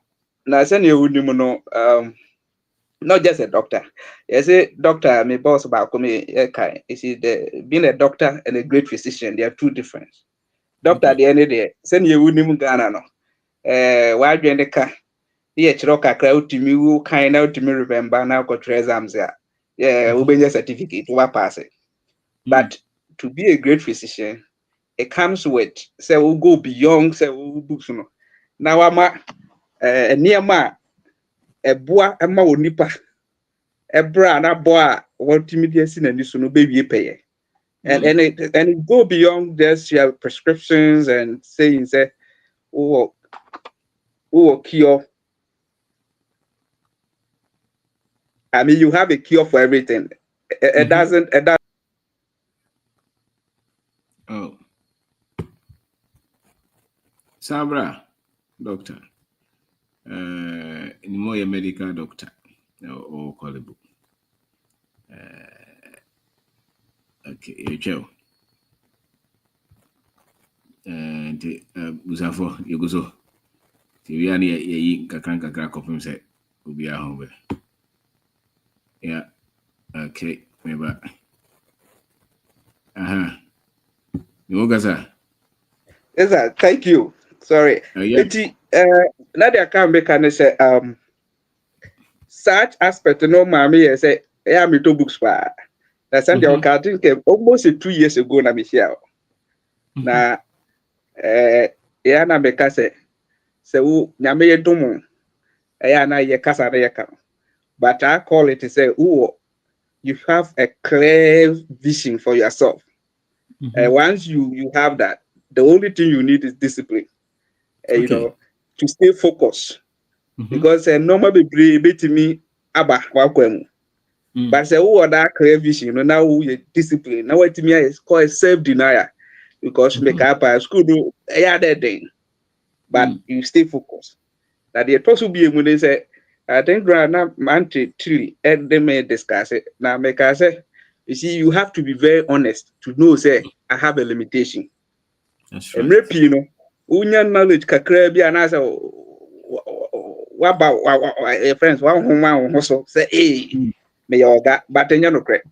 send you not just a doctor. Yes, a doctor, my boss about me. You see, being a doctor and a great physician, they are two different. Doctor at the end of the day, send you Ghana no. Why do you car? Yeah, Chiroka crowd to me, kind out to me remember now got exams. Yeah, we be certificate, we pass it. But to be a great physician, it comes with say we'll go beyond say we'll books no. Now I'm near ma a boa a ma nipa a bra and a boa what immediacy and this no baby pay. And it go beyond just your prescriptions and saying say oh cure. I mean you have a cure for everything. It doesn't Oh. Sabra, doctor. More medical doctor or callable. Okay, you and Busafo, you go so. Tiviani, ye kakran copy himself will be a home. Yeah, okay, maybe. You go, sir. Yes, sir. Thank you. Sorry. Nadia can make an say such aspect no mommy say yeah me to books pa. That's something I think almost 2 years ago na me here. Na yeah na me ka say wo nyame yedum yeah na ye kasa na ye ka. But I call it to say you have a clear vision for yourself. Once you have that, the only thing you need is discipline. You know, to stay focused. Because normally be me aba wakwemu. But say who that clear vision, you know, now you discipline. Now what to me is called self-denial. Because make up a school do that thing. But you stay focused. That the possible be when they say I think grandma manti tree and they may discuss it. Now make us say you see you have to be very honest to know say I have a limitation. That's right. And you know, unya knowledge kakra bi anasa waba friends one so say me yoga but no correct.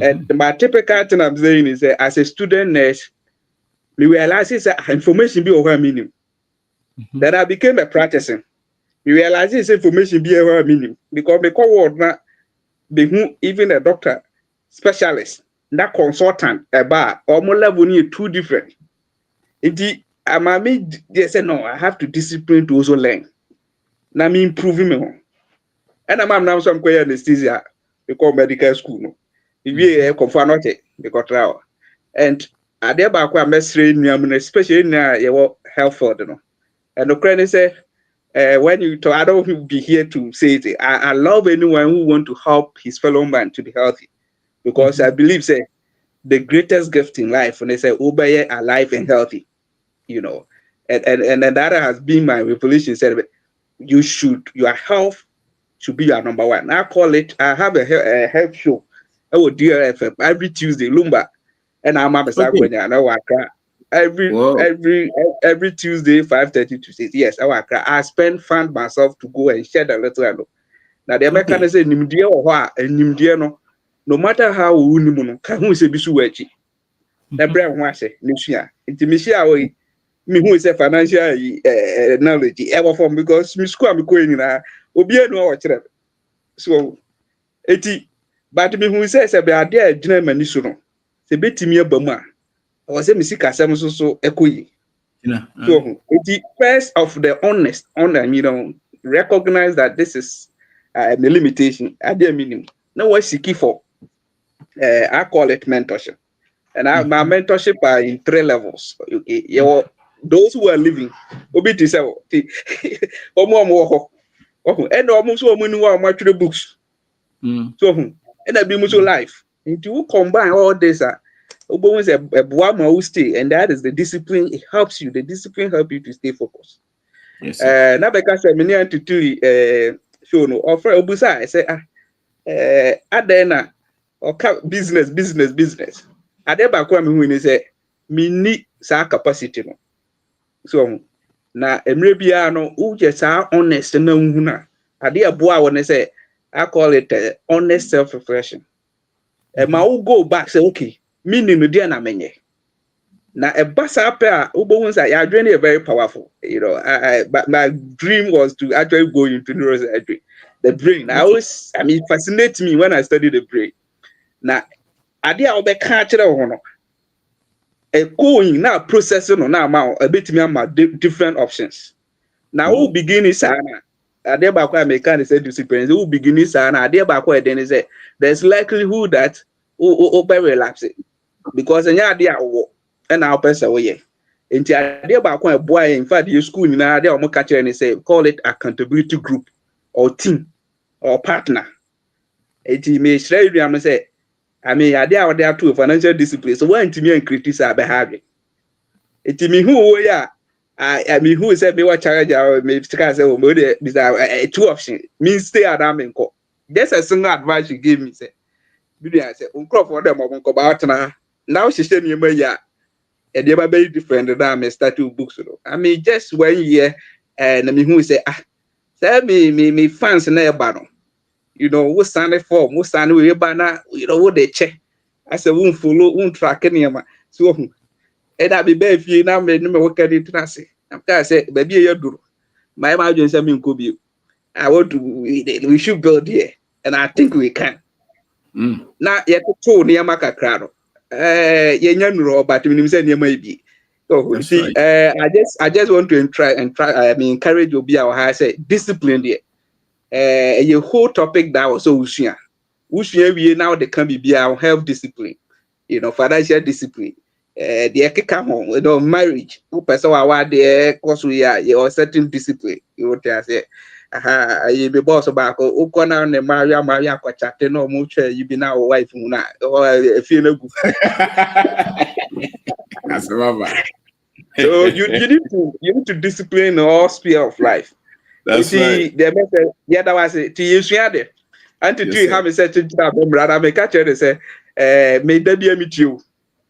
And my typical thing I'm saying is as a student nurse, we realize that information be over meaning. Then I became a practicing. We realize this information be over meaning because the word na be even a doctor, specialist, that consultant, about almost level near two different. Indeed, they say no, I have to discipline to also learn. Now me improving me. And I'm now some anesthesia because medical school. No, if you confirm not because trial. And I there back where I'm especially in your health for no. And the credit say when you talk, I don't be here to say it. I love anyone who want to help his fellow man to be healthy because I believe say the greatest gift in life when they say obey alive and healthy, you know, and that has been my revolution. Said your health should be your number one. I call it. I have a health show. I will do FM every Tuesday, Lumba, and I'm a when I know every Tuesday 5:30 to 6. Yes, I fund myself to go and share the little. Now the American say nimdie or nimdie no matter how unimu no ka hu se bisu wachi. Na bra ho ase nisua. Nti misia we me hu say financial knowledge ever from because me school am ko nyina obi anu o kire. So eti but me hu say be ade a gyina mani so no. Se betimi abamu a o say me sika asem so ekoyi. So the first of the honest, recognize that this is a limitation at the minimum. Now what seeking for? I call it mentorship, and my mentorship are in 3 levels. Okay, those who are living, obi to say, and almost so many much the books. So, and I be much life. If you combine all this, and that is the discipline. It helps you. The discipline helps you to stay focused. Yes. Now because I mean to show no offer obusa I say adena or business. Adeba kwa me hu say me ni sa capacity no. So na emre bia no uje sa honest na hu na ade aboa wo ne say I call it honest self reflection. Ma we go back say okay me ni no dia na menye. Now a bus up here, I really very powerful. But my dream was to actually go into neurosurgery. The brain, it fascinates me when I study the brain. Now, I did all the culture a going now processing on now a bit me different options. Now, who begin is I did back where mechanics say discipline. Who begin is I did back where then is there's likelihood that who relapse it because any idea. And our person way. Nti ade ba kwa boy in fact your school na ade o mo ka kire ni say call it accountability group or team or partner. Enti me share you am say I mean ade a ode ato financial discipline so want me and criticize behavior. Enti me who we ya I mean who say me what charge or me speak say o me dey this 2 options me stay at am nko. Just a single advice you give me say bi I say unkro for them o nko ba atena now she say me ya and they are very different than I started books. I mean, just 1 year, and I mean, who say, say me fans in a battle. What stand for, what stand with banner, what they check. I said, won't follow, won't track any of my so. And I be bad if you now made me work at it. I say, baby, you do. My emergency, I mean, could be. I want to, we should build here, and I think we can. Now, yet to near Maka crowd. But maybe. So see, I just want to try. I mean, encourage you. Be our high say discipline there. A whole topic that was so ushia. We now they can be our health discipline. Financial discipline. The come marriage. Who person are there? Cause we are certain discipline. What I say. You be boss about Ukona and Maria Quachate no much you be now wife or if you know. That's the So you need to discipline all sphere of life. That's right. The that was it to use there. And to do have a certain job, brother, make catch it say, may there be a meet you.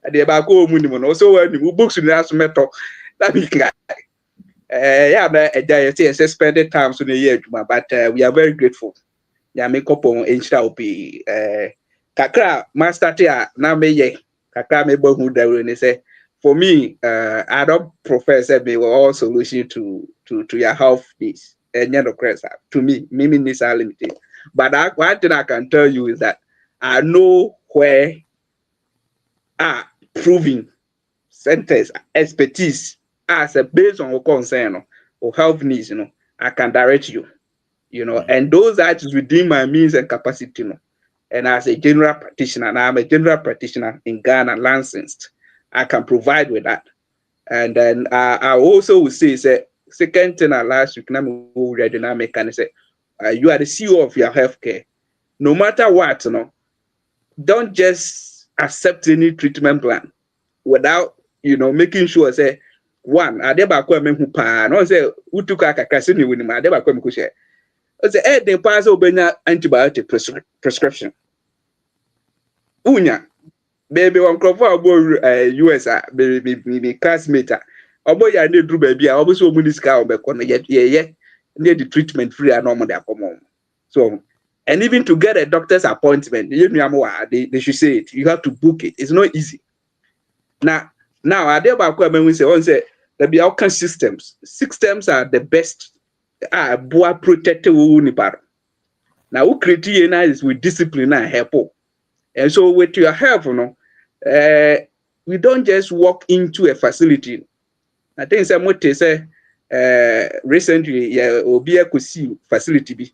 And the back home also when you books in the last metal. That be spending time in the year, but we are very grateful. Yeah, make up on HLP. Kakra, master tia, na me ye. Kakra me bo who they say. For me, I don't profess that we were all solution to your health needs. And to me, needs are limited. But one thing I can tell you is that I know where proving centers, expertise, as a based on what concern or health needs, I can direct you, and those that is within my means and capacity, and as a general practitioner, and I'm a general practitioner in Ghana, licensed, I can provide with that. And then I also will say, second thing last week, dynamic and say, you are the CEO of your healthcare. No matter what, don't just accept any treatment plan without making sure say one adeba kwa me hu pa no say utuka kakase ni woni ma adeba kwa me ko share say den pa say obenya antibiotic prescription unya baby one crop for US baby classmate. Obo ya need do baby. Obo so many scar be kono yeah. Need the treatment free and normal there come on. So and even to get a doctor's appointment, they should say it. You have to book it. It's not easy. Now I dare back when we say there be all kinds systems. Systems are the best. Boa protected unipar. Now who create is with discipline and help. And so with your help, we don't just walk into a facility. I think someone say recently, Obia could see facility be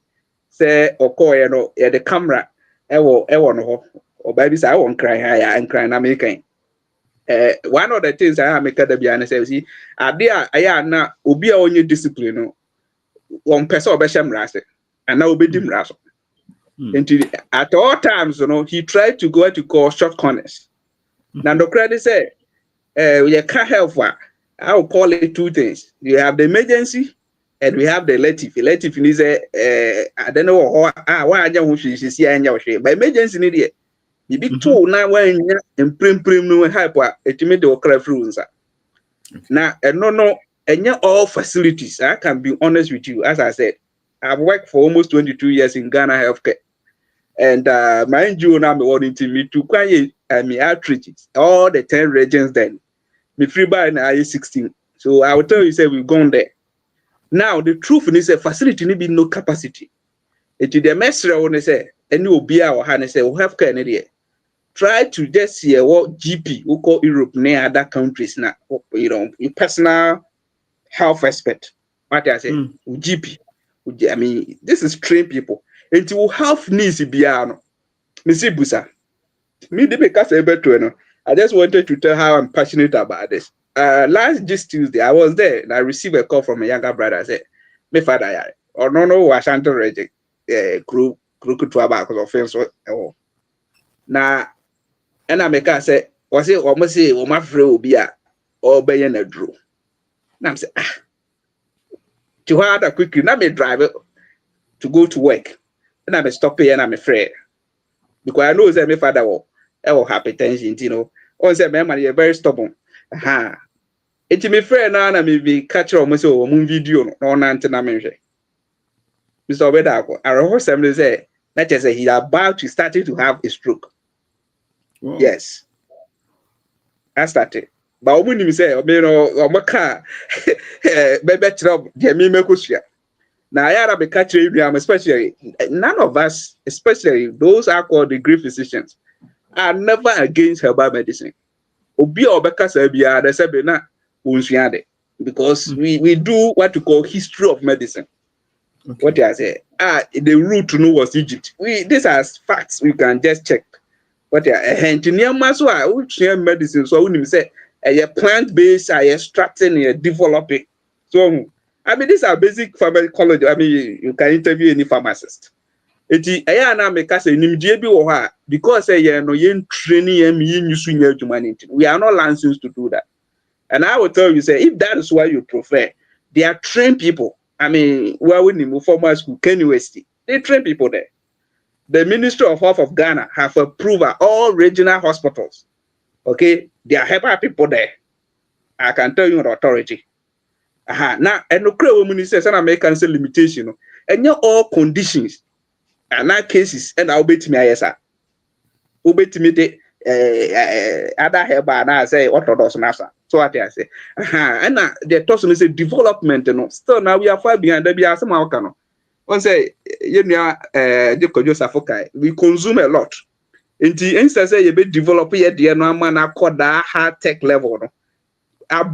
say or the camera, no, or baby say I won't cry higher and cry American. One of the things I make at the Biana says, see, I na Obia on your discipline, one person or Besham Rase, and now be dim Rasso. At all times, he tried to go to call short corners. Now the credit say, we can't help her. I will call it two things. You have the emergency and we have the elective. Elective is I don't know why I don't see any but emergency need the big two now when in prim no help it made the okra fruits. Now no and all facilities. I can be honest with you. As I said, I've worked for almost 22 years in Ghana healthcare. And mind you, now I'm wanting to me to quiet outreaches, all the 10 regions then. Me free by in I-16. So I will tell you, say we've gone there. Now the truth is a facility need be no capacity. It is the message I want to say, and you will be our hand say, we have kind of try to just see what GP who call Europe near other countries now, your personal health expert. What I say, GP. I mean, this is trained people. And to have needs to be Missy Busa. Me the I just wanted to tell how I'm passionate about this. Last Tuesday, I was there and I received a call from a younger brother. I said, "My father, or no, Washington reject crew to about offense." Now, and I make say, "Was it almost say, oh my friend will be or be in a drew?" Now I'm saying, to hard quickly. Now me drive to go to work, and I'm stop here and I'm afraid because I know that my father will hypertension, On say, "Man, you're very stubborn." It's my friend now, and maybe catch almost a video on antenna mention. Mr. Obedako, I heard somebody say that is he's about to start to have a stroke. Wow. Yes, I started. But when you say, my car, baby, trouble, now I have a catch especially none of us, especially those are called the great physicians, are never against herbal medicine. Obi Obeka Sabia, the Sabina. Because we do what we call history of medicine. Okay. What I say? The root to know was Egypt. These are facts we can just check. What engineer maswa which medicine so when you say a plant-based, extracting, developing. So I mean these are basic pharmacology. I mean you can interview any pharmacist. Because training we are not licensed to do that. And I will tell you, say, if that is what you prefer, they are trained people. I mean, where we need formal school, Kenny Westy, they train people there. The Ministry of Health of Ghana have approved all regional hospitals. Okay, they are helping people there. I can tell you with authority. Now, and no woman says, and I make cancel limitation, and you all conditions, and not cases, and I'll bet me, yes, sir. Obey me, other help and I say orthodox nasa. So what I say, and the person is a development, Still now we are far behind. There be some outcome. One say, we consume a lot. In the instance, you be developing the man I call that high tech level. I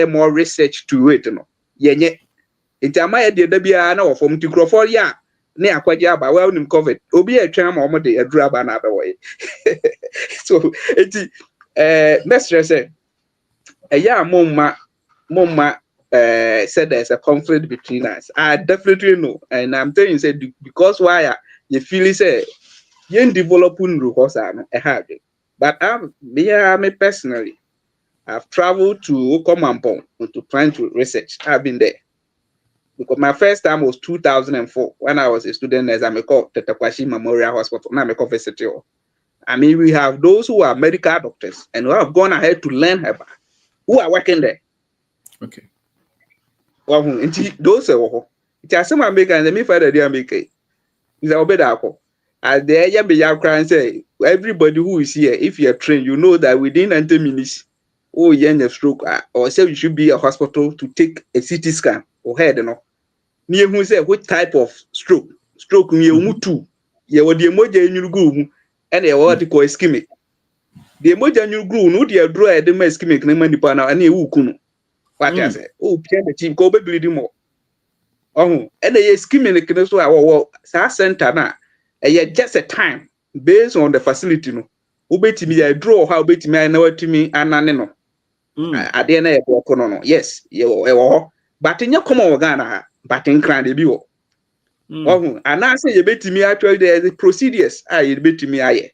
more research to it. It's a my idea. There be an from to grow for ya. Near quite yaba well in COVID. Obi a charm or a drab another way. So it's let's say Mumma said there's a conflict between us. I definitely know, and I'm telling you, because why you feel say you developing because I'm a habit. But me personally, I've traveled to Okomampong to trying to research. I've been there. Because my first time was 2004 when I was a student as I'm called Tetakwashi Memorial Hospital. Now I'm a visit. I mean, we have those who are medical doctors and who have gone ahead to learn herbal, who are working there. Okay. Well, those are it has some American and me father they make it. Is a better as there you be and say everybody who is here, if you're trained, you know that within 90 minutes, oh yeah, a stroke or say you should be a hospital to take a CT scan or head, you know. Near who say what type of stroke near mutu, yeah, what the emoji in your groove and a what you call ischemic. The emoji in your groove, no dear draw the ischemic name and the and you kuno. What I say, oh, Pierre the team go bleeding more. Oh, and they ischemic in this way, center now. Just a time based on the facility no ubeti me I draw how ubeti me I know to me anane no at the end of no yes but in your common Ghana but in crime de bi wo and I say you beti me actually there the procedures you beti me aye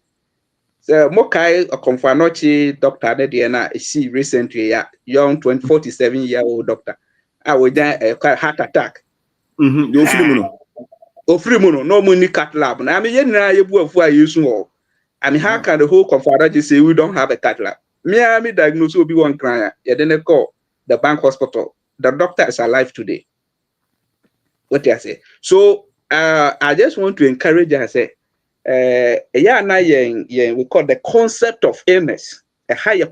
so mokai a confanochi doctor de na see recently young 47-year-old doctor I would die a heart attack free mono no money cat lab. Now I mean you bu I use more. I mean how can the whole confederation say we don't have a cat lab? Me diagnose will be one client. You then call the bank hospital. The doctor is alive today. What I say? So I just want to encourage you. I say we call the concept of illness a higher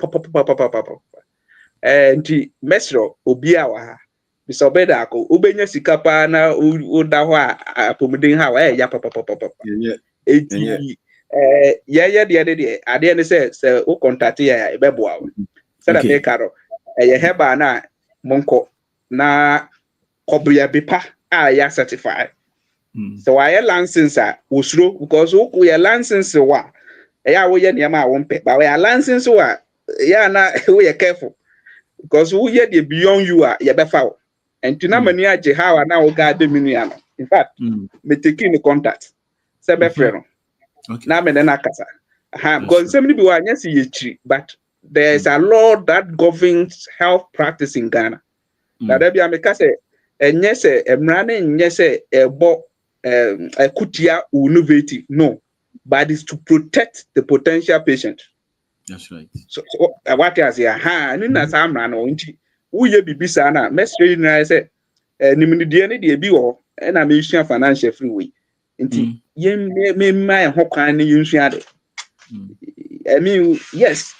and the mesro obiawa. Mr. Bedako, Ubenya Sikapa na Udawa Pumudin Hawa, ya papa. Yeah, the other day, I didn't say, O contact ya Beboa. Said a becaro, a heba na Monko na Cobria Bipa, ya certified. So I license Usro because we are license wa. Ya we yama won't pay, but we are license wa. Ya na we are careful because who yet beyond you are Yabefa. And to many how now guard the miniano. In fact, me taking the contact. Sebe freno. Na me na kasa. Because somebody be one yes but there is a law that governs health practice in Ghana. Now there be a make say and yes emrane yes bo a kutia innovative no, but it's to protect the potential patient. That's right. So what I say ni na samra no nti uye bibisa na mestre na say nimdie ne de bi wo na me sua financial freeway nti yem me mai ho kwan ne yensua de I mean yes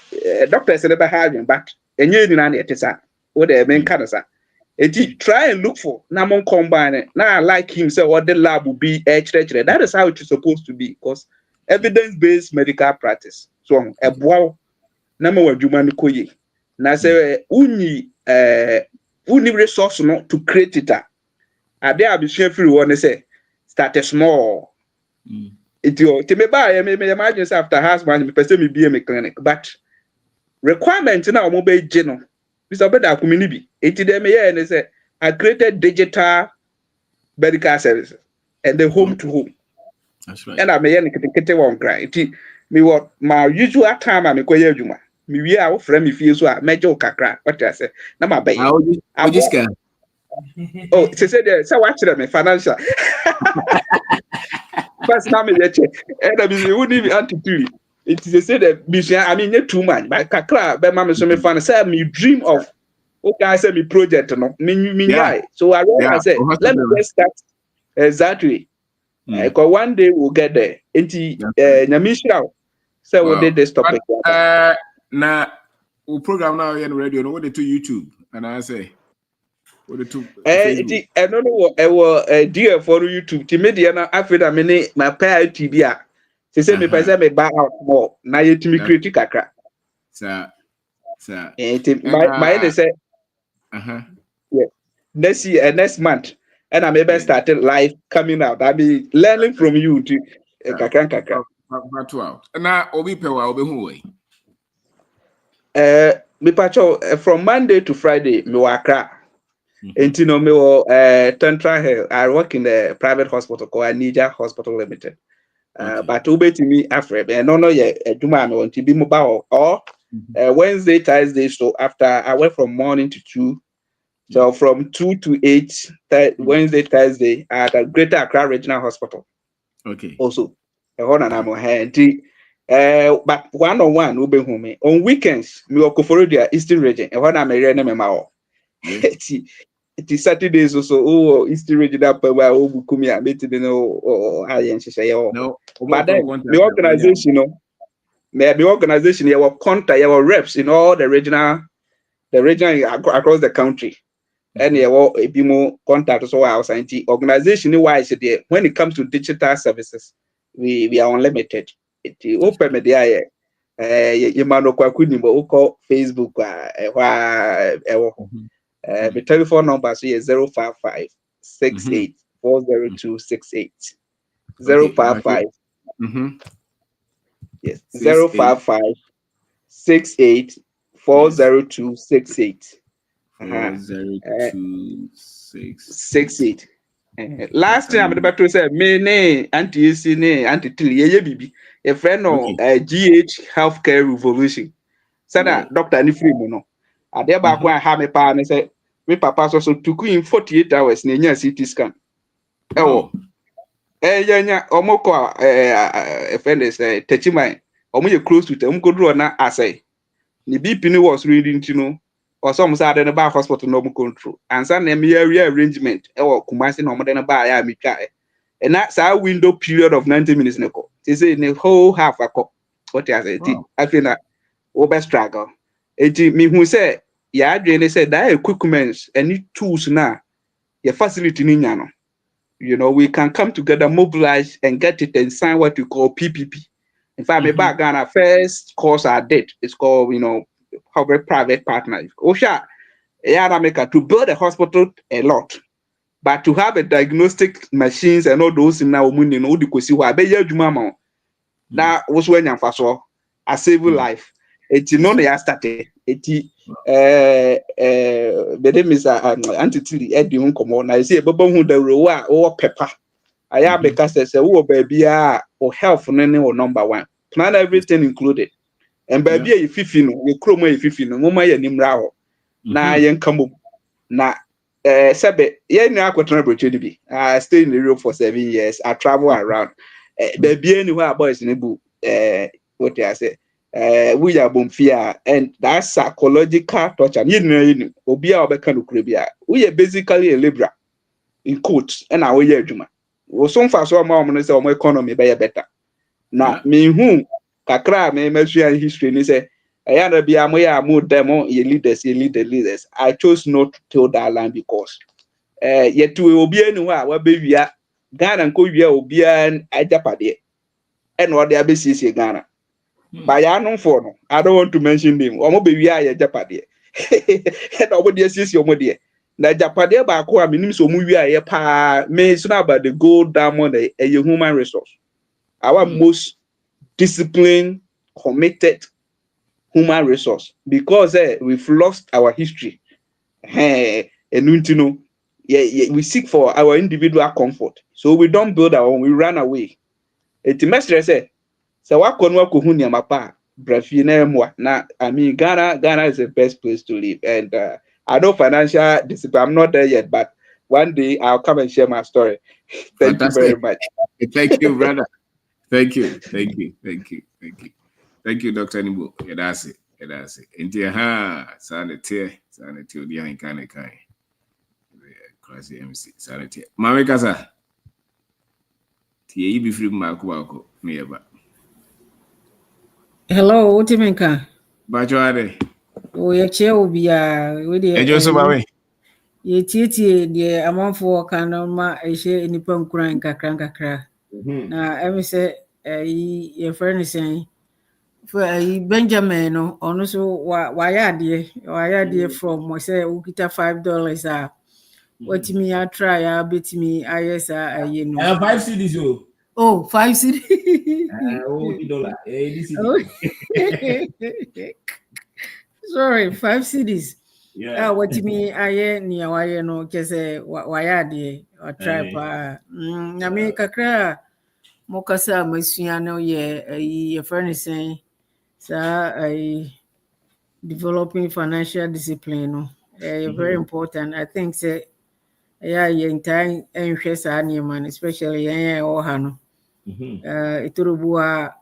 doctors never have but enye ni na na etesa wo de men ka sa enti try and look for na mon combine na I like him say what the lab will be that is how it is supposed to be because evidence based medical practice so eboa na ma wadwuma no koye na say unyi resource no to create it ade abisua free one say start small it yo te me buy me imagine say after husband me person me be a clinic but requirement na omo be je no this obeda akumini bi it dem here and say I created digital medical services and the home to home. That's right. And I may kete one cry it me what my usual time am ko ye adwuma me wi a wo frɛ me fie so a mejo kakra what I say na ma bay I just can. Oh, she said, so watch them financial. First time you check, and I mean, you wouldn't even anti-theory. It is said that I mean, not too much, but Kakra, but Mamma, so me fan, say, me dream of, okay, I said, me project, no, me, so I said, let me just start exactly. Because one day we'll get there. Enti, Nyamisha, so we did this topic. Now, we program now on radio, no, what they to YouTube, and I say, I don't know what I was dear for YouTube. Timediana after a minute, my pair TBA. They say me pesa me buy out more. Now you to me critic a crack. Sir. My say, yeah. Next month, and I maybe started live coming out. I be learning from you to kakra. Now, Obi Pewa, Obi Huawei. Me pacho from Monday to Friday, me wakra. And you know, me Tantra Hill. I work in the private hospital called Anija Hospital Limited. But obey to me after and no Juma me want to be mobile or Wednesday, Thursday. So after I went from morning to 2. So from 2 to 8 Wednesday, Thursday at the Greater Accra Regional Hospital. Okay. Also, I'm hand. But one-on-one ube home. On weekends, me okoforodia Eastern region. And when I'm a rene memo. It is Saturdays also. Oh, Eastern region up where Obukumi made to know I and say No, but then the organization, the organization, you have contact, you have reps in all the regional across the country. And you have a bit more contact so our scientific organization wise there. When it comes to digital services, we are unlimited. It open media. You man okwa kunimbo uko Facebook the telephone number is 055 68 40268 055 yes 055 68 40268 40268 last time I'm about to say me ne anti anti bibi a friend of GH healthcare revolution said that doctor ni free mo no ade ba ko ha me pa ne say me papa so took in 48 hours na nya CT scan yanya omoko a friend is techimai omo close to them go draw na asay ni BP ni was reading or some side in the bar hospital no control and some area arrangement or Kumasi no more than a bar ya mi try and that's our window period of 90 minutes neko they say in the whole half a cup what I say I feel that over struggle it me who say ya they say that equipment and tools now your facility ni nyano we can come together mobilize and get it and sign what we call PPP. In fact, my background first course I did it's called public private partnership. Osha, America to build a hospital a lot, but to have a diagnostic machines and all those in now money no the kwesi wa be yadwuma na was when yan faso a save life. It no na started it bedem is antitili edi hun komo na say bebo hu the row or pepper. I am because say wo baby or health no number one. Plan everything included. And baby a fifino, we chroma a fifino, mama ya nimrao. Na yen kamo. Na sabe, yen na kwatona opportunity. I stay in Europe for 7 years. I travel around. Baby anywhere boys in the book. What I say. We are bomfia, and that's psychological torture. You know, obia obeka nukribia. We are basically a libra in quotes, and our year juma. We some fast so more say our economy be better. Na me who kakra me measure history ni say ayana bia mo ya mo demo ye leaders. I chose not to tell that line because yet to obi anu a wa be wia Ghana nko wia obi an ajapade and what they be see Ghana. By no for no, I don't want to mention them. Omo be wia ya japade. And nobody see omo de. Na japade ba ko a minim so mu wia ya pa me it's not about the gold diamond a human resource. Our most disciplined, committed human resource because we've lost our history. And we seek for our individual comfort. So we don't build our own, we run away. It's a message say, so what can we do mapa? I mean, Ghana is the best place to live. And I know financial discipline, I'm not there yet, but one day I'll come and share my story. Thank you very much. Thank you, brother. Thank you, Dr. Nibo. Yeah, that's it. Inti sanity, odi an kan. Kwasi MC sanity. Mame kasa. Tie yi bi free mako me yeba. Hello, Utimenka. Bacho ade. O ye che obi a we de Ejo so ba we. Ye tie de amanfo kan ma ehye nipa nkuran kakra. Na emi se ye friend say for Benjamin no ono so wa ya de from mo say o kita $5 a watimi ya try ya betimi ayesa no 5 cedis o. Oh, 5 cedis. $10. Sorry, 5 cedis. Yeah. Watimi aye ni awaye no kese wa ya de or try pa. Na me kakra mo kasa masua no ye friend saying developing financial discipline no very important. I think say your entire interest man, especially or hano. Iturubua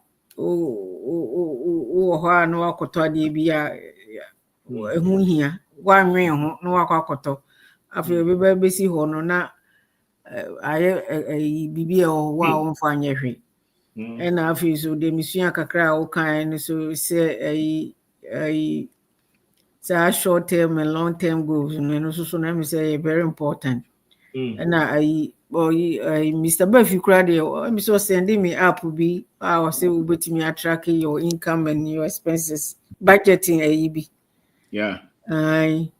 wo ho a no akoto ade bia ehu hia wanwe ho no akwakoto afi beba besi ho no na aye bibia o wa o mfa anyehwe na afi so de misua kakra o kan no so say say short term and long term goals no so na me say very important na Mr. Buffy crowd me so sending me app bi I say ubetimi track your income and your expenses budgeting bi I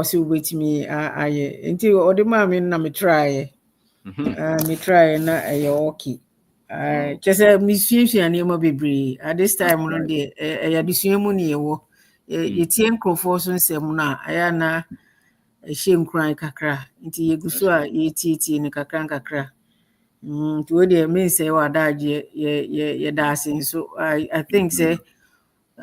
say ubetimi aye nti odi ma me na me try me try na okay just me sua na ma bebre at this time no de ya bisua mu ne yewo yetie nkrofo so nsem na aya na nkran kakra nti yeguso a yetietie ne kakra nti we dey mean say wa daje ye dancing so I think say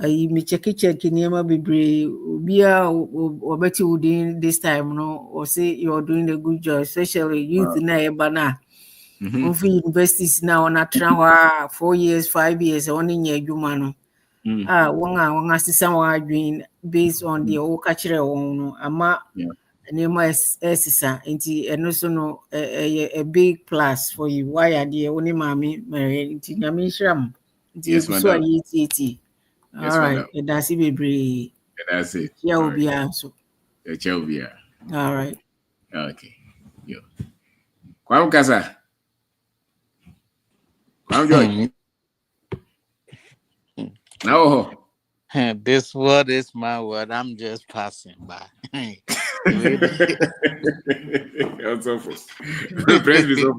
me check niema bebre obia obeti within this time no or say you're doing a good job, especially youth na ebana for universities now on atra 4 years 5 years on in adwuma no won asesa wa adwin based on the o ka kire won no ama niema esisa nti eno so no a big plus for you why are there oni mami mere nti nyame hram nti eguso a yeti. All right, that's it, baby. That's it. Yeah, will be answer. All right. Okay. Yo. Kwam Kasa. Kwam Joy. Now, this word is my word. I'm just passing by. Praise be so.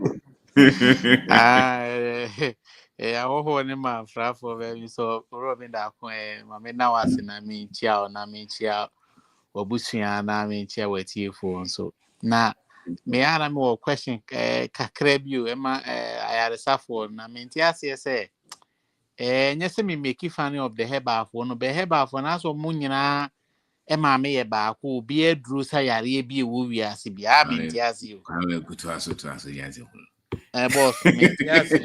I hope ni ma fra for very so Robin da ko mama na wase na me chia obusua na me chia watie fo so na me ara me wo question kakra bi o ema ayaresa for na me ntia se nyese me make funny of the heba for no be heba for na so mu nyina ema me ye ba ko bi edru sa yare bi ewo wiase bi a me ntia se o I will go to aso yanze boss me ntia se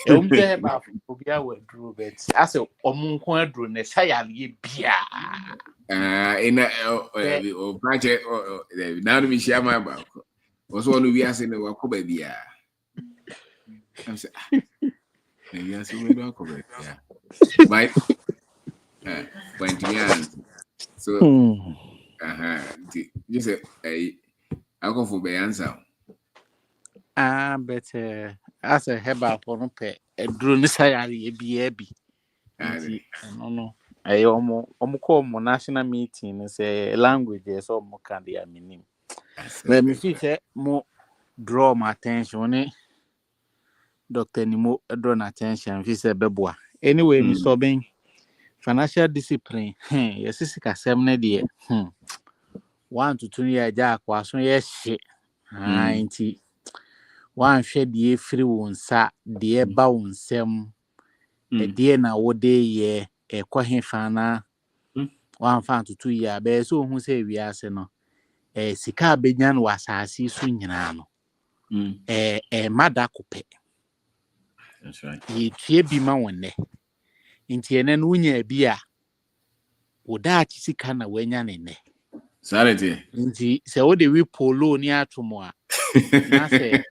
te ba obia wadru bet ase omunko adru ne sayale bia ina o project now me share my ba was one we are saying wa ko ba bia I'm say we are saying we ko ba bia but when to me so you say I go for be answer but as a heba for no pe adru ne sayale bia bi no I call mo national meeting say language so mo can dey meaning let me see say mo draw my attention Dr. Nimo draw my attention fi say beboa anyway me so ben financial discipline yes sika sem na dey 1 to 2 year ja kwaso ye hye nti wan hwe die free wonsa de ba wonsem de na wode ye ekwahefa na wan fan to 2 year be so hu say wiase no sika benyan wasasi so nyina no mada kope that's right ye tue bi ma wonne nti ene no nya bi a woda chi sika na wanya ne Sanity. Nti se wo de wi polo ni atomo a na se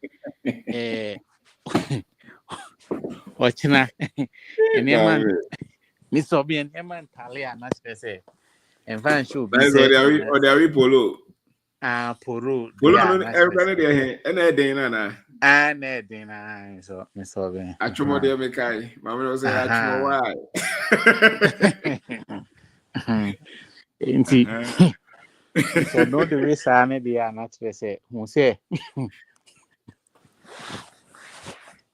ochina ene man mi so bi ene man tale a na se envan show bi se o de wi polo polo no everybody dey here ene dey na na dey na so mi so bi atomo dey me kai mama no say atomo why nti so no the way sana dey na se hu se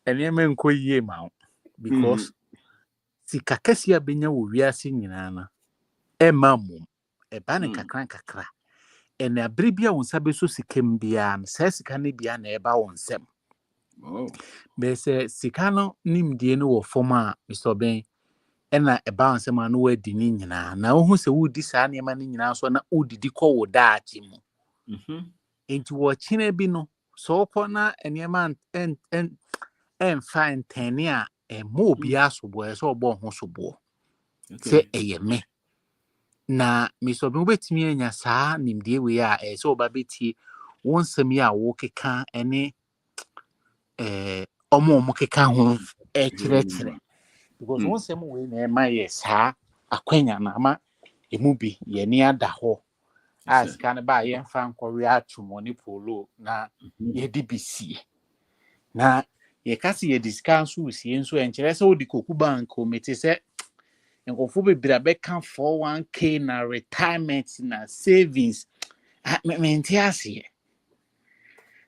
ene men ko yie ma because sika kasia benya wo wiase nyina na mamum ba ne kakra ene abere bia wonsa be so sikem bia se sika ne bia na eba wonsem be se sika no nimdie no wo forma so ben ena eba wonsem anu wadi ni nyina na wo hu se wudi sa ne ma ni nyina so na udidi ko wo daachi mu enti wo chine bi no so ko na ene ma en fine tene a mo bia so boy so bo ho so bo se eye me na me so be betimi anya saa nimdie we a so ba betie won sami a wo keka ene omo keka ho kire because won sami we na ma ye saa akwanya na ma emu bi ye ni ada ho as kan ba ye fa nkori atumoni polo na ye di bisi na ye kasi ye discount so sie nso enkere se odi koku bank o meti se nkofo bebira beka 401k na retirement na savings menti ase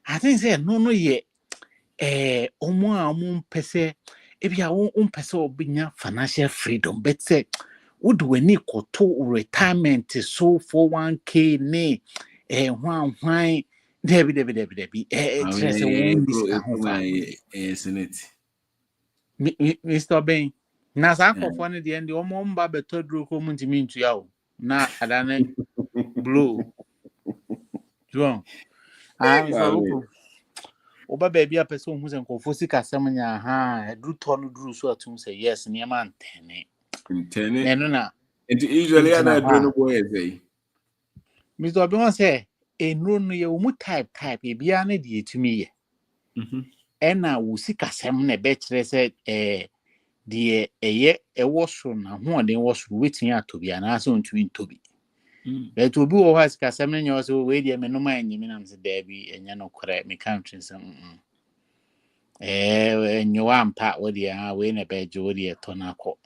I think say no ye omo a omo mpese ebia wo mpese obinya financial freedom but say would we need to retirement so 401k ne hwan debi trese wo ndisika ho fa Mr. Ben na sa nkofo ne de omo mba beto duro ko mu ntimi ntua o na adane blow John so look oba baby a person who's nkofo sika sem nya ha edru to no duru so atum say yes niam antene no na and usually I do no boy say Mr. Obi say enro no ye mu type e bia na de etumi ye ena wo sika sem na be kire say de eye ewo so na ho de wo so wetin atobi ana so ntumi ntobi but obi wo ha sika sem na nya so we de me no ma nyimi na mse da bi enya no kore me country sem nyuampa wodi we na beje wodi etonako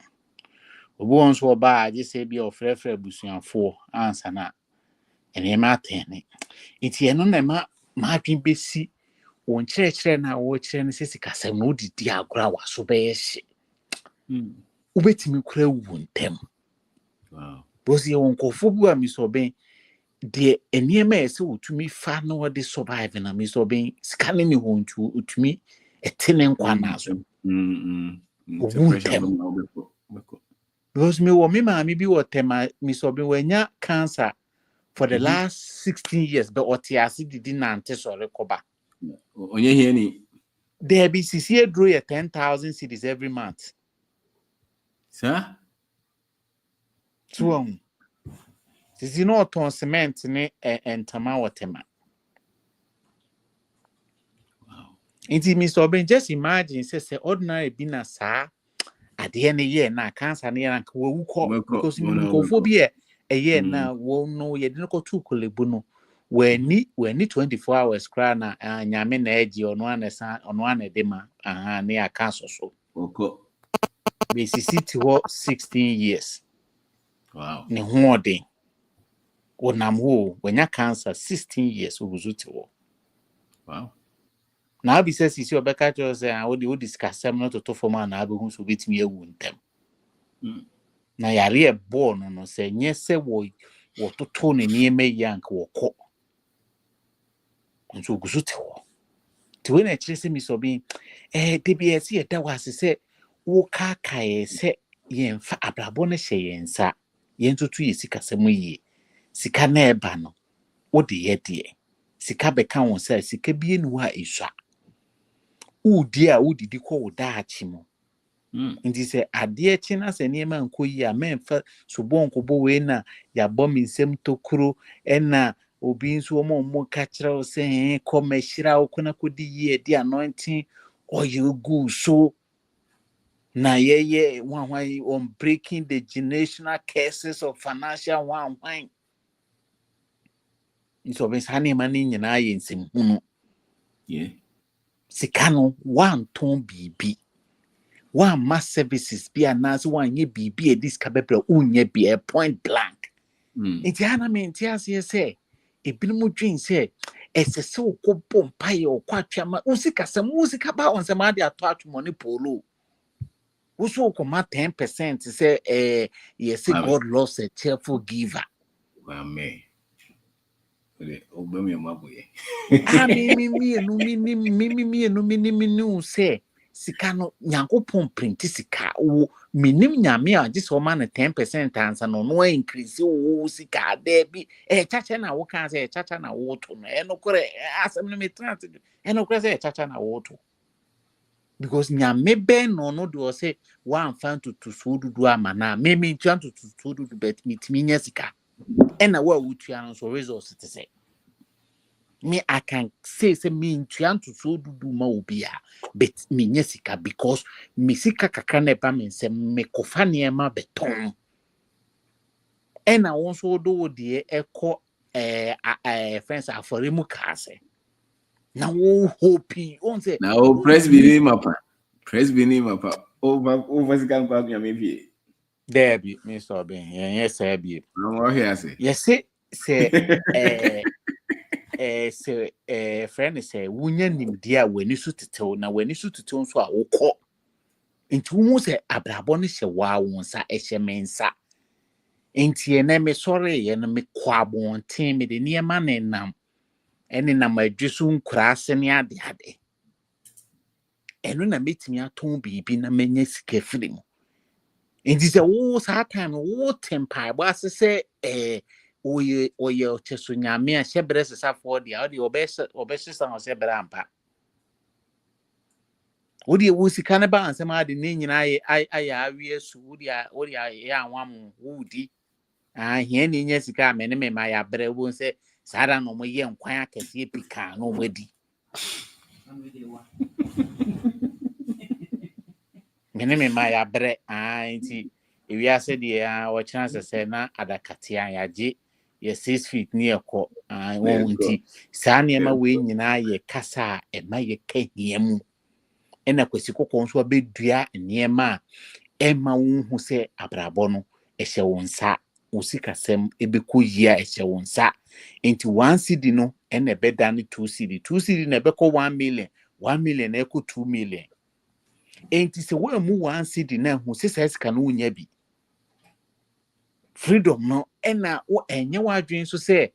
obi won so ba age se bia ofrefre busuafo ansa na ene ma tene iti eno na ma adwen besi won kire na wo kire ne sesika sem no didi agora waso be ye ubetimi kura wu ntem bosi won kofo bu a misoben de eniema ese utumi fa na wode survive na misoben skane ni hontu utumi etene nkwa nazo because me wo me maami bi wo tema misoben wanya cancer for the last 16 years but otiasi didi nante so rekoba onye here ni there be CCA draw 10,000 cedis every month sir so sisi no ton cement ni entama wotema Inti Mr. Ben just imagine say ordinary bi na saa ade ne ye na cancer ne na wo wuko because mikophobia ye na wo no ye de no to kolebu no we ni 24 hours kra na nyame na eji ono ana de ma ne aka so be city ho 16 years ne ho odin wonam ho wanya cancer 16 years uguzuti wo na abi say sisi obeka cho say we discuss am not to form na abi hu so betimi ewu ntem na yare e ball no say nye se wo toto ne nieme yank wo ko nso gusuti wo ti we na kire se mi so bi DBS ye da wa se wo ka kai se yemfa abrabo ne hye yensa yentutu ye sika semu yi sika na eba no wo de ye de sika beka won say sika bie ni wa esua udi a udidi ko udaachi mo ndi se ade echi na se niema nko yi a memfa subo nkobo we na ya bọ mi nsem tokuro ena obi nso omo ka kire o se ko mehira o kuna kodi yi edi anointing oil go so na ye one on breaking the generational curses of financial one. Nso be sane mani nyina ye nsem hunu sika no one ton bibi one mass services bi anase one ye bibi e this kabebra unye bi point blank enti ana me enti ase se ebinmu dwen se esese okopom paye okwatwa usika sam usika ba on se ma de ato atwomone polo uso okoma 10% say yes God loves a cheerful giver amen obami amaboye me say sika no nyankopon print sika wo minim nyame a gise o ma na 10% ansa no no increase wo sika there bi chacha na wo kan say chacha na wo to no no kore asem no me trans no kore say chacha na wo to because nyame ben no do say one fan to so do ama na me ntua to so do bet mitimi nya sika ena wa wutua no so resource te say me I can say me ntua to so do ma obi a bet me nya sika because me sika kakra na ba me nsem me kofa ne ma beton ena won so do de ekọ friends afore mu ka say na wo hope on say now press bini mapa over sika kwa nya maybe there be Mr. Ben yes I be no here say yes say say friend say wunya nimdi a wani su tetew na wani su tetew so a wokọ nti wo say abrabo no hye wa wonsa ehye mensa nti na me sorry ye no me kwa abonten me de niema ne nam ene nam adwesu nkura ase ne ade eno na metimi aton bibi na menya sika firi mu nti se wo sa time wo tempa bo ase se oye ocheso nyame a hyebere sesafo de a de obehisa ho hyebere ampa wodi wo sika ne ba ansem ade ne nyina aye awie su wodi ya anwam wodi hia ne nya sika me ne me ma ya bere wo se sada no mo ye nkwan akese pika no mo di mene me ma ya bre nti ewi ase de ya wo chance se na adakatia ya je ye 6 feet ni ekọ won nti saa ne ma we nyina ye kasa e ma ye kahiam ena kwesi kokon so abedua ne ma e ma won se abrabo no e hye wonsa usikasem ebeku yia e hye wonsa nti 1 cedi no ena beda ne 2 cedi na beko 1 million 1 million na eko 2 million. Enti se wa mu 1 cedi na hu se sika no nya bi freedom no ena wo enye wa adwen so se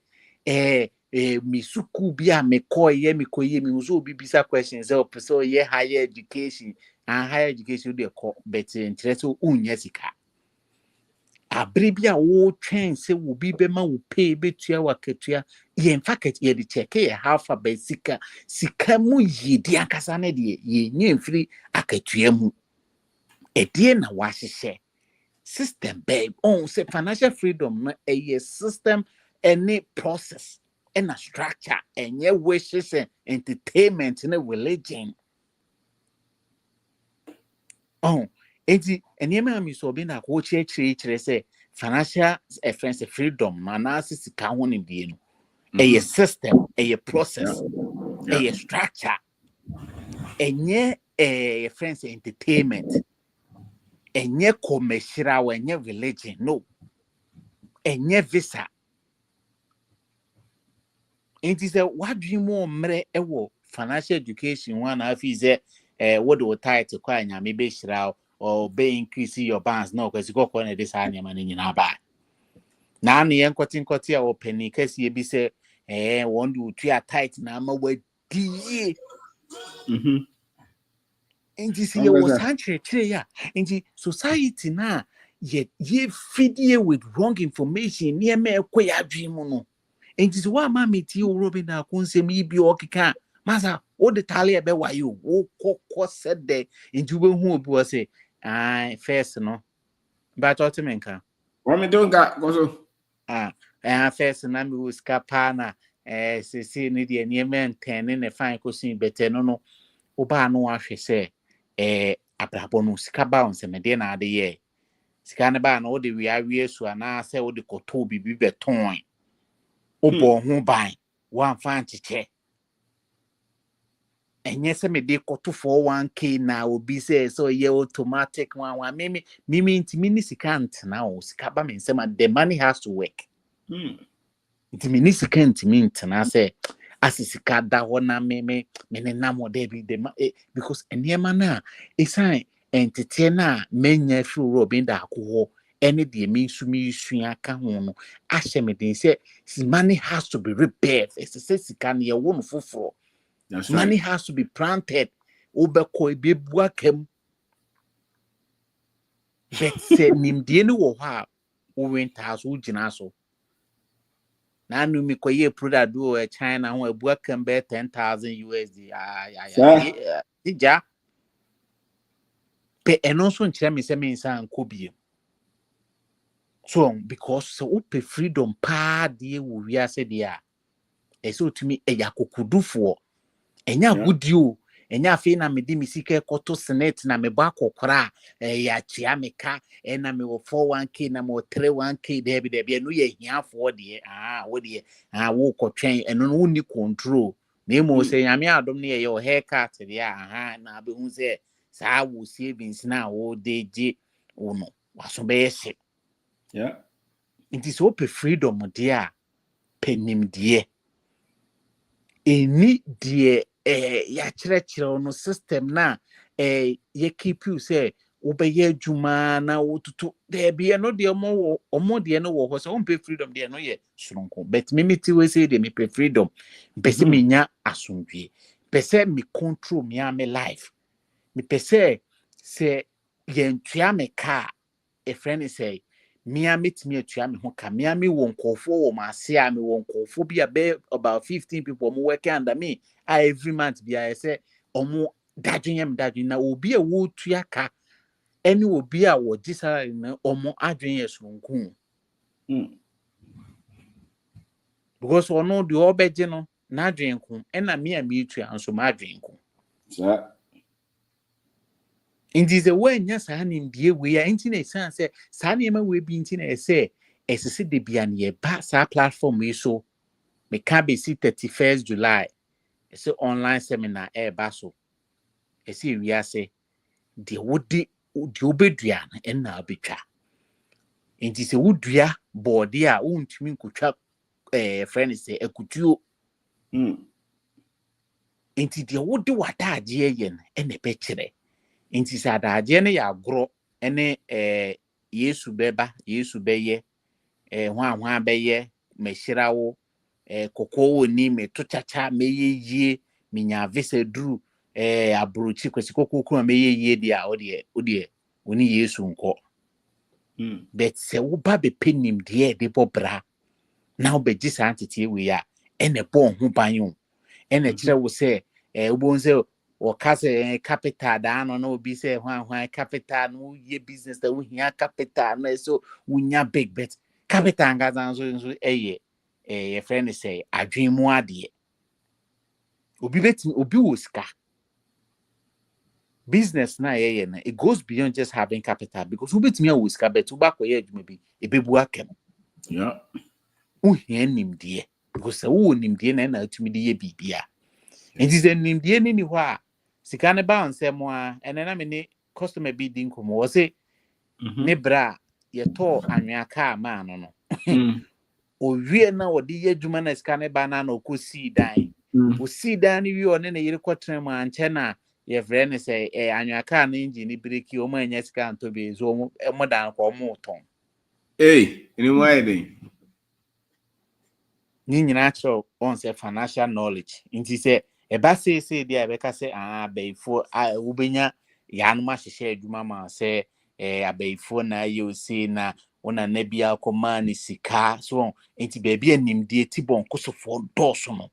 mi suku bi a me koye mi so obi bisa questions so ye higher education and higher education dey ko bet interest unya sika abri bi a wo twen se wo bi be ma wo pay betua wakatua ye in fact ye de check ye half a basic sika mu yidi akasa na de ye nya mfiri akatua mu edie na wa hyehyɛ system babe on say financial freedom no a system any process and a structure and your wishes and entertainment and a religion enti enema mi so be na ko chire say financial friends freedom na na sika ho ne die no a system a process a structure and a friends entertainment enye commercial enye religion no enye visa enti say what dream mo mre ewo financial education one afi say what do title kwa nyame be hira or be increase your balance no kwesi kokko na this anya man nyina ba na na yen kwoti a openi kasi e bi say won do tua tight na ma wadi enti say you was chire ya enti society na ye feed you with wrong information near me ekwa dream no enti so wa ma meti o Robin na konsem yi bi okika masa o de tale ebe wayo o kokko said de enti we hu obi o say first no ba to menka wa me don ga goso first na mi wo skapa na se ni de nieme ntene ne fine kosin bete no o ba no ahwe se abrabo no skaba on se me de na ade ye sika ne ba na o de wi su ana se o de koto bibi beton obo ho ban wan fan chiche enye se me de koto for 1k na obi say so ye automatic wan mimi ntimi ni sika ntena o sika ba me nsema the money has to work ntimi ni sika ntimi ntena say asisika da ho na me na mo de bi because eniema na esan entity na menya fi Robin da akwo any the means me aka ho no ahye me den say money has to be repaired it's say sika na ye won foforo money has to be planted obeko ebebu akam but say nimdie ni wo ha wo went house wo gina so na nu mi koye product do China ho ebu akam be 10,000 USD ija pe eno so nkyerɛ me sɛ me nsa nkɔ biem. So because so open freedom pa de wo wiase de a ɛsɛ otumi ɛyɛ akokudufo ɛnya gudio ɛnya afei na me de me sika kɔto senet na me ba akɔkora ɛyɛ akyea me ka ɛna me wɔ 41k na me wɔ 31k de bi no yɛ hiafo de wo de wo kɔtwɛn ɛno no ni control na emo sɛ nyame adom ne yɛ haircut de na be hu sɛ saa wo savings na wo de gye wo no waso be yɛ yeah. It is open freedom, dear. Penim dear. Any dear ya church no system na ye keep you say obey juma na to there be no dear more or more dear no was on pay freedom dear no ye sunko. But me we say they me pay freedom. Pese me nya asumdwe. Pese me control me a me life. Me pese say yen tua me car a friend say Mia meet me at Yami Hoka, Miami won't call for my sea, me won't call for be about 15 people more working under me. Every month be I say, or more dadging now will be a wood to your car, and you will be a word this or more adrian from because or no the obe general, Nadrian kun, and a mere mutual and so my drink. In this way, yes, I am dear. We are internet sense. Sanima will be internet say, as I said, the Bian pass our platform. We so me can be see 31st July. It's an online seminar air basso. I see we are say, the woody obedrian and now be cha. In this wood dear board dear won't mean could trap a friend say a could you. Into the wood do what I yen and a picture. Inti sada aje ne ya agro ene Yesu beba Yesu beye hwan beye mehirawo kokowo ni me to chacha meye yie minya visa dru abrochi kwesi kokoko meye yie dia ode oni Yesu nko but se wo ba be penim de bobra na wo be gisa antete we ya ene bo ho banyo ene kire wo se ubonze or case capital down no be say why capital no ye business that we hear capital no so we nya big bet capital ngazan so a friend say adwen mu ade obi betim obi woska business na na it goes beyond just having capital because we betimi woska bet uba koye adwuma bi ebebu akem yeah uhia nimdie because wo nimdie na atumi de ye bibia enti ze nimdie ni ho a sika ne ba nsɛm a ene na me ne customer bi din komo wo se ne bra ye to anwea ka ma no no o wie na wo de ye dwuma na sika ne ba na na okosi dan o si dan ni wi o ne yire kwotren mu anche na ye vre ne se anwea ka na engine breki o ma anya sika nto be zo mo dan ko mo ton ni why then ni nyina cho on se financial knowledge nti se eba se dia beka se abaifo ubenya yanuma hyehyɛ adwuma ma se abaifo na yosi na ona na bia akoma ni sika so nti ba bia nimdie ti bon kosofo dɔso no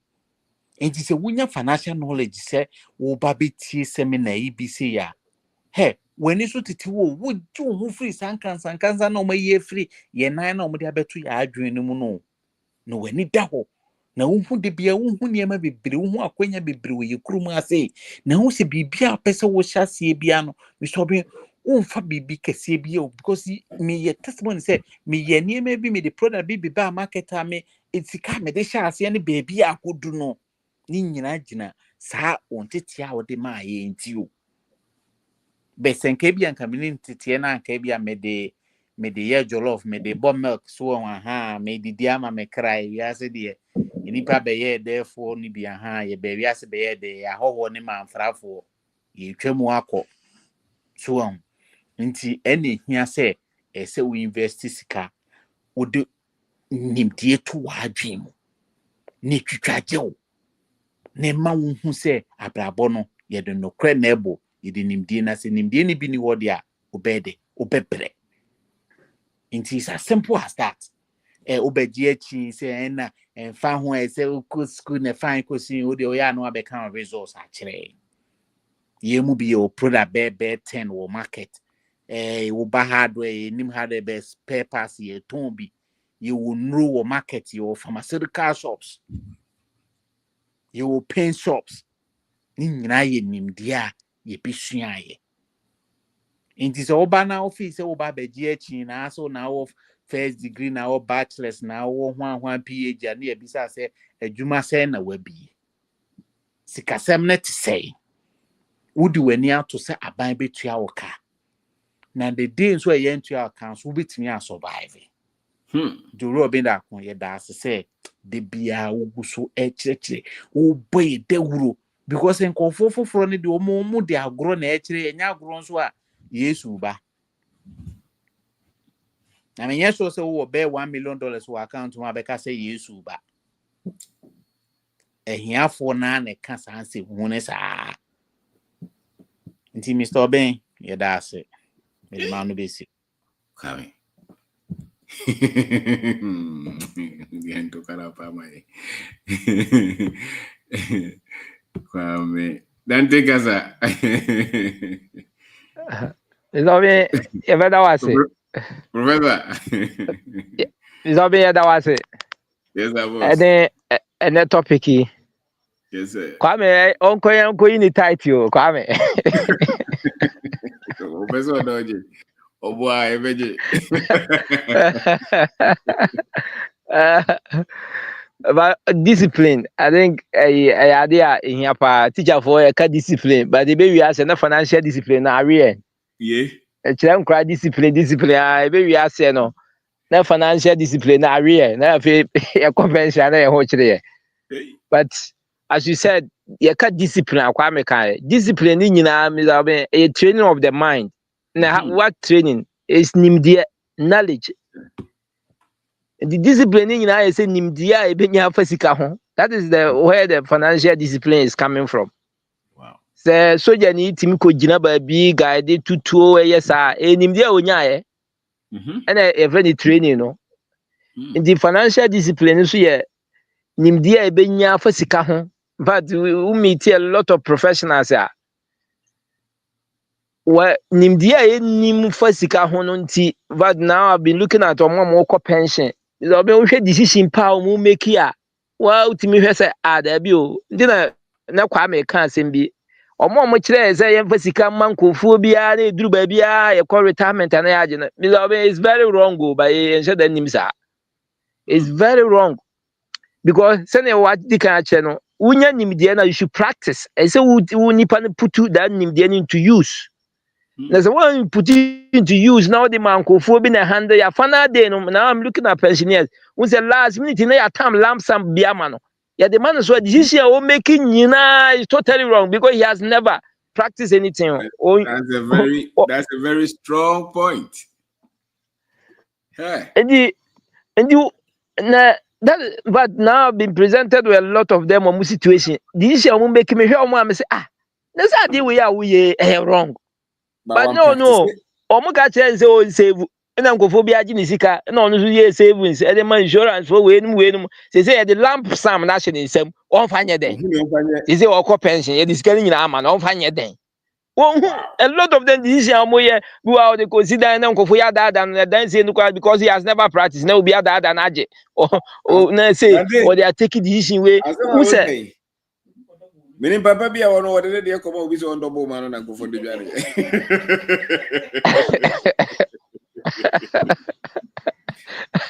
nti se wunya financial knowledge se wo ba betie seminar yi bi se ya he wani so titi wo ju ho free sankansa na o maye free ye nan na o de abeto ya adwen no mu no wani da ho na wohu de bia wohu niema bebre wohu akwanya bebre wo yekurum ase na wo se bibia pese wo hyase bia no me so be wonfa bibi kese bia because me ye testimony say me ye niema bi me de product bi ba market a me etika me de hyase ne baby akodu no ni nyina gina saa ontete a wo de ma ye nti o besenke bia nka me ntete na nka bia me de ye jollof me de bomb milk so me di dia ma me cry ya se de enipa be ye therefore ni bia ye be wi ase be ye de ya hoho ne manfrafo ye twemu akọ so nti ene hia se se we invest sika wo de nimdie to wadwen mu ne twitwaje wo ne ma wo hu se abrabọ no ye de no kre na ebo ye de nimdie na se nimdie ni bi ni wo de a obede obebre nti it's as simple as that obeji chi say na fa ho say school na fine kosi o de o ya no abeka results a kire ye mu bi o product be 10 wo market wo ba hardware nim hardware be spare parts ye ton bi you will know wo market your pharmaceutical shops your paint shops ni nyina ye nimdia ye bisua ye inti so oba na office oba beji echi na so na of first degree na o bachelor's na o hwan PhD na ye bisa se adwuma se na wabi sikasem na say wudi wani ato se aban betua wo ka na the day so ye ntua kan so betimi a survive Juro obi da kon ye da se de bia ugu so echeche wo boy de wuro because en konfofoforo ne de omo de agro na echere enya agro nso a Yesu ba na me yeso se wo be $1 million wo account ma be ka se Yesu ba ehiafo na ne ka sanse hune sa nti Mr. Ben ye da se me de ma no be si Kame. Bien tocar pa mai. Kwame. Dan te casa. Izobe yebeda wase. Professor. Izobe yeda wase. Yes, I was. Ene topic yi. Yes, sir. Kwame onko yi ni title Kwame. Professor Doji. Obo a ebeje. But discipline, I think idea in here pa teacher for a discipline, but the baby has a financial discipline na real. Yeah. A child cry discipline, I baby has no financial discipline na real. Na a convention na ho chire. But as you said, you cut discipline Kwame kai. Discipline ni nyina me a training of the mind. Now what training is nimdia knowledge. The discipline in I say nimdia ebenya fasika ho. That is where the financial discipline is coming from. Wow. So ni timi ko gina ba bi guide tutuo yesa nimdia onya and every training no. In the financial discipline so ye nimdia ebenya fasika ho. But we meet a lot of professionals well nimdia nim fasika ho no nti but now I've been looking at omo pension. The obe decision power mu make here. Well, ultimi hwe say da bi o. Ndi na Kwame kan asem bi. Omo kire say yem fasika mankofuo bia na eduru ba bia ye call retirement na ya age no. It's very wrong go by ense da nim sa. It's very wrong because sene what di kan ache no. Unya nimdie na you should practice. I say wu nipa no put that nimdie into use. There's one put it into use now the man kofuo bi na handle ya fana day no now I'm looking at pensioners who say last minute na ya time lamp some biama no ya the man so decision o making nyina is totally wrong because he has never practiced anything. That's a very strong point. Hey. And you that but now been presented with a lot of them on situation. Decision o making me hear o say that's how they we are wrong. But no. Omo ka chere say o save na nkofo bi agi ni sika na onu so ye savings e dey man insurance for we num say the lamp sam na hye nsam on fa nye den say o ko pension e sika nyina ama na on fa nye den a lot of them decision omo ye go out they consider na nkofo ya da na dan say because he has never practiced na obi ada na age o na say or they are taking decision way who say Meaning Papa be one what they come up with on double man and go for the journey.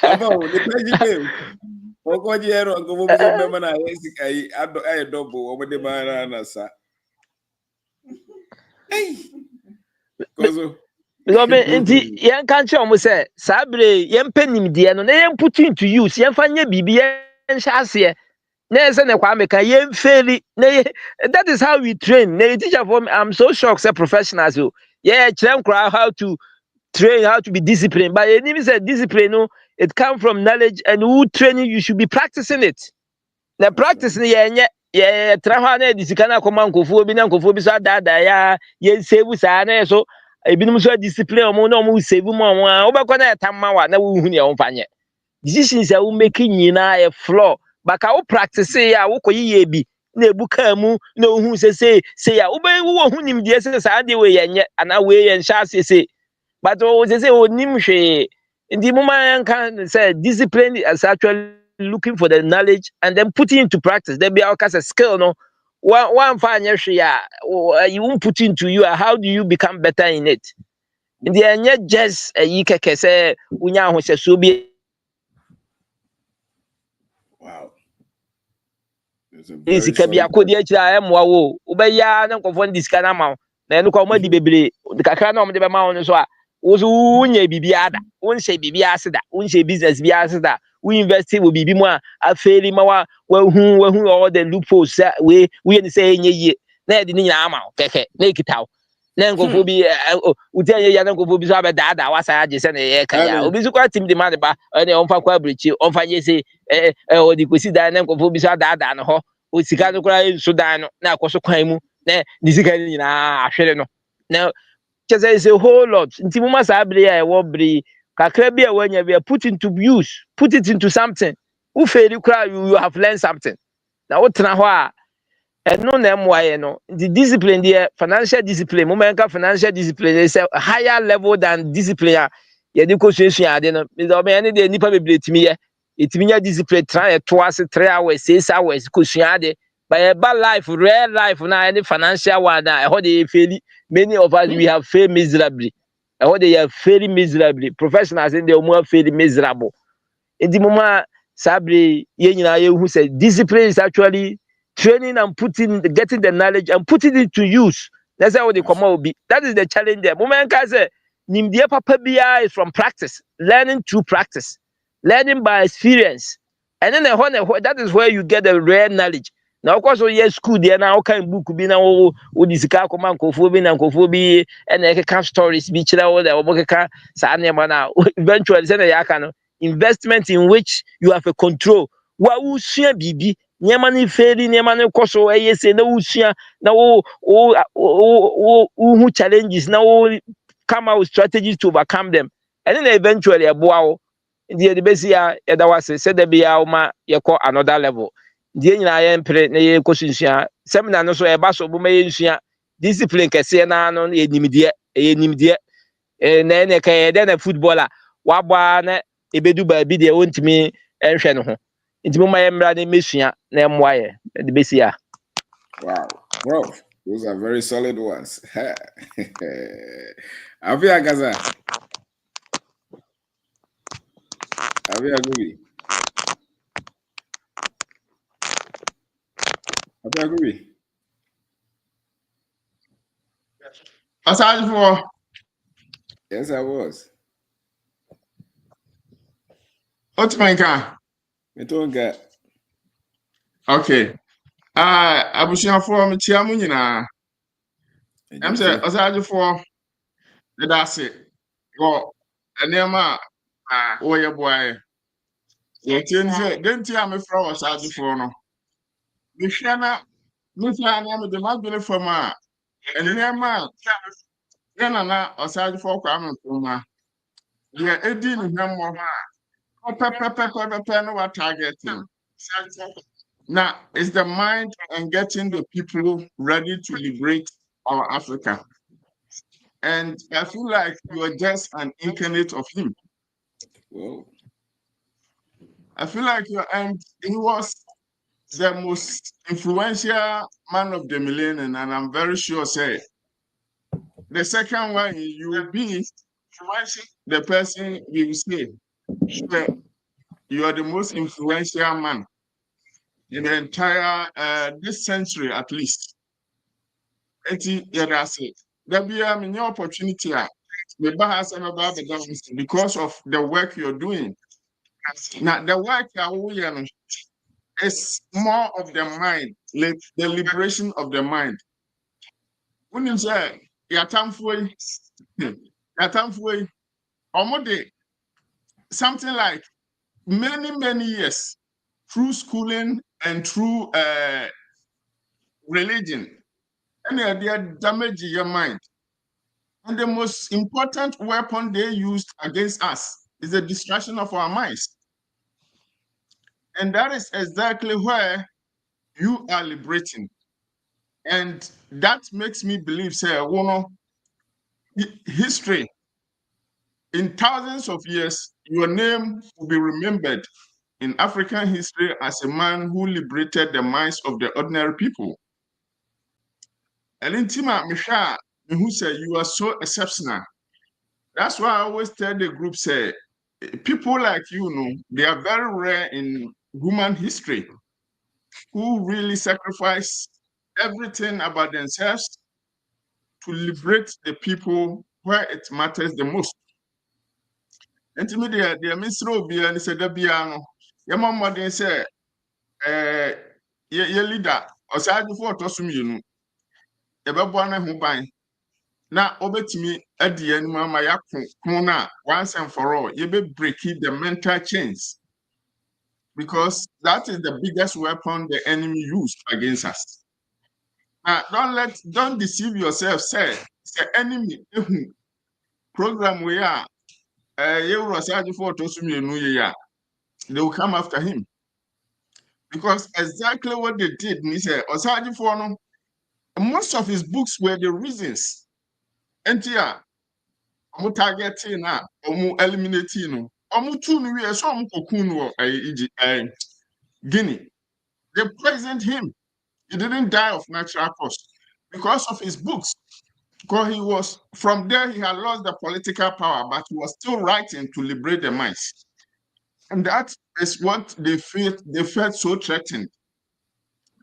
About the president. Oko jero go for the member na I double over the man na sa. Hey. Kozo. Because enti yen kan che omo say sabre yen penimdie no na yen put into use yen fa nye bibi yen hya ase that is how we train. Teacher for me, I'm so shocked, say professionals. Yeah, how to train, how to be disciplined. But it even said discipline, no, it comes from knowledge and who training you should be practicing it. The practice traha na disikana koma nkofo bi na nkofo bi so adada ya ye save sa na so ebinum so discipline omo na omo save mo omo obekọ na etamma wa na wo hu ne o decisions are making nyina a floor. But I will practice ya wo koyi bi na ebuka mu na ohun say ya ube wo hu nim de say sa de we yenye ana we yen sha say but o say onim hwe ndi mama can say discipline is actually looking for the knowledge and then putting into practice. There be our a skill no one fine you won't put into you. How do you become better in it? In the end, just you can say unya ho se so bi. Wow. It's a very Sika bi solid. akodi akira emwa wo ubeya na nkofo ndisika na ma na enu ko ma di bebre kakra na omde be ma won so a wo so unya bibi ada wonhye bibi aseda wonhye business bi aseda we invest wo bibi mu a afeli ma wa hu all the loopholes we ni say enye yie na edi ni nyina ma keke na ekitaw na nkofo bi uti enye ya na nkofo bi so abeda wasa age se na ye kan ya obi so kwa team demand ba na onfa kwa brichi onfa ye say odi kosi da na nkofo bi so ada no ho o sika no kura so dan no na akoso kwan mu na ni sika ni nyina ahwere no na kese is a whole lot nti mu masa abre ya e wo bre kakra bi a wanya bi put into use, put it into something who fail you have learned something na wo tena ho a eno na emwaye no the discipline there financial discipline mo menka financial discipline is a higher level than discipline ye di ko susu ade no me do me ne de nipa bebre timi ye etimi nya discipline try to as 3 hours 6 hours ko susu ade by a life real life na any financial one na how they fail many of us we have failed miserably how they have failed miserably professionals in the more failed miserable in the moment sabre ye nyina ye hu say discipline is actually training and getting the knowledge and putting it to use. That's how they come out be. That is the challenge there. Moment can say nimdia papa bia is from practice, learning through practice, learning by experience. And then that is where you get the real knowledge. Now of course yes school there now kind book be na o disika ko man kofo bi na kofo bi and e ka stories bi chira o da o ka sa na na eventually say na ya ka no investment in which you have a control. Wa usua bibi nyema ni feri nyema ni koso eyese na usua na who challenges na come out with strategies to overcome them and then eventually aboa the base ya that was said there be ma yeko another level the nyina ya mpre na ye kosunsia seminar no so e ba so bo ma ye nsua discipline kese na no ye nimdie na ka ye na footballer wabwa na ebedu ba bi de wontimi enhwe no ho nti mo ma ye mra na mesua na emwa ye the base ya. Wow, bro, those are very solid ones. Avia Gaza. Avia Gubi. Avia Gubi. Aside for Yes, I was. what's my car? It don't get. Okay. Abusuafo me chia mu nyina. Em say aside for that's it. Go enema wo ye boy. Ye tin say denti am from aside for no. Me hwa na me de magbele from a enema na aside for kwa am from ye edi ni hwemmo no what targeting. Now, it's the mind and getting the people ready to liberate our Africa. And I feel like you're just an incarnate of him. Whoa. I feel like he was the most influential man of the millennium, and I'm very sure, say, the second one, you will be the person you say, you are the most influential man in the entire this century at least. That's it. There be a opportunity because of the work you're doing. Now the work is more of the mind, like the liberation of the mind. When you say something like many years through schooling and through religion, and they are damaging your mind. And the most important weapon they used against us is the distraction of our minds. And that is exactly where you are liberating. And that makes me believe, say, history, in thousands of years, your name will be remembered in African history as a man who liberated the minds of the ordinary people. And in Tima Misha, who said you are so exceptional. That's why I always tell the group, say, people like you, they are very rare in human history, who really sacrifice everything about themselves to liberate the people where it matters the most. And to me, they are Mr. Obia and said, Dabiano, your mama didn't say, your leader, or side before Tosum, Ebabwana Hubai. Now, over to me at the end, Mama Yakuna, once and for all, you be breaking the mental chains, because that is the biggest weapon the enemy used against us. Now, don't deceive yourself, say, it's the enemy program we are. They will come after him, because exactly what they did, most of his books were the reasons. And yeah, I'm targeting now, I'm eliminating. I'm too some Guinea. They poisoned him. He didn't die of natural cause because of his books. Because he was, from there, he had lost the political power, but he was still writing to liberate the minds. And that is what they felt so threatened.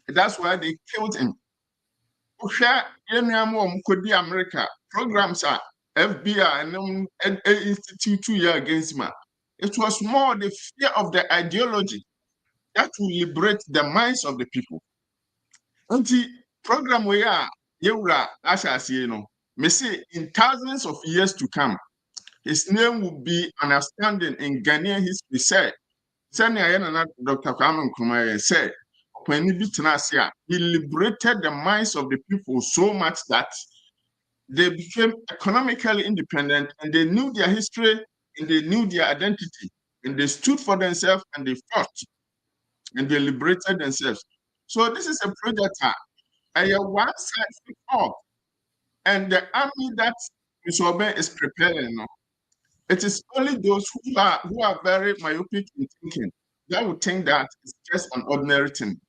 That's why they killed him. America programs are FBI and institute 2 years against him. It was more the fear of the ideology that will liberate the minds of the people. Until program we are, may say in thousands of years to come, his name will be an outstanding in Ghanaian history. Dr. Kwame Nkrumah said, when he liberated the minds of the people so much that they became economically independent, and they knew their history, and they knew their identity, and they stood for themselves, and they fought, and they liberated themselves. So this is a project one side fit all, and the army that Mr. Oben is preparing now. It is only those who are very myopic in thinking that would think that it's just an ordinary thing.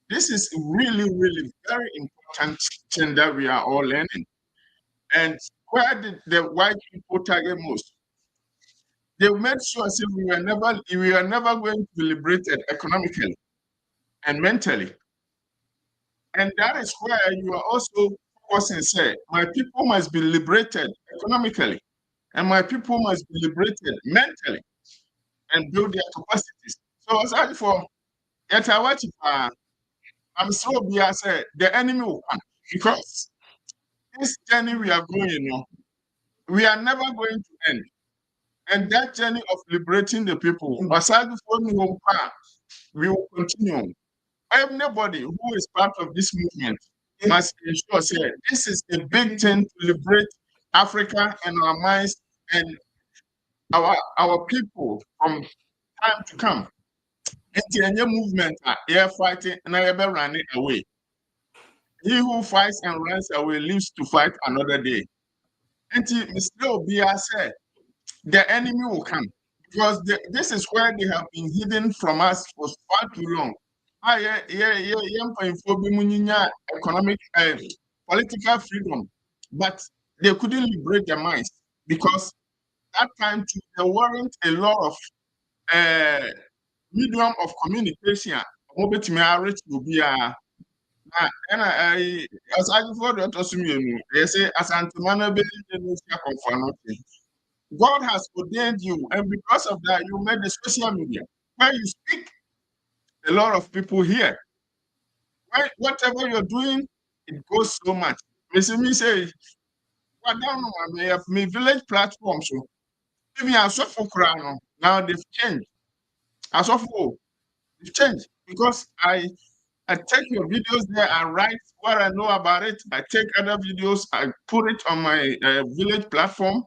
This is really, really very important thing that we are all learning. And where did the white people target most? They made sure we were never going to be liberated economically and mentally. And that is where you are also focusing, say, my people must be liberated economically, and my people must be liberated mentally and build their capacities. So aside for I'm so I said the enemy will come, because this journey we are going, we are never going to end. And that journey of liberating the people, aside for we will continue. Everybody who is part of this movement must ensure say this is a big thing to liberate Africa and our minds and our people from time to come. It's a movement air fighting and I ever running away. He who fights and runs away lives to fight another day. And Mr. Obia said the enemy will come, because this is where they have been hidden from us for far too long. Economic political freedom, but they couldn't liberate their minds, because that time there weren't a lot of medium of communication. And as I before the autosum, they say as Antimano God has ordained you, and because of that, you made the social media where you speak. A lot of people here. Whatever you're doing, it goes so much. Me say, well, down on my village platform, so even as of now they've changed. As of they've changed, because I take your videos there, I write what I know about it. I take other videos, I put it on my village platform,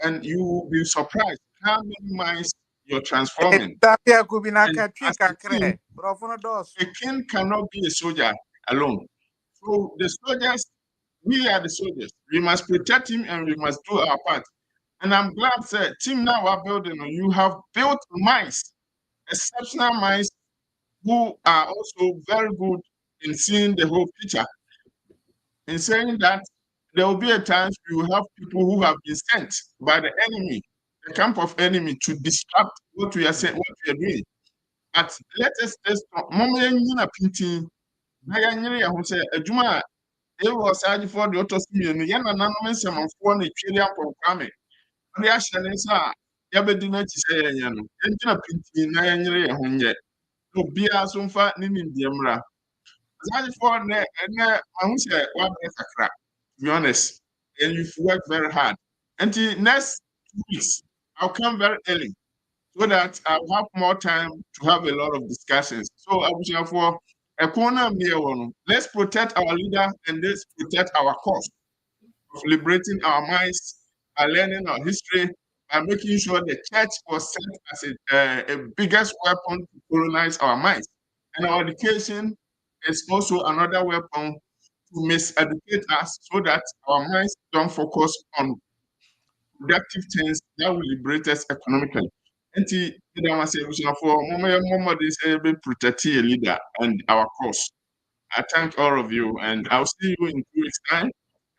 and you will be surprised how many minds you're transforming. A king cannot be a soldier alone. So the soldiers, we are the soldiers. We must protect him and we must do our part. And I'm glad that team now are building. You have built minds, exceptional minds, who are also very good in seeing the whole picture. In saying that, there will be a time you will have people who have been sent by the enemy, the camp of enemy, to disrupt what we are saying, what we are doing. But let us moment in a painting. I say a juma. It was sad for the autostimulation. Yana anonymous among foreign Chilean programming. The Ashanesa, Yabedina Chisayan, Engine Pinty, Nayan Honye. No beer so far in the Emra. Sad for and I won't say one better crack, to be honest. And you've worked very hard. And the next 2 weeks, I'll come very early so that I'll have more time to have a lot of discussions. So I wish for a corner near one. Let's protect our leader and let's protect our cause of liberating our minds by learning our history, by making sure the church was set as a biggest weapon to colonize our minds. And our education is also another weapon to miseducate us so that our minds don't focus on productive things that will liberate us economically. And for moment is able to protect a leader and our cause. I thank all of you, and I'll see you in 2 weeks' time.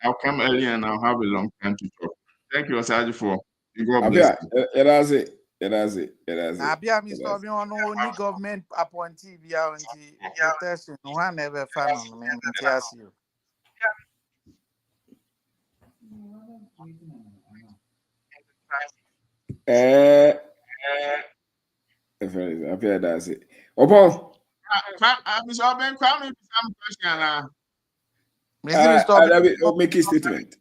I'll come early and I'll have a long time to talk. Thank you, Asaji, for God bless you. It has it. Abia Mr. Obi on only government appointee via protection. One never found on me. You. Appear that's it. Opo. Mr. Ben, call me some question. I'll make a statement.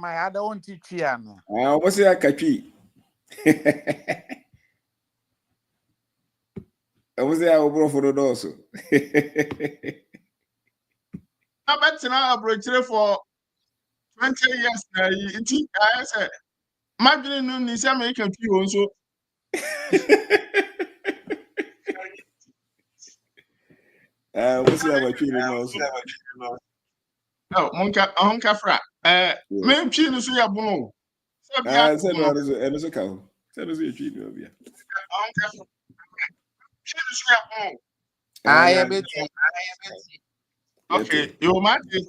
I don't want to teach you. What's that, Kachi? I was there over for the door. I bet now I for 20 years now. I said, imagine no need to make a few also. What's that? Oh, Monka Fra. Me chin so ya bon. Said was a cow. Said was a tree. Okay, you might be.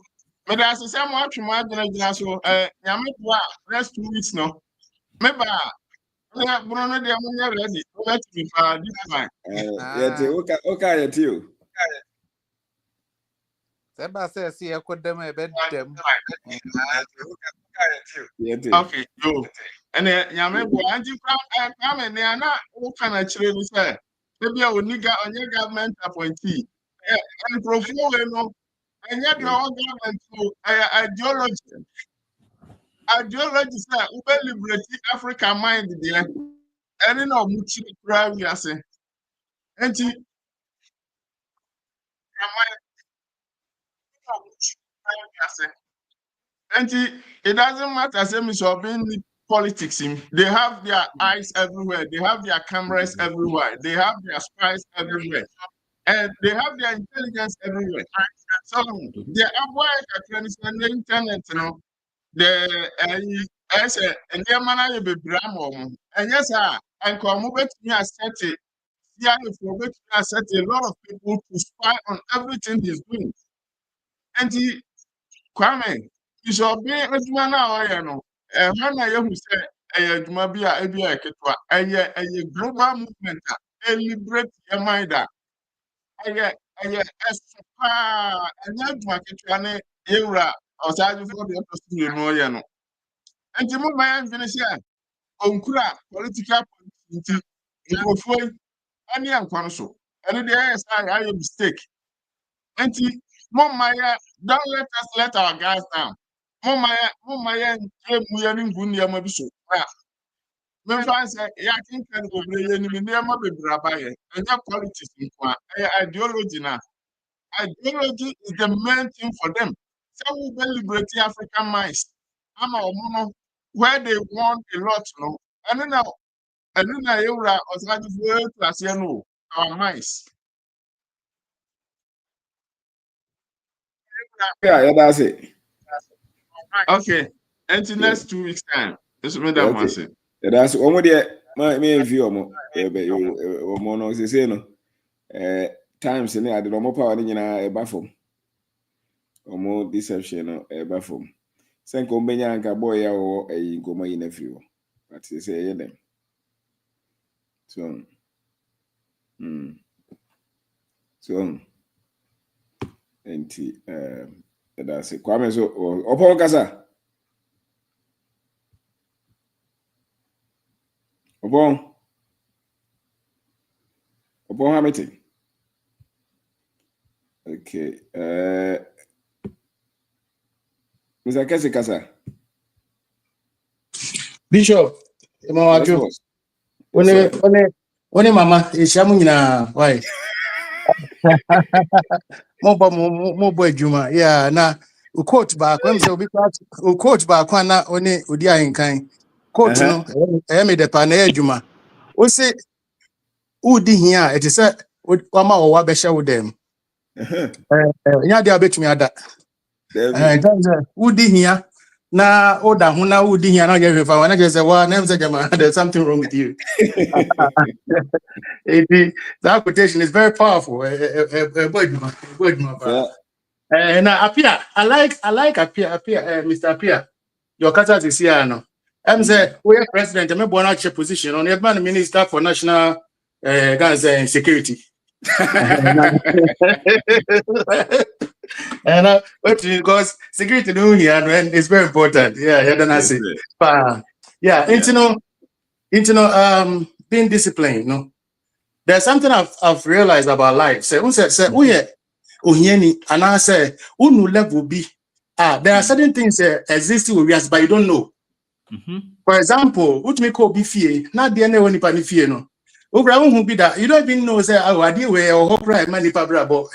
But as I say, much more than so, Yamaka, rest 2 weeks no. Maybe, Bruno, they are ready. Let's be far this time. Okay, you. Seba says, see, I could them a bed. Okay, go. And then Yamaka, and you come and they are not all kind of children. Maybe I will nigga on your government appointee. And profile, and yet your own government ideology. Ideology, sir, who will liberate African mind there. And you know, Muchi Pravi, I say. And it doesn't matter, say, Mr. Being politics. They have their eyes everywhere, they have their cameras everywhere, they have their spies everywhere, and they have their intelligence everywhere. So they avoid the internet, you know. The as and their manner be bram, and yes, and come over to me as set it. Yeah, if you over to me as set a lot of people to spy on everything he's doing. And he Kwame, you shall be a man now, you know. And when I who say a Jumabia, a global movement, a liberate your mind. A and that era, outside of the you know, you know. And the moment I finish here, Onkura, political politics, any unconscious. And the IS, I a mistake. And Mama, don't let our guys down. Mama, and we are in Gunia Mabiso. When I say, I think I go bring any near Mabi and your politics, ideology now. Ideology is the main thing for them. Some will liberate African minds. I'm a woman where they want a lot, no. And then now, you are also class, you know, our minds. Yeah, that's it. Okay. Until next 2 weeks time. This is Madam Massey. That's one more there. My view more no say no. Times in the normal power in a baffle. Or more deception no a baffle. Senko Benya and Kaboya or a Goma in a few. But they say them. So so and that's it. Kwame so Opon Kasa. Opon Hamilton. Okay. Mr. Kese Kasa. Bishop, Mawaju. One mama is Yamuna. Why? Mobile Juma. Yeah, na quote back. When so because quote back one only Udia in kind. Quote no, I made the pane Juma. We say, Udi here, it is a Wama or Wabesha with them. Yeah, they are bet me at that. Udi here. Na oda huna udi here na get fa wana just say wa name say jama there's something wrong with you. That quotation is very powerful. And Apia, I like Apia, Mr. Apia. Your cousin is here now. I'm say we are president. I'm born out your position on the man minister for national security. And because security doing here and it's very important. Yeah, then I say, being disciplined. No, there's something I've realized about life. Say, and I say, level B. There are certain things existing with us, but you don't know. For example, what me call BFA, not the only one no. Who be that you don't even know say I did where or hope money brabo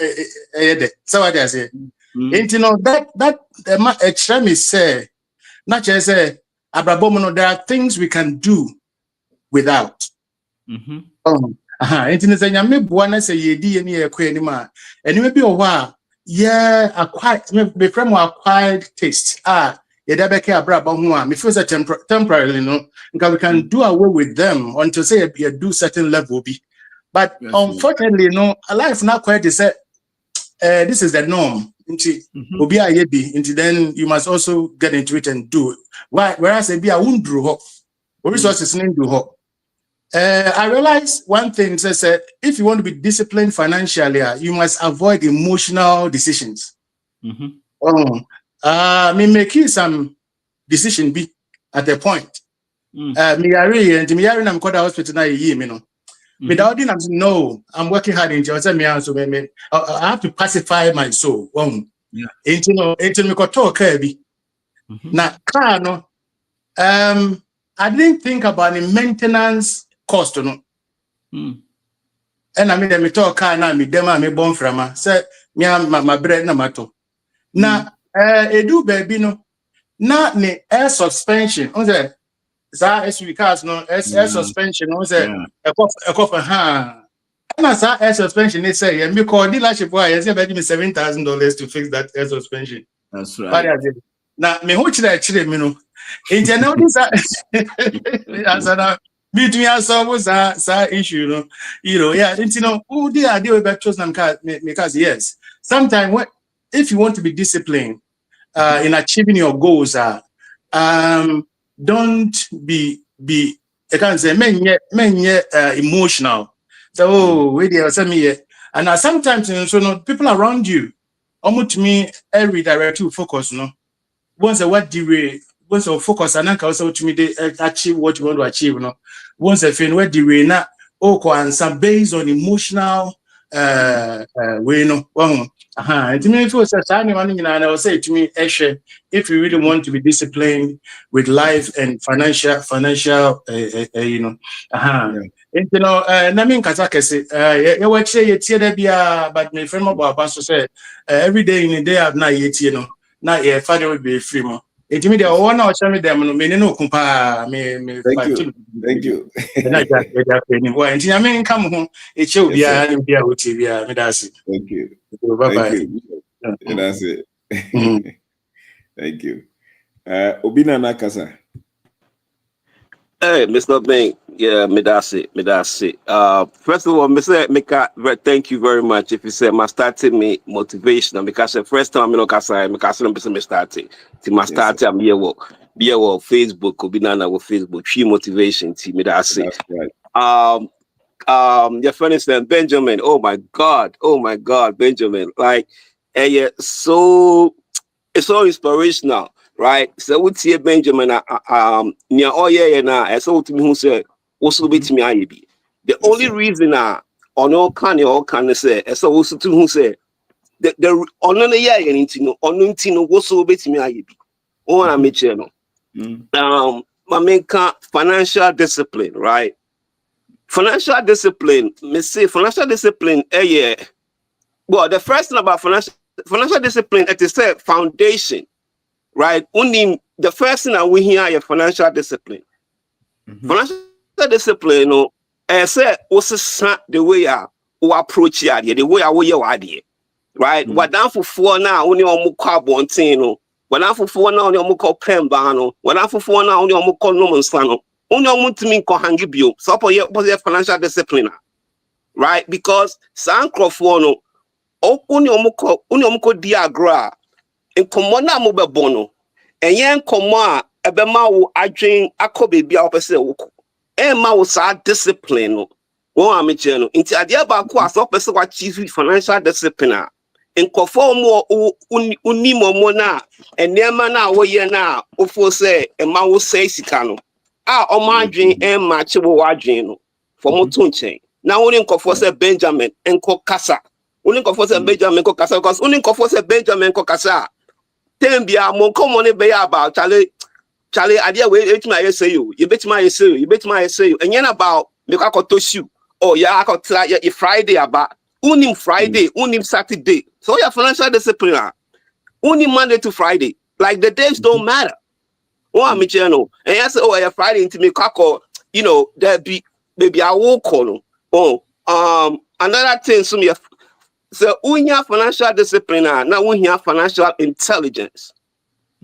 so what I say. That extremist say not just say abrabomono, there are things we can do without. Say nyame boa say ye di any anima and maybe acquired taste me feel temporarily no because we can do away with them until say you do certain level be. But unfortunately no life not quite is this is the norm then you must also get into it and do it. Whereas be a won't do resources do I realize one thing says if you want to be disciplined financially, you must avoid emotional decisions. Me making some decision be at a point. Me I'm called the hospital now without it, I'm working hard in Johnson. I have to pacify my soul. Into me talk Kirby. Now, car no. I didn't think about the maintenance cost no. And I mean, me talk car now. Me dema me born from say me my bread na mato. Na edu baby no. Na ne air suspension. On say sa SUV cars no air suspension. On say a cough ha. Na sa air suspension they say me call dealership boy. They say me $7,000 to fix that air suspension. That's right. Now me who chile me no. Internal this answer between us was issue who the idea about trust and because yes sometimes if you want to be disciplined in achieving your goals don't be I can't say emotional so wait there send me and sometimes people around you almost me redirect you focus once what the once you focus and also to me they achieve what you want to achieve once a fin where the way na and some based on emotional way it means for such and I will say to me if you really want to be disciplined with life and financial Namin Kazakese but my friend about say every day in the day of night na ye father will be free mo. Enti me dey o na o che me dem no me no kumpa me Thank fight. you. Thank you. Na ja ni wa enti na me nka mo ho e che obi a ni bia o ti bia me da se. Thank you. Bye Thank bye. you. And that's it. Thank you. Obina Nakasa. Hey, Mr. Bank. Yeah, me that's it. First of all, Mr. Mika, thank you very much. If you say my starting me motivation, because the first time I say me starting. To my starting, I'm here work. Be on Facebook, Obina with Facebook. Free motivation. To me that's it. That's right. Your friend is Benjamin. Oh my God, Benjamin. Like, yeah, so it's so inspirational. Right, so we see Benjamin. Near oh yeah, na. So to me who say, "What's the bit me ayebi?" The only reason on all can say, so also to who say, the on the yeah, on what's the bit me ayebi? Oh, I make no. My main financial discipline, right? Financial discipline. Me say financial discipline. Yeah. Well, the first thing about financial discipline, it is a foundation. Right? Only the first thing that we hear is financial discipline. Financial discipline, no, I say, also the way we approach it, the way we idea. Right? What down for 4 now, only on carbon tino. What down for 4 now, only on pembano. What down for 4 now, only on no only on to me hangibio. So, for financial discipline. Right? Because Sankrofono, only on diagra. In commona mobile enye nkɔmɔ a ɛbɛma wo adwen akɔ beebi a wopɛ sɛ wokɔ ɛmma wo saa discipline no wɔn a mekyerɛ no nti adeɛ baako a sɛ wopɛ sɛ wachieve financial discipline a nkɔfoɔ ɔmo unim ɔmo na nneɛma na wɔyɛ na wofo sɛ ɛma wo sɛ sika no a ɔmo adwen ɛmma akye wo adwen no fɔ mo to nkyɛn na wo ne nkɔfoɔ sɛ Benjamin nkɔ kasa wo ne nkɔfoɔ sɛ Benjamin nkɔ kasa because wo ne nkɔfoɔ sɛ Benjamin nkɔ kasa Tembia mon come on be about Charlie idea we bet my say you bet my say you and yen about make I got to shoot oh yeah I got try Friday about unim Friday unim Saturday so your financial discipline unim Monday to Friday like the days don't matter oh I'm channel and I say oh yeah Friday into me call there be maybe I will call another thing some so we have financial discipline now we have financial intelligence.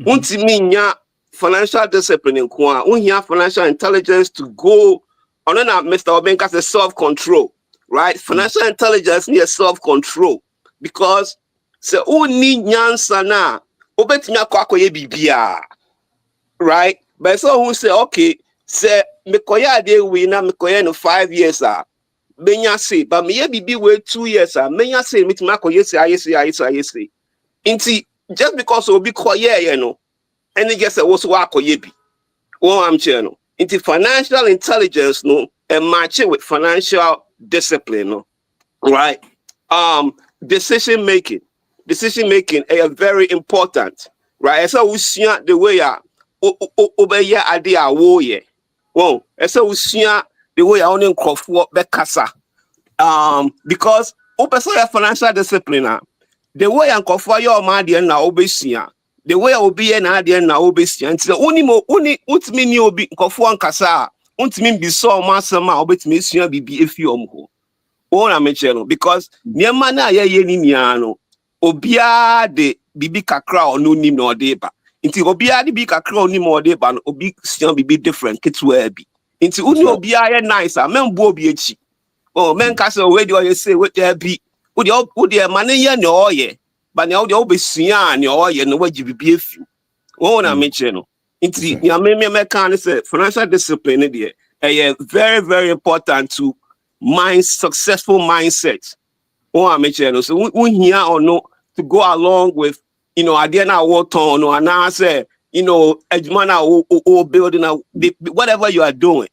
Unti financial discipline in Kwa, we have financial intelligence to go on Mr. Obenka says self-control, right? Financial intelligence needs self-control because so only nyansa na obetimi akwa bibia, right? But so who say okay, say mekoya de we na mekoya no 5 years Menya say, but me be wait 2 years. Menya say, me to yes. Inti just because we be quiet, and it just also work yebi. Oh, I'm channel. Inti financial intelligence, no, and matching with financial discipline, no, right? Decision making are very important, right? So we see the way obey idea wo ye. Well, so we see the way I only crop for bekasa. Because your financial discipline, the way I confer your money and now obesia, the way I will be an idea now obesia, and the only ultimately you be conform kasa, ultimately be so massama obet me be a few all I'm channel because near mana ye niano obia de bibi kakra or no nim no deba. Into obia de big kakra ni more deba obi still be different kits where be. Into uni obia nicer, men bo be chi. Oh, men castle where do you say what there be? Would your money ya no ye? But now the obesian your ye no way you be a few. Oh, I'm channel. Into ya me can say financial discipline there. Very, very important to successful mindset. Oh, I'm channel. So we here or no to go along with idea now what on or and I say edgemana or building whatever you are doing.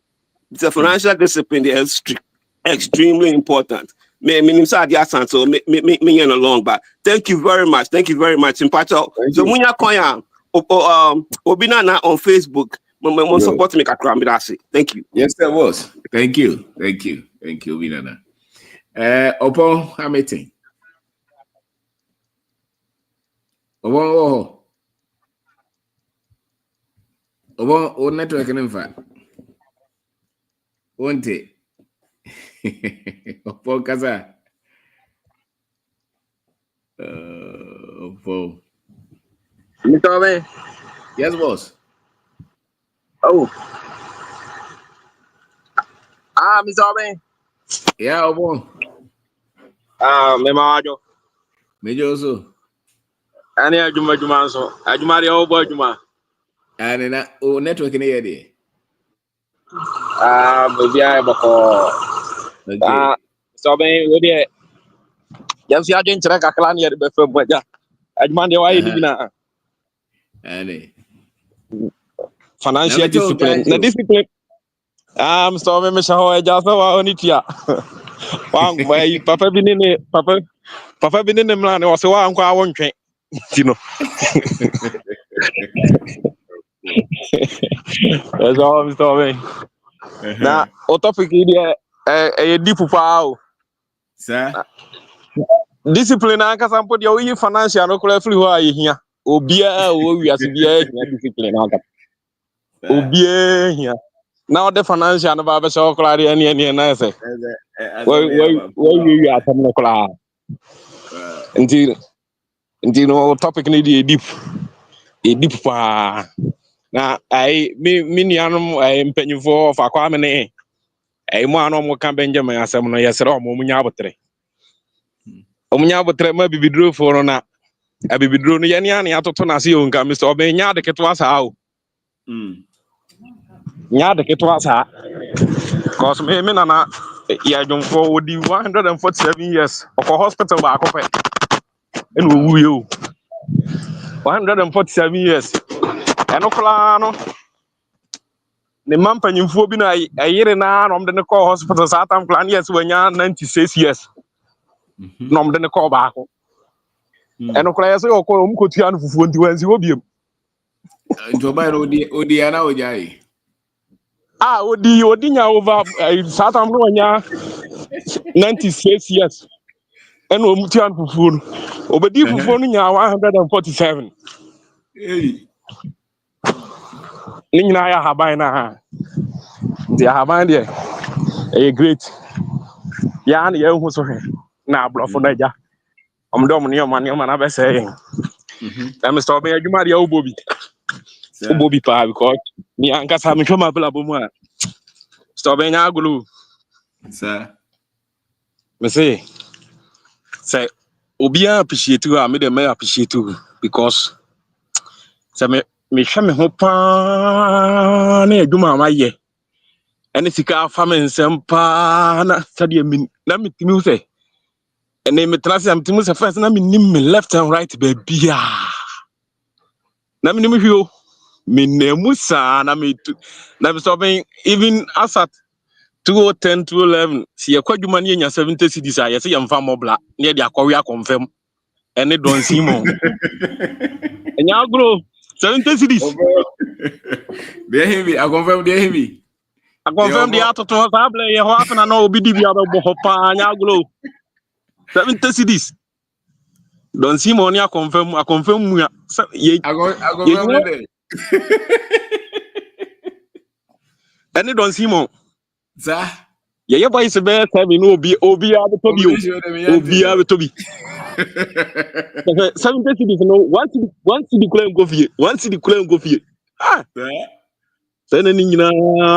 It's a financial discipline there is extremely important. Me so me along, but thank you very much. In Pacho. So when you koya obina na on Facebook, my support me kakra that's it. Thank you. Yes, there was. Thank you, Binana. Opo Hamilton. Oh, O network in fact. Won't it? Opo kaza. Opo. Mr. Yes, boss. Oh. Mr. Yeah, Opo. Me majo. Me also. Ani ajuma so. Ajuma dia obo ajuma. And na o network in here dey. Baby I bako. Okay. So we dey yam si adwen kyerɛ kakra ne yɛde bɛfa mu agya adwuma deɛ wayɛ ne nyinaa Ane. financial discipline na discipline so me hyɛ hɔ agya sɛ wa ɔne tua papa bi ne ne mmra ne ɔsɛ woankɔ a wontwɛn nti no ɛsɛ hɔ Mr. Obey na o topic yi deɛ ɛyɛ deep paa o sir discipline ankasa mpo deɛ woyi financial no koraa firi hɔ a yɛhia obiaa wɔ wiase biaa hia discipline ankasa obiaa hia na ɔde financial no ba bɛhyɛ hɔ koraa deɛ ɛneɛ na ɛsɛ wɔwie asɛm no koraa nti no topic no deɛ ɛdeep paa na me nuanom mpanyimfoɔ fa kwa me ne mu a na ɔmoka Benjamin asɛm no yɛsrɛ ɔmo nya abotere ɔmunya abotre ma bibiduro no na abibiduro no yɛne ane atoto na se yonka Mr. Obey nya de keto asa o nya de keto asa cause me nana ya dwonfo wodi 147 years ɔkɔ hospital ba akɔpɛ ene owuye o 147 years eno kola no ne mampanyimfo bi na ayire na no de ne kɔ hospital sa tam plan yes wanya 96 years no de ne kɔ ba akɔ eno kola yeso yɔkɔ mu kotua no fufuo nti wansi obiem nto ba no odi ana ojai odi nya over sa tam no wanya 96 years eno mu tua no fufuo no obedi fufuo no nya 147 ni nyina ya haban na ndi haban de great ya na ya hu so hwe na ablofo na ja omdom ne omane na be say na Mr. Obey adwuma de ubobi pa because ni ankasa me hwema bla bomu a Mr. Obey nya agulu sir me say obi appreciate you me dem appreciate you because say me hwe me ho pa na adwuma ma ye ene sika fa me nsem pa na sade mi na metimi say ene me trase am timi say first na me nim me left and right be bia na me nim hwio me nemu sa na me Mr. Obey even as at 2010 to 11 si yakwadwuma ne nya 70 cedis a yese yemfa mobla ne de akɔwe akonfam ene Don Simon enya agro 70 cedis they heavy I confirm they heavy the atoto sa ble ye ho afena na obi di bia be ho pa nya agro 70 cedis Don Simon ya confirm mu ya ye ene Don Simon za ye boy se be seven no obi abetobi obi abetobi 70 cedis no once the claim go fie say na ni nyina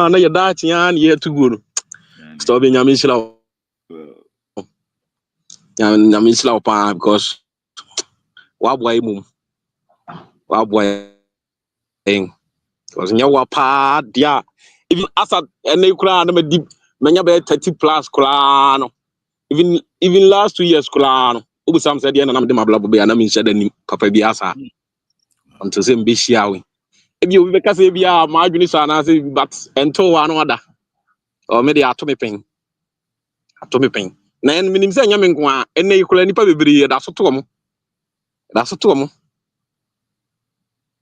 na ye da tia na ye tugo no Mr. Obey nyame nshila pa because wa boy mum because nya wa pa dia even asa ene kura na me di menya be 30 plus kura no even last 2 years kura no obu sam said na me de mabla bo be na me nhyɛ dani papa bi asa until say mbe hia we ebi obi be ka say bia ma adwini so na say but ento wa no ada o me de ato me pen na en minim say nya me nko a ene kura nipa bebre da so to mo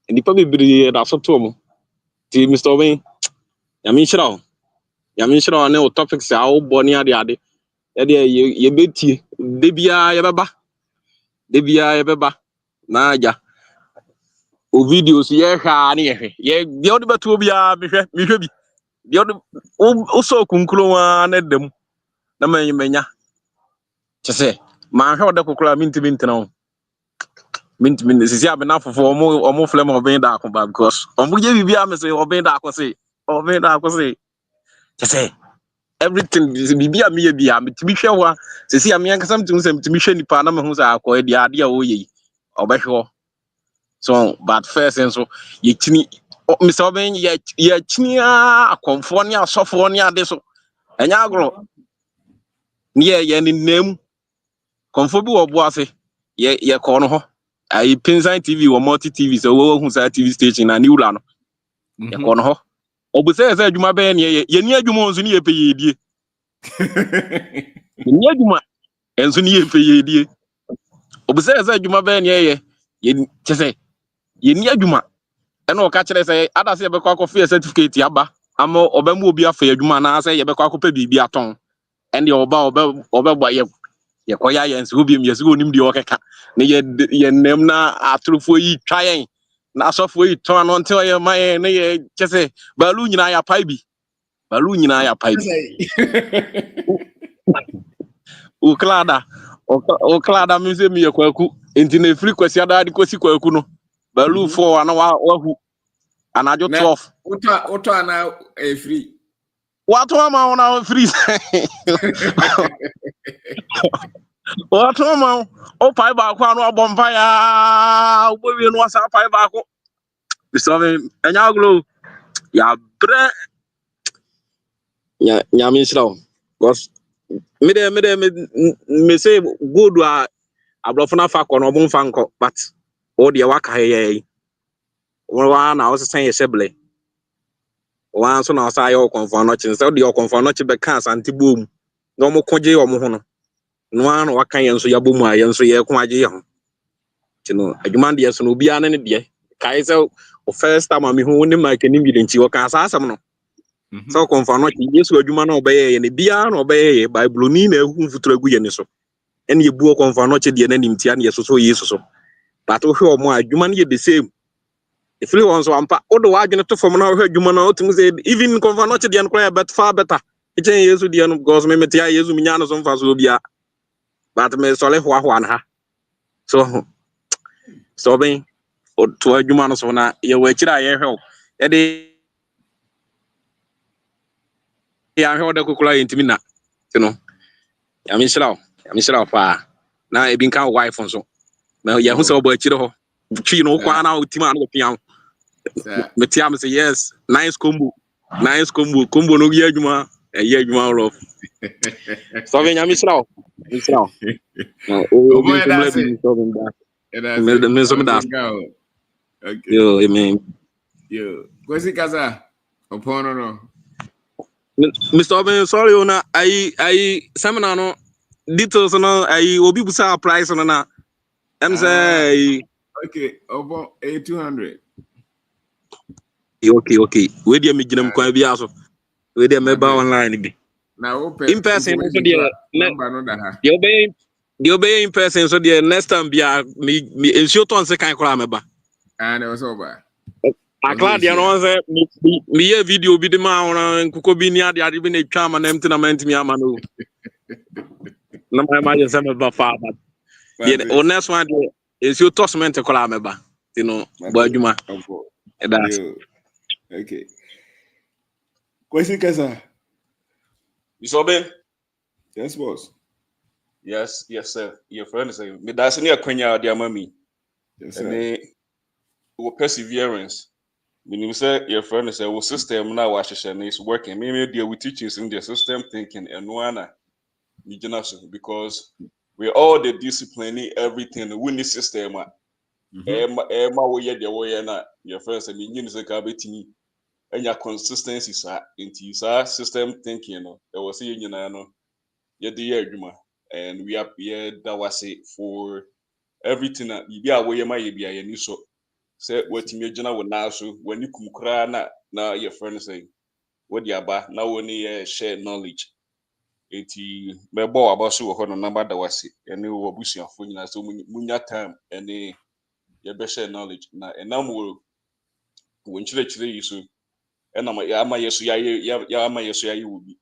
nipa bebre da so to mo ti Mr. Obey Yami nhyira ne o topics a wo boni ade ye betie de bia ye beba na aja o videos ye hwa na ye de o de beto bia mehwe bi de o so kunkuro wa na dem na manya chese ma hwe o de kokura mintimi ntena mintimi sisi abena fofo omo flem obin da akoba because omo ye bibia me say obin da akose chese everything bibia me ye bia mitimi hwe ho sisi am yankasa mitimi hwe nipa na me hu sa akọ de ade a wo ye obehwe so but first and so ye chini Mr. Oben ye chini akonfo ne asofo ne ade so enya agro ye ni nem konfo bi wo bo ase ye ko no ho ai Pinsign TV wo multi TV so wo hu sa TV station na niwla no ye ko no ho obuse se adwuma be ne ye ni adwuma onzu ne ye pe ye die ni adwuma enzu ne ye pe ye die obuse se adwuma be ne ye chese ye ni adwuma eno ka kire say ada se ye be kwa kofi certificate aba amo obamu obi afa adwuma na say ye be kwa kopa bibi aton ende oba gba ye koya ye nsi obi em ye se onim de okeka ne ye nem na atrofo yi twayen na asofo yi ton no nte ye maye ne ye kese balu nyina ya paibi o klada mi se mi ye kwaku enti na free kwasi ada di kosi kwaku no balu 4 ana wahu anajo 12 Oto ana free. What one man on free? What one man? Oh, pie back one or bonfire. We no wasa pie back. So and ya glow. Ya bre. Ya me slow. Cause me say good wa abrofo fa ko no bon fanko but o de waka ye. Wa na o se sen ye seble. One so na say your confirm no chin. So the confirm no chi be kan santi boom. No mo koje o mo ho no. No an waka yen so yabo mu a yen so ye ko age ye ho tino adwuma de so no bia ne de kai se o first time me hu ne mark ni bi de nti o ka asasem no so konfa no ki yesu adwuma na obeye ye ne bia na obeye ye bible ni na hu mfuturo agu ye ne so ene ye buo konfa no che de na nim tia na yeso so yesu so but o hwe o mo adwuma ne ye the same if you want so ampa o do wa adwene to fom na o hwe adwuma na o tim say even konfa no che de no kwa bet far better e chen yesu de no because me metia yesu mi nya no so mfa so bia but me so le hwa na ha so ben o to adwuma no so na ye wa kira ye hwe e de ya hwe de kokula yentimi na tino ya mi shira pa na e bin kan wife so na ye hu se obo akire ho twi no kwa na otima na opian me tia me say yes nice combo no ye adwuma e ye adwuma rough so ben ya mi shira o bin kumla bi so ben da me so me da Okay. yo amen Yo, kwesi kaza opono no. Mr. Oben, sorry, ona I seminar no details no I obi busa price no na. I'm say okay, obo 200. Okay. We dey me ginam kwan bi aso. We dey me ba online bi. Na open In person so dey number no da ha. The obey in person so dey next time bia me ensure ton se kan kora me ba. And was over. Claudia no say me ye video bi de ma ona nkuko bi ni ade bi na twa ma na empty me ama no. Na my just say me ba fa but the next one is your tossment to call me ba. You know, Bajuma. Okay. Kwesi kaza. Mr. Ben. Yes, boss. Yes, sir. Your friend is saying, me that's near Quenya, dear mommy. Yes, sir. And perseverance. Meaning, say, your friend is a system now, Washington is working. Maybe deal with teachings in the system thinking and one because we all the disciplining everything win the system. Emma, we the way na your friends, I mean, you know, and your consistency, sir, into system thinking. There was a union, and we are here that was it for everything that you be away my be a new so say what you jana will now so when you come na your friend say what you ba now only share knowledge eti mebo about so ho no number that was it and we busia for nyina so munya time and your best knowledge na enam wo nkyerɛkyerɛ yi so enam ya ama yeso ya ama yeso ya will be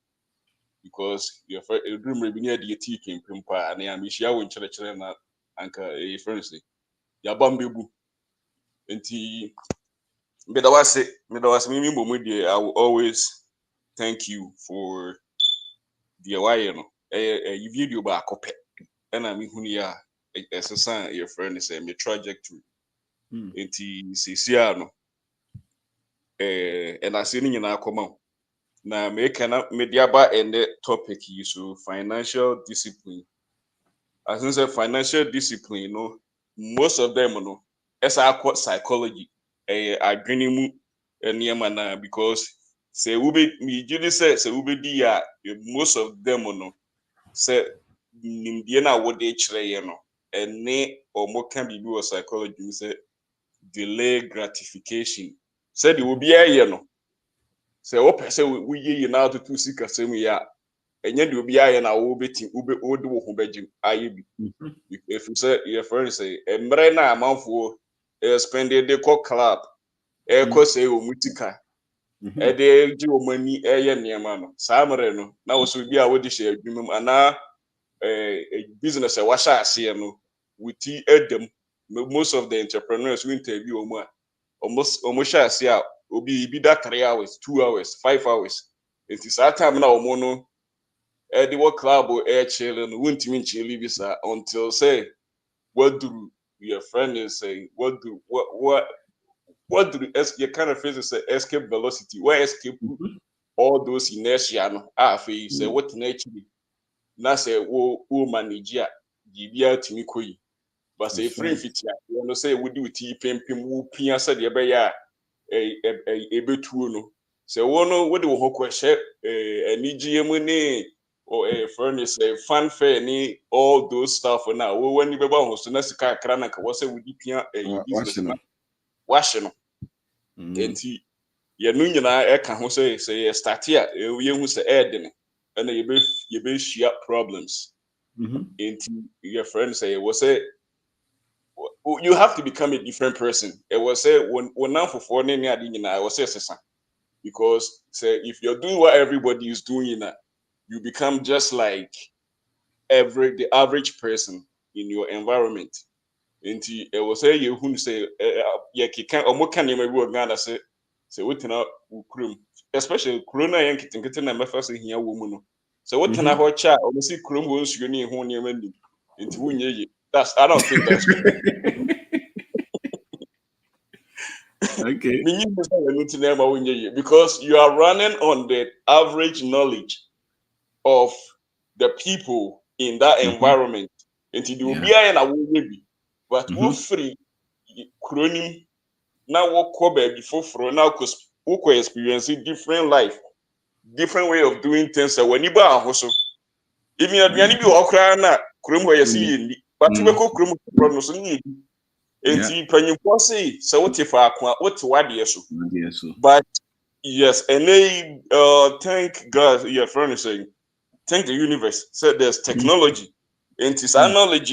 because your room rebi near the tea kempem pa na ya mehia wo nkyerɛkyerɛ na anka e friends ya bambebu enti me da wase me bomu die. I will always thank you for the why no you video ba akopɛ na me hunu ya esesa your friend say me trajectory enti sisia no and I see nyina akoma na me kana me dia ba end topic yi so financial discipline. As I say financial discipline no most of them no esa akọ psychology adwene mu nneɛma na because say we be me judi say we be dia most of them no say nimdie na wo de kyerɛ ye no ene omo can be do psychology say delay gratification say the obi aye no say wo pese we ye na to sika sem ya enye de obi aye na wo beti wo de wo ho bagim aye bi if you say your friend say emre na amanfo spend the call club ko say o mutika de gi o mani eye niema no saa mre no na wo so bi a wo de share adwumam ana business e wa sha ase no with edem most of the entrepreneurs we interview omo almost sha ase a obi bi that 3 hours 2 hours 5 hours it is that time na omo no the work club or air chill and won't mean chilly visa until say what do your friend is saying what do you kind of phrase say escape velocity where escape all those inertia no say what nature na say wo manage ya gibia timi koyi but say free fit ya you know say we do ti pempem wo pia say de be ya ebetuo no say wo no wo de wo hokɔhye anigye mu ne or furnace fanfare ni all those stuff now when you be ba ho so na sika akra na ka wo say we di pia business na wahye no enti ye no nyina e ka ho say start here ye hu say edene and ye be share problems enti your friend say we say you have to become a different person. It was say when now for any ade nyina I was say sesa because say if you're doing what everybody is doing you become just like the average person in your environment. Enti it was say you who say you can omo kan maybe we Ghana say what na ukrum especially corona yan kitin na mefa say hia wo mu no so what na ho cha omo see krum wo nsuo ni ho ne mani enti wunye ye that's I don't think that's okay because you are running on the average knowledge of the people in that environment enti the obi aye na wo be but wo free kronim na wo ko ba before fro na ko experience different life different way of doing things when you ba ahoso even aduane bi wo kra na krom ho yesi yendi but we ko krom no so ni enti panyimpo say so what if akwa what wade so but yes and they thank God your friend is saying thank the universe said there's technology enti sa knowledge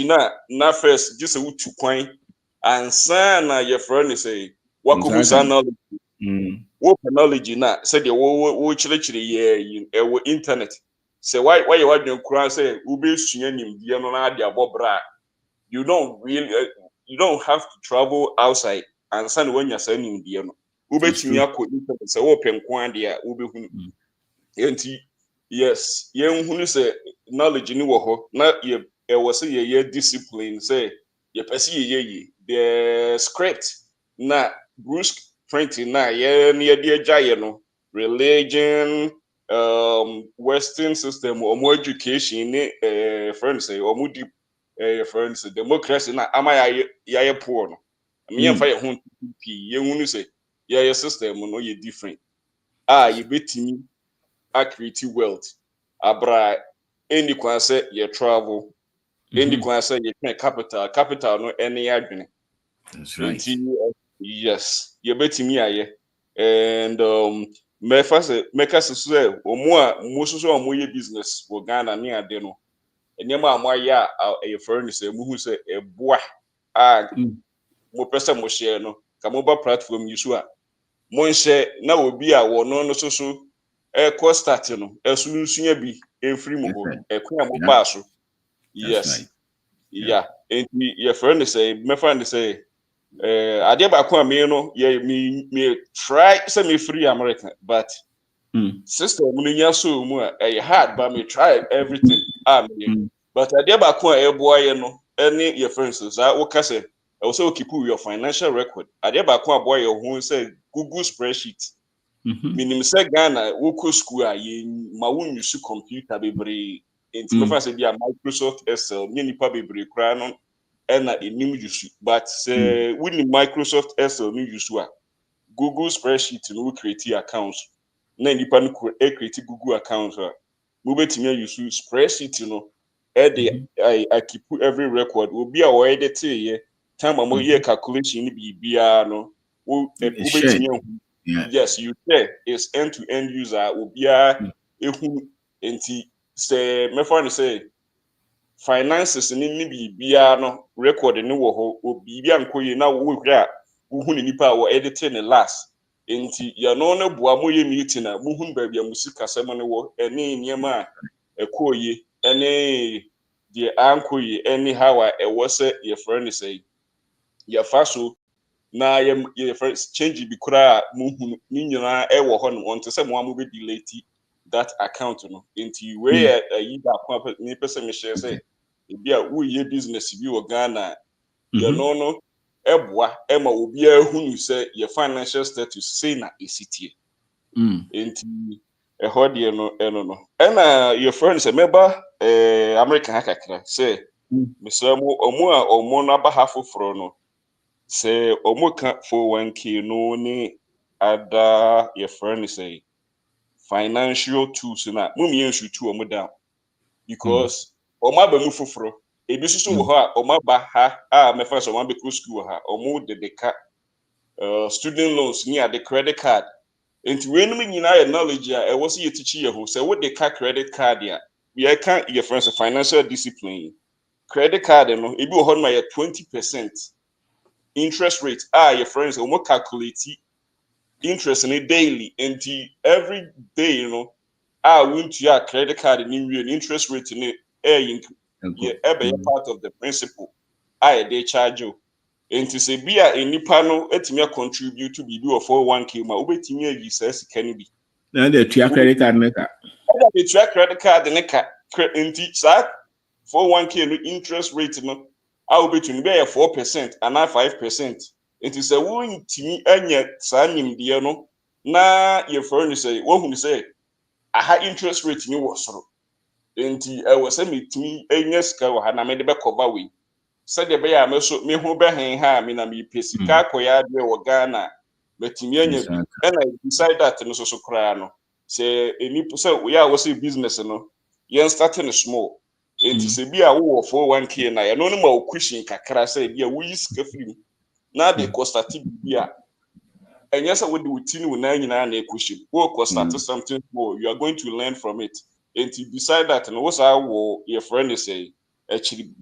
na first just a utu kwan and sana your friend is say what ko sa knowledge what knowledge na said the wo chire ye e internet say why you wadwen kura say ube sua nimdie no na ade abobra you don't really you don't have to travel outside and send when you're sending the no ube timi akọ internet say wo penko ade a ube hunu enti yes ye hunu say knowledge ni wo ho na ye was say ye discipline say ye pese ye the script na Bruce printing na ye na ye de agya no religion western system or more education ni friends say or more deep friends democracy na ama ya poor no me yan fa ye ho pi ye hunu say ye system no ye different ye betimi create wealth abra any kwan say ye travel any kwan say ye capital no any adwene that's right yes ye betimi aye and meka say omo so omo ye business wo Ghana ni ade no enyema amoya a ye foreign say mu hu say eboa mo pese mo share no ka mobile platform yi so a mo nhye na obi a wono no so cost start no esunsunya bi free mo ho ekwa mo ba so yes yeah enti your friend say my friend say ade ba ko me no ye me try say me free America but system no nya so mu a hard but me try everything but ade ba ko e boy no any your friends say wo ka say also keep your financial record ade ba ko boy your who say Google spreadsheet minim say Ghana wo ko school a ye ma wo use computer bebre enti me fa say bia Microsoft Excel me nipa bebre kra no na enim use but say we Microsoft Excel no use a Google spreadsheet no create accounts na nipa no create Google accounts we betimi use spreadsheet no I keep every record obi a we edit ye time am ye calculation ni bibia no we betimi yes you say is end to end user obia ehu enti say me for say finances ni bibia no record ni wo ho obibia nkoye na wo hwɛ wo ni nipa wo edit ne last enti ya no no boa mo ye meeting na mo hu ba bia musika sɛm ne wo ene niema ekoye ene de ankoye ene how a ɛwɔ sɛ ye friend say ya faso na ye first change bi kura mo hu ni nyina ɛwɔ hɔ no on te sɛ mo amu be delete that account no enti we yi da kwa ni pese me share say ebi a wo ye business bi wo Ghana ye no eboa ema obi ahunu sɛ your financial status say na esitie enti ɛhɔ de no eno no ɛna your friend say meba America hakakra say mesɛ mo omo na ba hafoforo no say omo ka 401k no ni ada your friend say financial tools na mo mi ensu tu omo down because omo aba mu foforo ebi so wo ha omo aba ha a me fa so omo be go school ha omo de ka student loans ni the credit card enti we num nyina ya knowledge a e wo so ye teach ye ho say wo de ka credit card ya ye ka your friends financial discipline credit card no ebi wo ho na ye 20% interest rate your friends omo calculate interest in a daily enti every day won't you credit card in real interest rate in it part of the principle they charge you enti se bia enipa no etimi contribute to be do 401k ma obetimi ayi sika ni bi na the credit card neka the credit card neka enti sa 401k no interest rate no obetimi be 4% and 5%. Enti se wontimi anya sa nyimde no na ye for ni say wo hu ni say aha interest rate ni wo soro enti wo se metimi anya sika wo ha na me de be koba we se de be ya me so me hu be hen ha me na me pesika koya de wo Ghana metimi anya bi and I decide that no so kra no se eni se we ya wo say business no yen starting small enti se bi a wo 401k na ye no no ma o cushion kakra se bi a wo yi sika free na de costati bibia and yes I would do tinu na nyina na cushion wo costati something more you are going to learn from it and to decide that and what's our your friend is say actually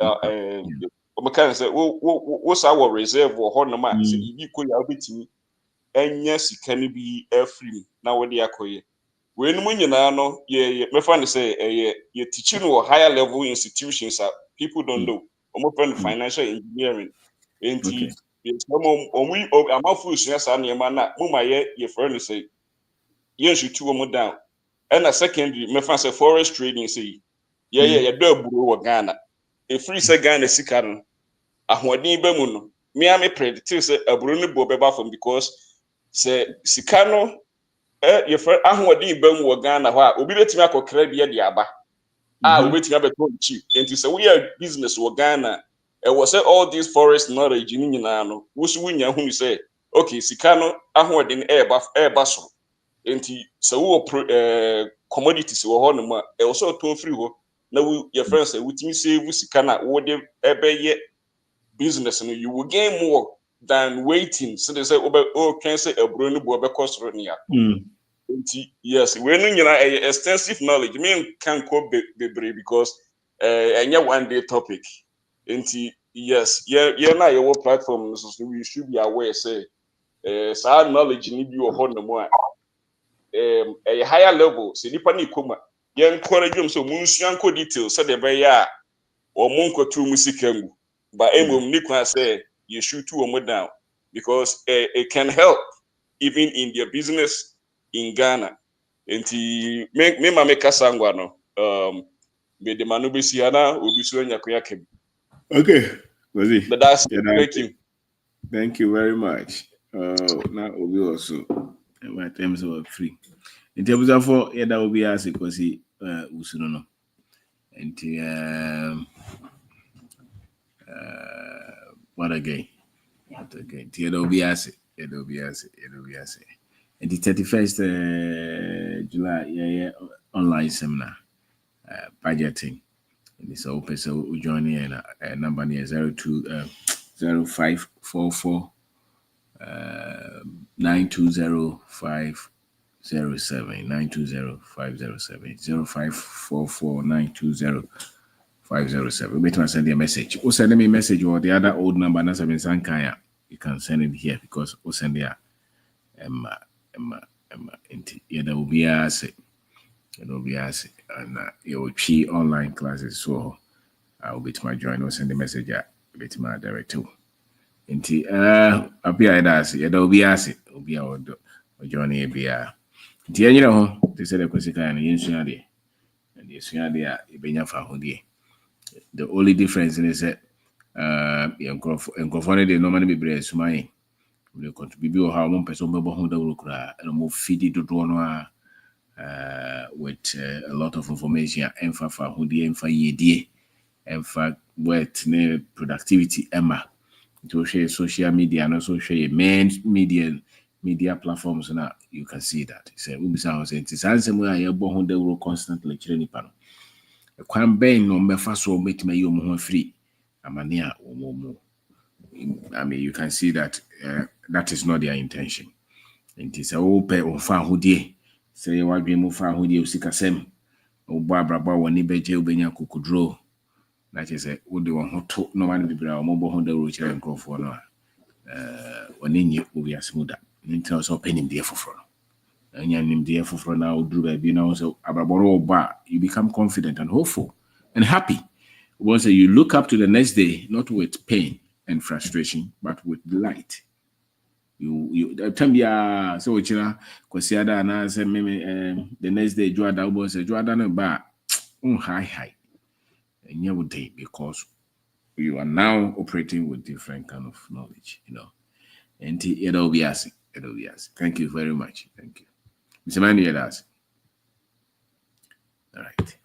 say what's our reserve or ho no ma say ibi ko ya obetimi enya sika ni bi free na wo de akoye we no nyina no ye me friend say ye teaching or higher level institutions people don't know omo financial engineering and amafo sua sa niema na muma ye friend say ye should two omo down and a secondary me fan say forest trading say ye do aburo wo Ghana e free say Ghana sika no ahoden ba mu no me am predict say aburo no bo beba from because say sika no ye friend ahoden ba mu wo Ghana ho a obi betimi akokra bi de aba obetimi abeto cheap enti say we are business wo Ghana was say all these forest knowledge in no wusu wunya hu say okay sika no ahoden eba so enti so wo commodities wo ho no ma e also to free ho na your friends say wutimi save sika na wo de ebeye business no you will gain more than waiting so they say can say abro no bo be kosoro ne ya enti yes we no nyina extensive knowledge me can ko be because enya one day topic enti Yes, yeah, na your platform, so we should be aware, say, some knowledge need you upon the more. A higher level, say, Nipani Kuma, young collegium, so Munsianko details, said the Baya or Munko to Musikangu. But Emu Nikwa say, you shoot 2 or more down because it can help even in their business in Ghana. And to make me make a sangwano, be the Manubisiana, Ubisuanya Kuyakim. Okay, Wazi. But that's Yeah, thank you. Thank you very much. Now we also my terms are free. In terms of that will be asked because he usuno. And what again? What again? It'll be asked. It'll be asked. And the 31st July, yeah, online seminar, budgeting. And it's open, so we join in number near 0544 920507 920507 0544 920507. Wait till send you a message. Or send me a message or the other old number. You can send it here because we'll send you Emma. Yeah, there will be a say. It'll be asked, and it will be online classes. So I will be to my join or send a message at bit my direct too. Inti appear that's it will be asked. Will be our journey a beer. You know, they said the Corsica and the Insuadi and the Suadia Ibenya Fahudi. The only difference is that and they normally be brave sumai. We contribute how one person who will cry and move feed it to Dwana. With a lot of information and for who the and for ye and for what productivity Emma to share social media and also share main media platforms now you can see that. So we sound saying it's answer where you born the will constantly training panel. A quan bang no me fast so make me you free. Amania or more. I mean you can see that that is not their intention. It is a open or fan who dear. Say what we move fan who dear sick asem. O Barbara when Nibeje Ubenya Kukudro. That is a would do one who took no one be brown mobile Honda Roach and go for no. When in you will be a smoother. In terms of penning dear for front. And you name dear for now, drew baby now. So Abraboro bar, you become confident and hopeful and happy. Once you look up to the next day, not with pain and frustration, but with delight. You tell me so china kwasiada na say me the next day Joada was say Joada no ba high and you would day because you are now operating with different kind of knowledge, and it'll be asking. Thank you very much. Thank you. Mr. Manuel, all right.